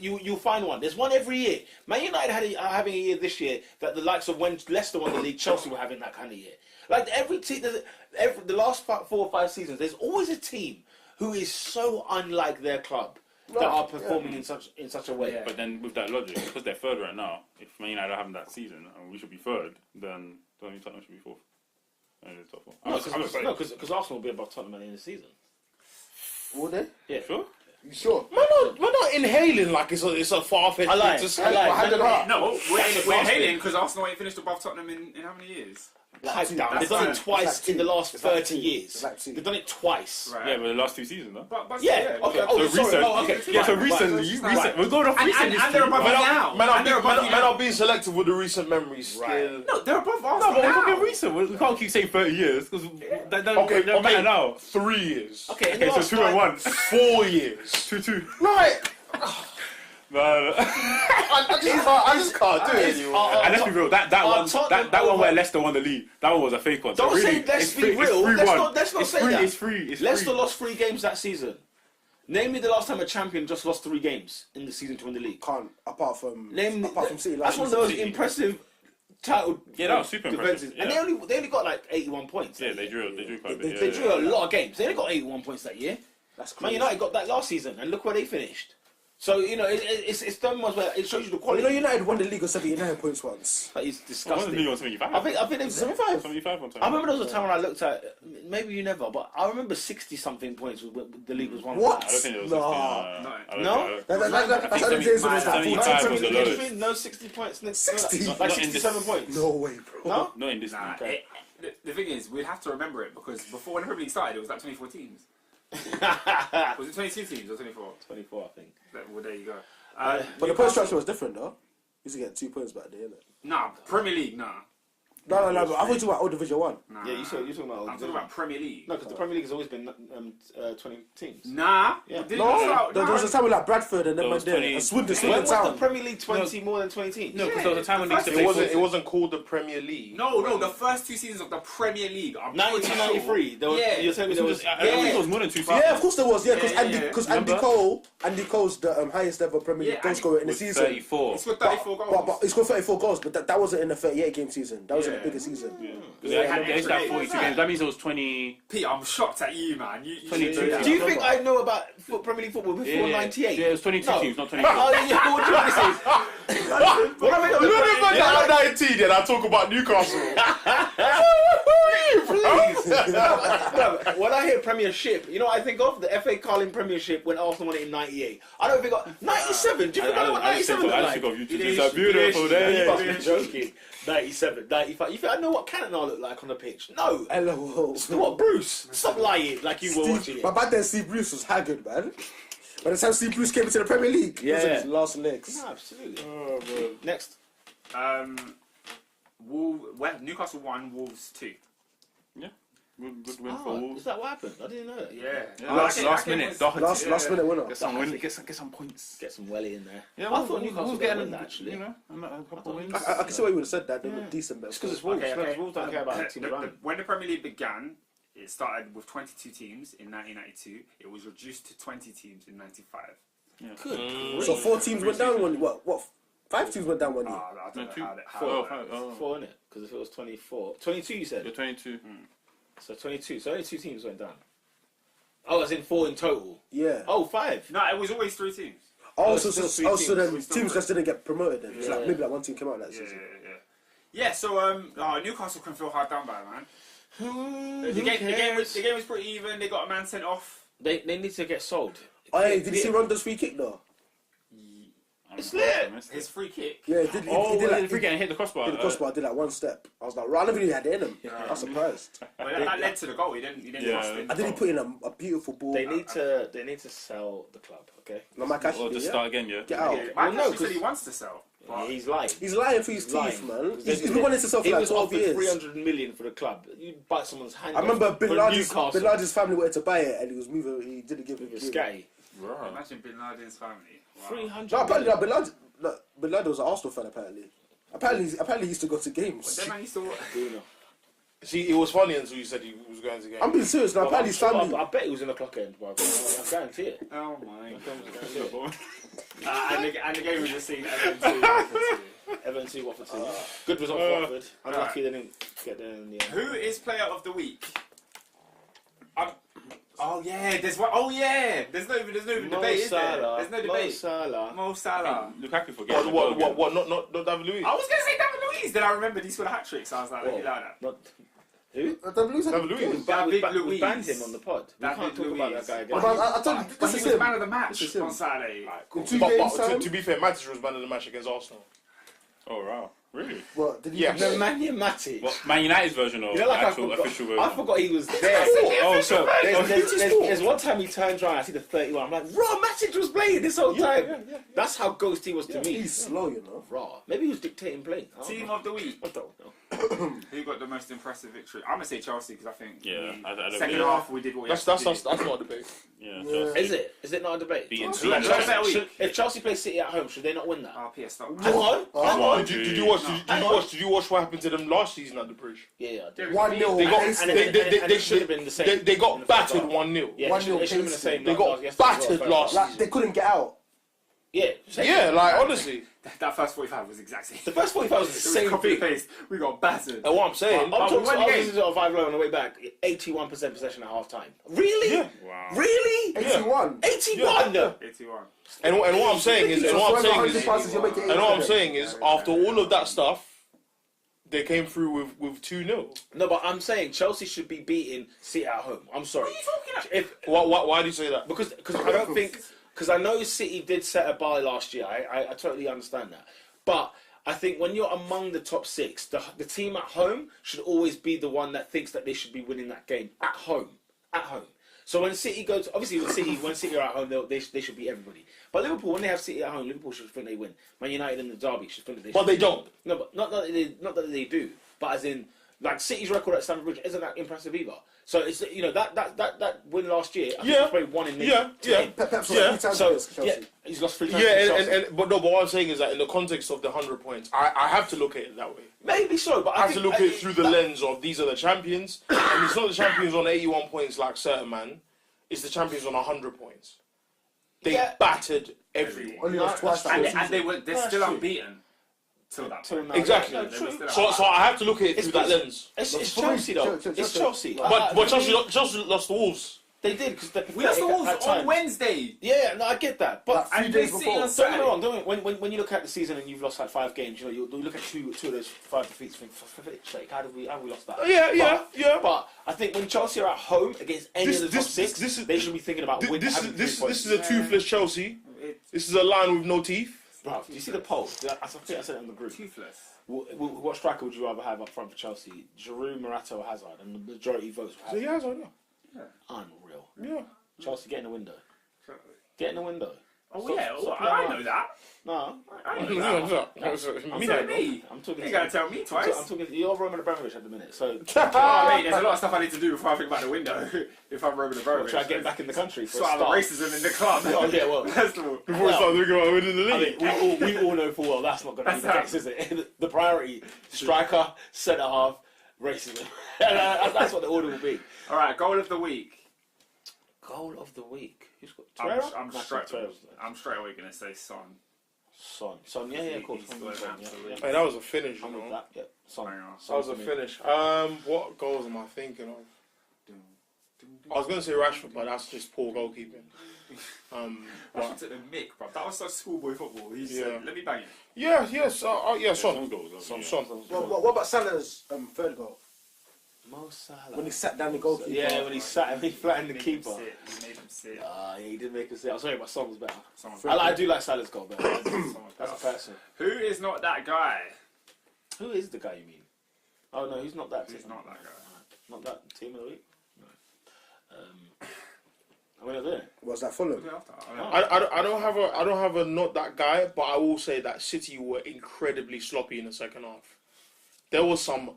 you'll find one. There's one every year. Man United are having a year this year that the likes of when Leicester won the league, Chelsea were having that kind of year. Like every team, the last 4 or 5 seasons, there's always a team who is so unlike their club that are performing in such a way. But then with that logic, because they're third right now, if Man United are having that season and we should be third, then don't you think Tottenham should be fourth? And the top 4. No, because Arsenal will be above Tottenham at the end of the season. will they? Yeah. Sure. You sure? We're not inhaling like it's a far-fetched I lied. thing to say. I lied. Well, hand it up. No, we're Arsenal. hailing because Arsenal ain't finished above Tottenham in how many years? Pipe down. That's They've done it like- twice it's like in the two. last It's like 30 two. years. It's like two. They've done it twice. Right. Yeah, but the last 2 seasons, though. But Yeah. Okay. okay. Oh, So sorry. recent. Oh, okay. Yeah, so Right. recently, Right. we're going off recent And they're above history. you now. Man, And they're above you now. I'm being selective with the recent memories. Still. No, they're above No, Arsenal but we're now. talking recent. We can't keep saying 30 years because that don't Okay, matter now. 3 years. Okay, in the Okay, so last 2 and 1. 4 years. 2-2. Like, I just can't do it anymore. And let's be real, that one where Leicester won the league, that one was a fake one. So Don't really, say let's it's be free, real. It's 3-1. Let's not say free, that. It's free. Leicester lost 3 games that season. Name me the last time a champion just lost 3 games in the season to win the league. Can't apart from City. That's one of the most impressive title. Yeah, that was super impressive. And they only got like 81 points. Yeah, they drew quite a bit. They drew a lot of games. They only got 81 points that year. That's Man crazy. United got that last season, and look where they finished. So it's them ones where it shows you the Well, quality. you know, United won the league on 79 points once. That is One disgusting. million on 75. I think they were 75. 75 on time. I remember there was a time when I looked at, maybe you never, but I remember 60 something points when the league was won. What? I don't think it was. No? That's only days when it was like 75 was the 40. lowest. No 60 points. 60? Like Not in 67 this- points. No way, bro. No? Not in this Nah, league. the thing is, we'd have to remember it because before when the Premier League started, it was like 24 teams. Was it 22 teams or 24? 24, I think. Well, there you go. But the point structure was different, though. You used to get 2 points back there, innit? Nah, Premier League, nah. No, but I thought you were talking about old Division 1. Nah. Yeah, you're talking about. I'm talking about Premier League. No, because the Premier League has always been 20 teams. Nah. Yeah. Didn't No, it start- there was a time with like Bradford and There them was and there. 20 And Swindon, When Swindon was the Town. Premier League 20 more than 20 teams? No, because there was a time when they used to It play It wasn't called the Premier League. No, the first 2 seasons of the Premier League. I'm pretty 1993. There was, Yeah. You're telling me there was. I don't think it was more than 2 seasons. Yeah, of course there was. Yeah, because Yeah, Andy, yeah. because Remember? Andy Cole's the highest ever Premier League Yeah, goal Andy scorer in the With season. 34. It's got 34 goals. But he scored 34 goals, but that wasn't in the 38 game season. That was in the Yeah. bigger season. They used to have 42 games. That means it was 20. Pete, I'm shocked at you, man. You 22. should do that. Do you think I know about Premier League football before 98? Yeah, it was 22 No. teams, not 24. Oh, yeah, what do you want to say? What I think of You the don't Premier even League- get 19 and I talk about Newcastle. Please. No, when I hear Premiership, you know what I think of? The FA Carling Premiership when Arsenal won it in 98. I don't think of 97. Do you think I know what 97 looked like? think of YouTube. It It's is- a beautiful it day. You must be joking. 97, 95. You think I know what Cantona looked like on the pitch? No. Hello. What, Bruce? Stop lying like you were watching it. But back then, Steve Bruce was haggard, man. By the time Steve Bruce came into the Premier League, it was Yeah. his last legs. No, absolutely. Next. Newcastle 1, Wolves 2. Yeah. Good win for Oh, Wolves. is that what happened? I didn't know that. Yeah. Last minute. Doherty. Last minute winner. Get some win. Get some points. Get some welly in there. Yeah, I thought Newcastle was getting going to win that, actually. You know, a couple wins. I can see why you would have said that. They were decent, but It's because it's Wolves. Okay. Wolves don't care about the team around. When the Premier League began, it started with 22 teams in 1992. It was reduced to 20 teams in 95. Good. So 4 teams went down one. What? 5 teams went down one year. I don't know how Four. that- Oh. 4 in it. Because if it was 24. 22 you said? You're 22. So 22. So only 2 teams went down. Oh, as in 4 in total. Yeah. Oh, 5. No, it was always 3 teams. Oh, it's still three so then teams. teams just didn't get promoted then. It's Yeah. like maybe like 1 team came out that Yeah, season. yeah. So Newcastle can feel hard done by, man. The game was pretty even. They got a man sent off. They need to get sold. Oh, hey, did you see Rondo's free kick though? It's lit. His free kick. Yeah, he did like free kick and hit the crossbar. hit the crossbar. Did like 1 step. I was like, right, I never knew he had it in him. I was surprised. Well, that led to the goal. He didn't Yeah. lost it. And then he put in a beautiful ball. They need to sell the club, okay? No, Mike Or Ashley, just yeah? start again, yeah. Get out. Mike Well, no, actually said he 'cause- wants to sell. But He's lying. He's lying for his He's lying. teeth, man. He's been wanting to sell for He like was 12 offered years. 300 million for the club. You bite someone's hand. I remember off Bin for Laden's Newcastle. family wanted to buy it and he was moving. He didn't give With it. Scatty. imagine Bin Laden's family. Wow. 300 No, apparently, million. Bin Laden was an Arsenal fan. Apparently, he used to go to games. That man used to. See, it was funny until you said he was going to game. I'm being serious. Now, apparently, his family. I bet he was in the clock end, bro. I guarantee it. Oh my god. I And the game was just seen. Everton 2, Watford 2. Good result for Watford. Unlucky they didn't get there in the end. Who is player of the week? Oh yeah, there's one. Oh yeah, there's no even debate, is there? There's no debate. Mo Salah. Lukaku forget. What? Not David Luiz. I was gonna say David Luiz. Then I remembered he scored a hat trick, so I was like, let me allow that. Not who? David Luiz. We banned him on the pod. We David can't talk about Luiz. that guy again. I told you, But this he is was him. man of the match This is him. on Saturday. In 2 games, time. To be fair, Matic was man of the match against Arsenal. Oh wow, really? What, did he Yeah. The Matic. What, Man United's version of You know, like actual official version? I forgot he was there. Oh, so There's one time he turns around, I see the 31. I'm like, raw, Matic was playing this whole time. That's how ghost he was to me. He's slow, you know. Raw. Maybe he was dictating play. I don't Team know. of the week. I don't know. Who who got the most impressive victory? I'm gonna say Chelsea because I think Yeah, I don't second think- half we did what we That's had to do. not a debate. Yeah, Yeah. Chelsea. Is it? Is it not a debate? Beating Chelsea- City. Chelsea- better week. If Chelsea play City at home, should they not win that? Oh, PS, stop. Come on, come on. Did you watch? Did you watch what happened to them last season at the Bridge? Yeah, I do. 1-0. They got And it should have been the same. they in got the first battered half. 1-0. Yeah, 1-0 it should have been the same. They like got yesterday as battered well, last Like they couldn't get out. Yeah, Yeah, like honestly. That first 45 was exactly the first 45 was the it was same copy thing. paste. We got battered. And what I'm saying, I'm talking one about game. 5 low on the way back. 81% possession at half time. Really? Yeah. Wow. Really? 81. 81? Yeah. 81. and what I'm saying is, So 100 passes, you're making and what I'm 80. saying is, after all of that stuff, they came through with 2-0. No, but I'm saying Chelsea should be beating City at home. I'm sorry. What are you talking If Why do you say that? Because I don't think... Because I know City did set a bar last year. I totally understand that. But I think when you're among the top 6, the team at home should always be the one that thinks that they should be winning that game at home. At home. So when City goes... Obviously, when City are at home, they should beat everybody. But Liverpool, when they have City at home, Liverpool should think they win. Man United in the derby should think that they But should they win. don't. No, but not that they do. But as in... Like City's record at Stamford Bridge isn't that impressive either. So it's that win last year. I think it's probably one in maybe Yeah. 10. Pep's lost Yeah. 3 times So against Chelsea. yeah, he's lost 3 times. Yeah, to Chelsea. but what I'm saying is that in the context of the 100 points, I have to look at it that way. Maybe so, but I have to look at it through the lens of these are the champions, and it's not the champions on 81 points like certain man. It's the champions on 100 points. They Yeah. battered everyone. Only lost twice that And, whole and season. they're still unbeaten till that point. Exactly. No, true. So I have to look at it through that lens. It's Chelsea though. It's Chelsea. But Chelsea lost the Wolves. They did because We lost the Wolves on Wednesday. Yeah, no, I get that. But Like, And few they days see before. on don't get me Saturday. wrong. When you look at the season and you've lost like 5 games, you look at two of those 5 defeats. And think, for fuck's sake, how have we lost that? Yeah. But I think when Chelsea are at home against any of the top 6, this is- they should be thinking about winning. This is a toothless Chelsea. This is a lion with no teeth. Bro, do you see the poll? I think I said it in the group. Toothless. What striker would you rather have up front for Chelsea? Giroud, Morata, or Hazard? And the majority votes were So Hazard. yeah, Unreal. yeah. Chelsea, get in the window. Get in the window. Oh yeah, Stop I playing know that. No, I know that. Me Tell neither. me. I'm talking. You gotta tell me twice. I'm talking. You're Roman Abramovich at the minute, so Oh, mate, there's a lot of stuff I need to do before I think about the window. If I'm Roman Abramovich, try to get back in the country for a sort out the start. racism in the club. Oh yeah, well. First of all. Before we start thinking about winning the I league. mean, we all know full well that's not going to be the case, is it? The priority: striker, centre half, racism. That's what the order will be. All right, goal of the week. Goal of the week. Who's got I'm straight away gonna say Son. Son. Yeah, of course. He's I'm got with Son, an absolute- yeah. Hey, that was a finish, you I'm with know. that. Yeah, Son. Hang on. That was a for me. finish. What goals am I thinking of? I was gonna say Rashford, but that's just poor goalkeeping. Rashford took the mick, bro. That was such schoolboy football. He Yeah. said, "Let me bang it." Yeah, Son. Some goals. Son. What about Salah's third goal? Mo Salah. When he sat down the goalkeeper. Yeah, when he sat and he flattened the Made him keeper. sit. He made him sit. Yeah, he did make us say. I'm sorry, my song was better. Someone's I do like Salah's goal better. someone's That's a better. person. Who is not that guy? Who is the guy you mean? Oh no, he's not that. Who's team. not that guy? Not that team of the week. No. I mean, I don't know. Was that Fulham? Who after? I don't know. I don't have a not that guy, but I will say that City were incredibly sloppy in the second half. There was some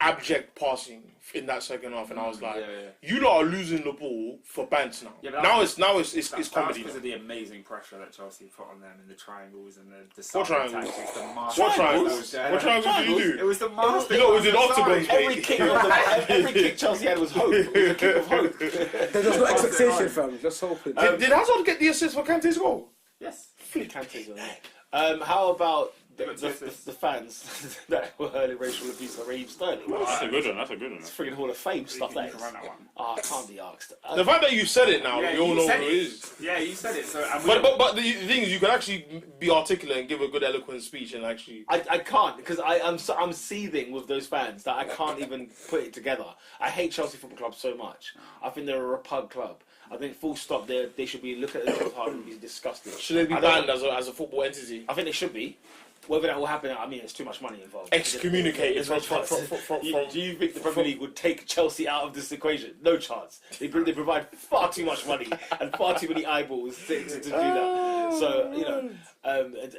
abject passing in that second half, and I was like, "You lot are losing the ball for Bants now. Yeah, but now it's That was comedy. because Now. of the amazing pressure that Chelsea put on them in the triangles and the What Sarri triangles? tactics, the What master triangles? that was What triangles did you It do? was the master. You know, it was in octagons, Every mate. kick, every kick Chelsea had was hope. It was a kick of hope. There's no expectation, fam. Just hoping. Did Hazard get the assist for Kante's goal? Yes. Kante's on there. How about Give it to us. the fans that were hurling racial abuse at Raheem Sterling? That's a good one. It's friggin' Hall of Fame stuff, You that can is. run that one. I can't be asked. The fact that you said it now, Yeah, we all you know said who it is. Yeah, you said it. So, and But the thing is, you can actually be articulate and give a good eloquent speech and actually. I can't because I'm seething with those fans that I can't even put it together. I hate Chelsea Football Club so much. I think they're a repug club. I think full stop. They should be look at them hard and be disgusted. Should they be I don't- banned as a football entity? I think they should be. Whether that will happen, I mean, it's too much money involved. Excommunicated There's no from- chance. from- Do you think the Premier League would take Chelsea out of this equation? No chance. They provide far too much money and far too many eyeballs to do that. So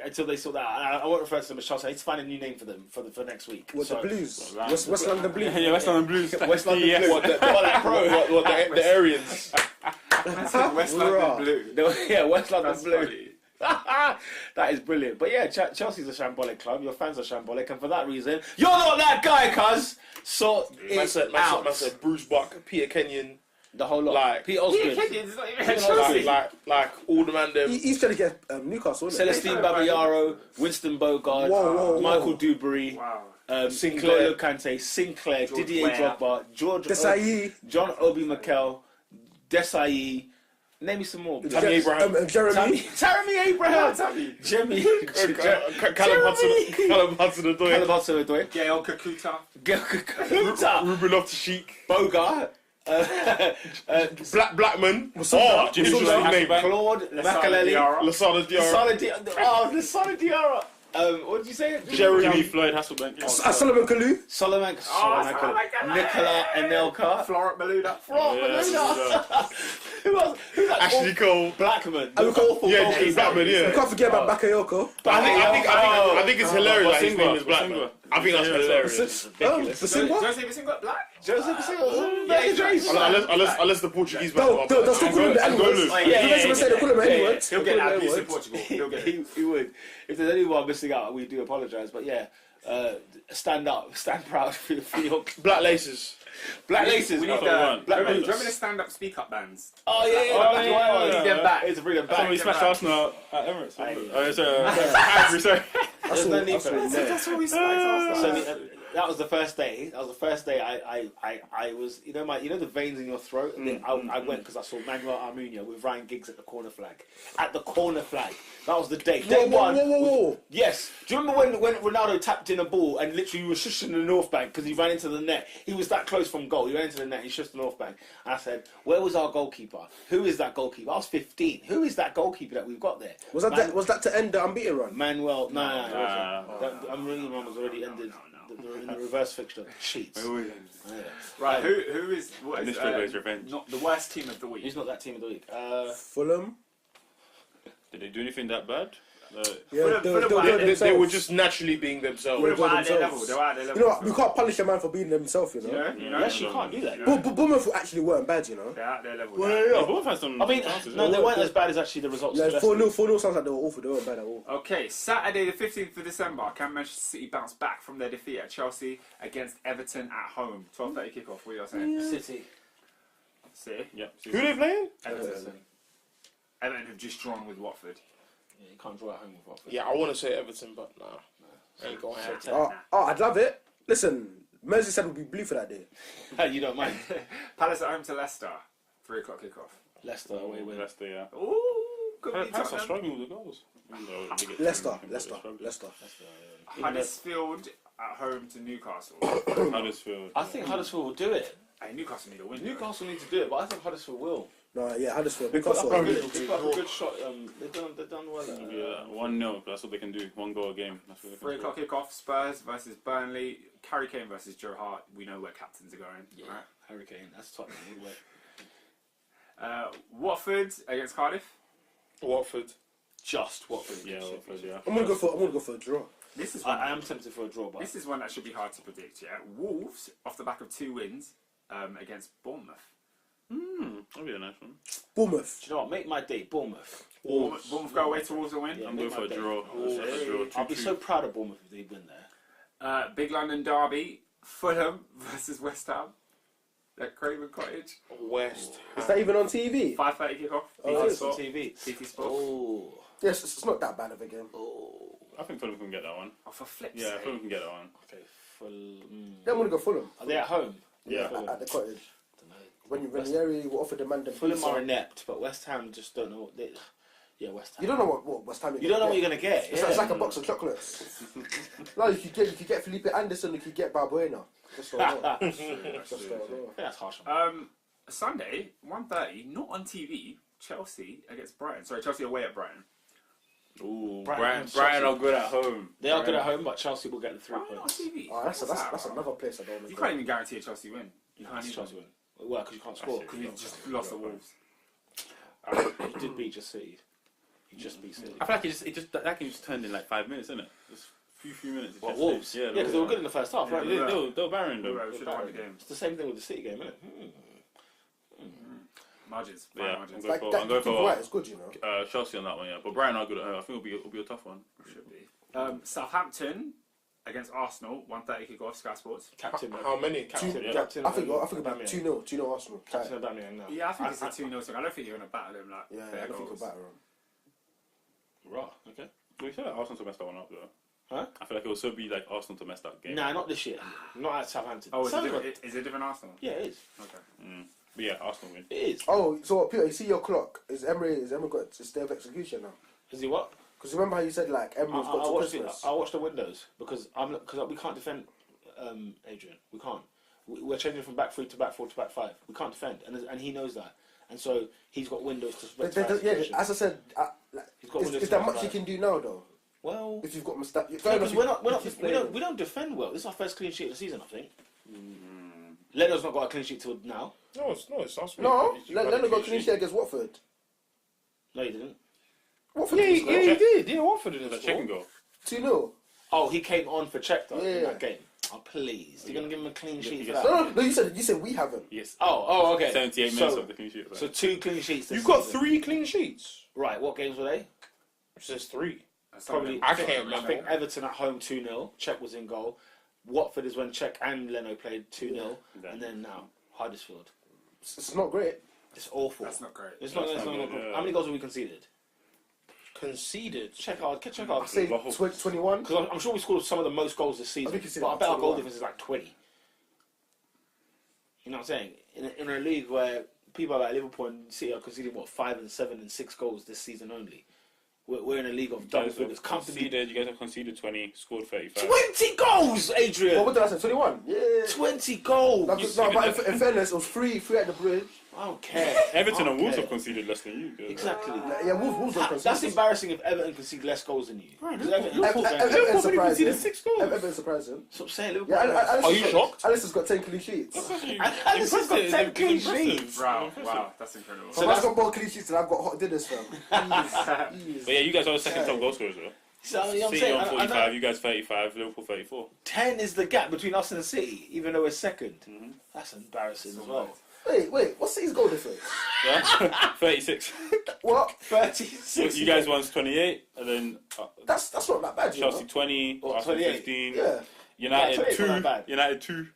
until they sort that out, I won't refer to them as Chelsea. I need to find a new name for them for next week. What, So, the Blues? Well, West London Blues. Yeah, West London Blues. West London Yes. Blues. The Aryans. West London Blue. Yeah, West London That's Blue. funny. That is brilliant. But yeah, Chelsea's a shambolic club. Your fans are shambolic, and for that reason, you're not that guy, cuz. Sort Man it said, out. Bruce Buck, Peter Kenyon, The whole lot. like- Pete Osgood, Kenyon's not even at Chelsea. like all the man them. He's trying to get Newcastle, isn't it? Celestine Babayaro, Winston Bogard, Whoa. Michael Dewberry, Wow. Sinclair. N'Golo Kante, Sinclair, George Didier Weah. Drogba, George Desai. John Obi Mikel, Desai. Name me some more. Tammy Abraham. Jeremy. Tammy Abraham. Jimmy. Callum Hudson-Odoi. Callum Hudson-Odoi. Gael Kakuta. Kakuta. Ruben Loftus-Cheek. Bogart. Blackman. Masunda. Interesting Masunda. name. Claude Makaleli. Lasana Diarra. Lasana Diarra. What did you say? Jeremy Floyd Hasselbank. Solomon Kalou. Solomon Nicola Anelka. Florent Malouda. Who else? Who's that? Ashley Cole. Blackman. And we got- Awful Yeah, goalkeeper. Blackman, yeah. You can't forget about Bakayoko. I think it's hilarious that his Basingwa. name is Blackman. I think that's hilarious. Basingwa? Jose Basingwa Black? Joseph Basingwa. Yeah, he's right. Unless the Portuguese man. They'll still call him the N-word. Yeah. They say they call him N-word. He'll get abuse in Portugal. He'll get it. He would. If there's anyone missing out, we do apologise. But yeah, stand up, stand proud for your Black Laces. Black Laces. We need Black remember Boots. the stand-up speak-up bands? Oh yeah, yeah. We need them back. It's to bring them That's when back. we smashed Arsenal at Emirates. Aye. Oh, sorry. There's no need for it. That's what we smashed So Arsenal. that was the first day. That was the first day I was, you know the veins in your throat. And then I went because I saw Manuel Almunia with Ryan Giggs at the corner flag. At the corner flag. That was the day. Day one. Whoa. Yes. Do you remember when Ronaldo tapped in a ball and literally was shushing the North Bank because he ran into the net? He was that close from goal. He ran into the net. He shushed the North Bank. And I said, "Where was our goalkeeper? Who is that goalkeeper?" I was 15. Who is that goalkeeper that we've got there? Was that to end the unbeaten run? Manuel? No. I'm really was already ended. In the reverse fixture. Cheats. Yeah. Right, who is what is Mr. Boy's revenge. not the worst team of the week? Who's not that team of the week? Fulham. Did they do anything that bad? Yeah, They were just naturally being themselves. They were at their level. themselves. They were at their level. You know what? We can't punish a man for being himself, you know. You know? Yes, you can't do that. But Bournemouth actually weren't bad, you know. They're at their level. Yeah, both had some I mean, chances. no, they weren't as bad as actually the results. Like suggested. 4-0 sounds like they were awful. They weren't bad at all. Okay, Saturday the 15th of December, can Manchester City bounce back from their defeat at Chelsea against Everton at home? 12:30 kickoff. What are you saying? City. See? Yep. Who they playing? Everton. Everton have just drawn with Watford. Yeah, you can't draw at home with Watford. Yeah, I want to say Everton, but nah. Ain't going to happen. I'd love it. Listen, Merseyside would be blue for that day. You don't mind. Palace at home to Leicester. 3 o'clock kickoff. Leicester away with. Leicester, yeah. Ooh, could be Palace are Tottenham. struggling with the goals. Leicester. Huddersfield at home to Newcastle. Huddersfield. I think Huddersfield will do it. Hey, Newcastle need a win. Newcastle need to do it, but I think Huddersfield will. No, yeah, Huddersfield. They put Newcastle. up a good shot. They've done well. Yeah, 1-0. That's what they can do. 1 goal a game. That's what they can 3 do. o'clock kickoff. Spurs versus Burnley. Harry Kane versus Joe Hart. We know where captains are going. Yeah, Right? Hurricane. That's Tottenham. Watford against Cardiff. Watford. Just Watford. Yeah, Watford, yeah. I'm gonna go for a draw. This is one, I am tempted for a draw, but this is one that should be hard to predict. Yeah, Wolves off the back of 2 wins against Bournemouth. That'll be a nice one. Bournemouth. do you know what? Make my day. Bournemouth. Bournemouth go away to Wolves and win. Yeah, I'm make going for my a day. draw. I'll be so proud of Bournemouth if they win there. Big London derby. Fulham versus West Ham at Craven Cottage. West Ham. Is that even on TV? 5:30 kickoff. Oh, BT it is Sport. on TV. BT Sport. Oh. Yes, it's not that bad of a game. I think Fulham can get that one. Oh, for flip's Yeah, sake. Fulham can get that one. Okay. Fulham. Yeah, I'm gonna go Fulham. Are they at home? Yeah. At the Cottage. When you West- really offer the man the Fulham pizza. are inept, but West Ham just don't know what they. Yeah, West Ham. You don't know what West Ham. You don't know what you're gonna get. It's, yeah. it's like a box of chocolates. No, you could get Felipe Anderson. You could get Balbuena. Just so I know. Just so I know. That's harsh. Sunday, 1:30, not on TV. Chelsea against Brighton. Sorry, Chelsea away at Brighton. Ooh, Brighton Brighton are good at home. They are good at home, but Chelsea will get the 3 Why not on points. TV? Oh, that's What's that? another place I don't know. You can't even guarantee a Chelsea win. You can't That's even. Chelsea win. Well, because you can't score. Because you just lost the Wolves. You did beat your City. He just beat City. I feel like that game just turned in like 5 minutes, isn't it? Just few minutes. What, Wolves? Yeah, because they were good in the first half, right? They were barren though. We should have won the game. It's the same thing with the City game, isn't it? Margins. Yeah, Margins. I'm Like going that, for right, it's good, you know. Chelsea on that one, yeah. But Brighton are good at home. I think it'll be a tough one. Should be. Southampton against Arsenal, 1:30 kick off, Sky Sports. Captain. How many? Captain. Yeah. Captain. I think about Aubameyang. 2-0, 2-0 Arsenal. Tight. Captain Aubameyang now. Yeah, I think it's a 2-0 thing. I don't think you're going to battle him like Yeah, fair I don't think goals. we'll batter him. Raw. Okay. We feel like Arsenal to mess that one up though. Huh? I feel like it will so be like Arsenal to mess that game. Nah, not this year. Not at Southampton. Oh, is it, Southampton- different, is it different Arsenal? Yeah, it is. Okay. But yeah, Arsenal win. It is. Oh, so what, Peter, you see your clock? Is Emery got his day of execution now? Is he what? Because remember how you said, like, Emery's got I to watched Christmas? I watched the windows because we can't defend Adrian. We can't. We're changing from back 3 to back 4 to back 5. We can't defend, and he knows that. And so he's got windows to rectify the Yeah, situation. as I said, He's got windows is to there much rectify you can do now, though? Well, If you've got Mustafi... because we don't defend well. This is our first clean sheet of the season, I think. Leno's not got a clean sheet till now. No, it's last week. No, You had a Lennon got clean sheet against Watford. No, he didn't. Watford Yeah, didn't he score. did. Yeah, Watford didn't That score. chicken goal. 2-0. Oh, he came on for Czech though in Yeah. that game. Oh, please. You're going to give him a clean sheet for gets- that? No, you said we haven't. Yes. Oh, okay. 78 minutes of the clean sheet. So 2 clean sheets this You've got season. 3 clean sheets. Right, what games were they? It says 3. Probably. I can't remember. I think Everton at home 2-0. Czech was in goal. Watford is when Czech and Leno played 2-0. Yeah. And then now, Huddersfield. It's not great. It's awful. That's not great. It's not, That's it's not not good, good. yeah. How many goals have we conceded? Conceded. Check out. I say 21. Because I'm sure we scored some of the most goals this season. I think it's But I bet our goal 21. difference is like 20. You know what I'm saying? In a league where people like Liverpool and City are conceding, 5 and 7 and 6 goals this season only. We're in a league of double figures. Comfortably. You guys have conceded 20, scored 35. 20 goals, Adrian! What did I say? 21? Yeah. 20 goals! No, but in fairness, it was three at the bridge. I don't care. Everton and Wolves Okay. have conceded less than you. Exactly. Yeah, Wolves don't concede. That's embarrassing if Everton concede less goals than you. Because Everton, Everton's surprising. conceded 6 goals. Everton's surprising. Stop saying Liverpool. Yeah, Are you shocked? Alison's got 10 clean sheets. Alison's got 10 clean sheets. Wow, that's incredible. So I've got more clean sheets than I've got hot dinners, fam. But yeah, you guys are the second top goal scorers though. So, you know what I'm City saying? on I know 45, you guys 35, Liverpool 34. 10 is the gap between us and City, even though we're second. That's embarrassing as well. Wait, what's City's goal difference? Yeah? 36. What? 36. You guys won 28, and then That's not that bad, you Chelsea know? 20, What, Arsenal 28? 15, Yeah. United 28 's not 2, that bad. United 2,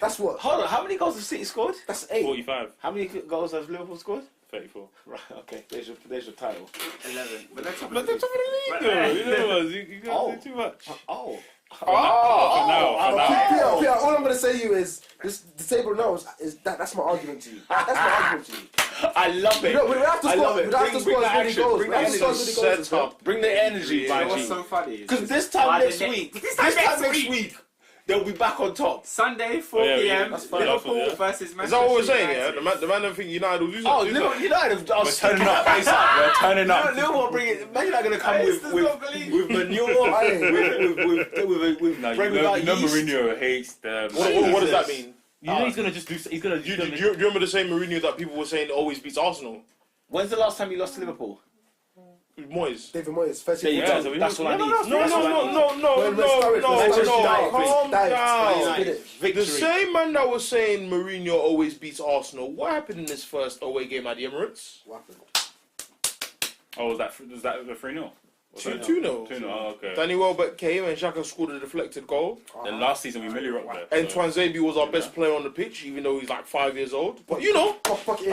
That's what? Hold on, how many goals has City scored? That's 8. 45, How many goals has Liverpool scored? 34. Right, okay, there's your title. 11. But they're top But of they're the top of the league though. You know, you guys Oh. do too much. Oh. For now. Peter, all I'm going to say to you is, the table knows, is that's my argument to you. That's my argument to you. I love it. We don't have to I score, love it. we don't have to Bring score the as many action. goals. Bring We the don't have to score as energy. many goals. Set up. Bring the energy, You know my what's G. so funny? Because this time next week, they'll be back on top. Sunday, 4 Oh, yeah, p.m. that's fine. Liverpool Yeah. versus Manchester Is that what we're saying? Yeah, United. the man don't think United will lose. Oh, lose Liverpool United are Turning up. We're turning up. Liverpool bring it. Imagine they're going to come I with still don't believe with manure, with No, bread you know without yeast. Mourinho hates them. What does that mean? You know he's gonna just do. He's gonna Do do you, do you remember the same Mourinho that people were saying always beats Arsenal? When's the last time you lost to Liverpool? Moyes. David Moyes, first There you year. Yeah, go. so we That's don't- all I no, need. no, No, That's all I no, need. no, no, When no, Sturridge no, was Manchester no, United, calm United, down. United. The Victory. same man that was saying Mourinho always beats Arsenal. What happened in his first away game at the Emirates? What happened? Oh, was that the 3-0? 2-0. 2-0. Oh, okay. Danny Welbeck came and Xhaka scored a deflected goal. Then last season we really rocked there. And so- Twanzebe was our best player on the pitch, even though he's like 5 years old. But you know, Pocket in.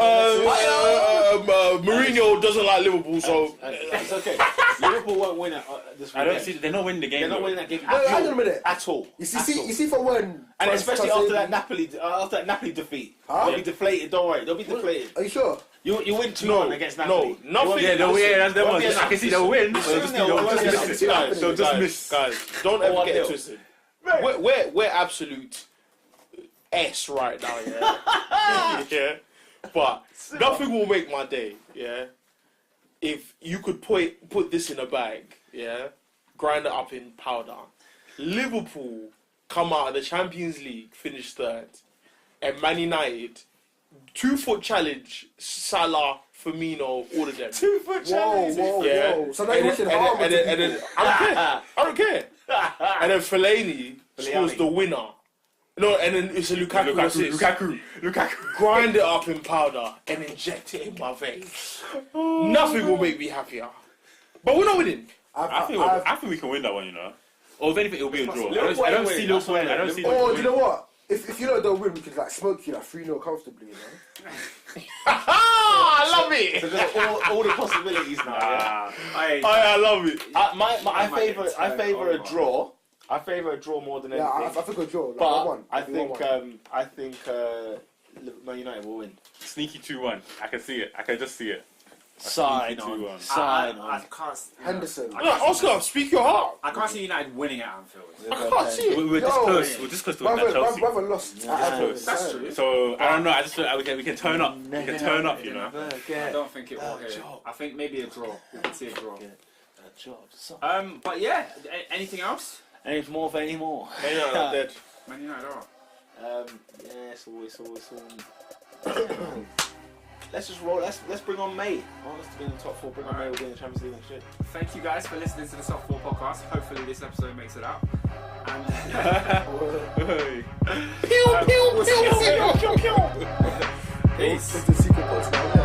Mourinho doesn't like Liverpool, so It's okay. Liverpool won't win it this I don't weekend. see. They're not winning the game. They're not though. winning that game No, hang on a at minute. all. You At all. see for when... And especially Twanzebe- after that Napoli defeat, Huh? they'll be deflated. Don't worry, they'll be deflated. Are you sure? You win 2-1 against Napoli. nothing. Yeah, they'll win. And Won't be I can see they'll win. They'll They'll just- they'll they'll just just- miss it. guys, They'll just miss. Guys, don't Or ever 1-0. get it twisted. We're absolute S right now, yeah. Yeah. But nothing will make my day, yeah. If you could put this in a bag, yeah, grind it up in powder. Liverpool come out of the Champions League, finish third, and Man United 2-foot challenge, Salah, Firmino, all of them. 2-foot Whoa, whoa, Yeah. whoa. So now you're watching Harvard. and then I don't care. And then Fellaini scores the winner. No, and then it's a Lukaku assist. Lukaku. Grind it up in powder and inject it in my veins. Nothing will make me happier. But we're not winning. I think we can win that one, you know. Or if anything, it'll be a draw. I don't see Liverpool. I don't see. Oh, do you know what? If you don't win, we could like smoke you like 3-0 comfortably, you know. I love it. So there's all the possibilities now. Yeah? I love it. I favour a draw. I favour a draw more than anything. Yeah, I think a draw. Like but 1-1. I think Man United will win. Sneaky 2-1. I can see it. I can just see it. Sign on. I can't. Henderson. No, Oscar, speak your heart. I can't see United winning at Anfield. I can't see it. We're this close. We're this close to winning at Chelsea. We haven't lost. That's true. So I don't know. I just feel like we can turn up. We can turn up, you know. I don't think it will here. I think maybe a draw. We can see a draw. Job. But yeah, anything else? Any more? Man United are dead. Man United are. Yeah, it's always. Let's just roll. Let's bring on May. Oh, let's be in the top 4. Bring on May. We'll be in the Champions League next year. Thank you guys for listening to the Top 4 podcast. Hopefully this episode makes it out. And Pew, pew, pew, pew, pew, pew. peace. It's the secret box now.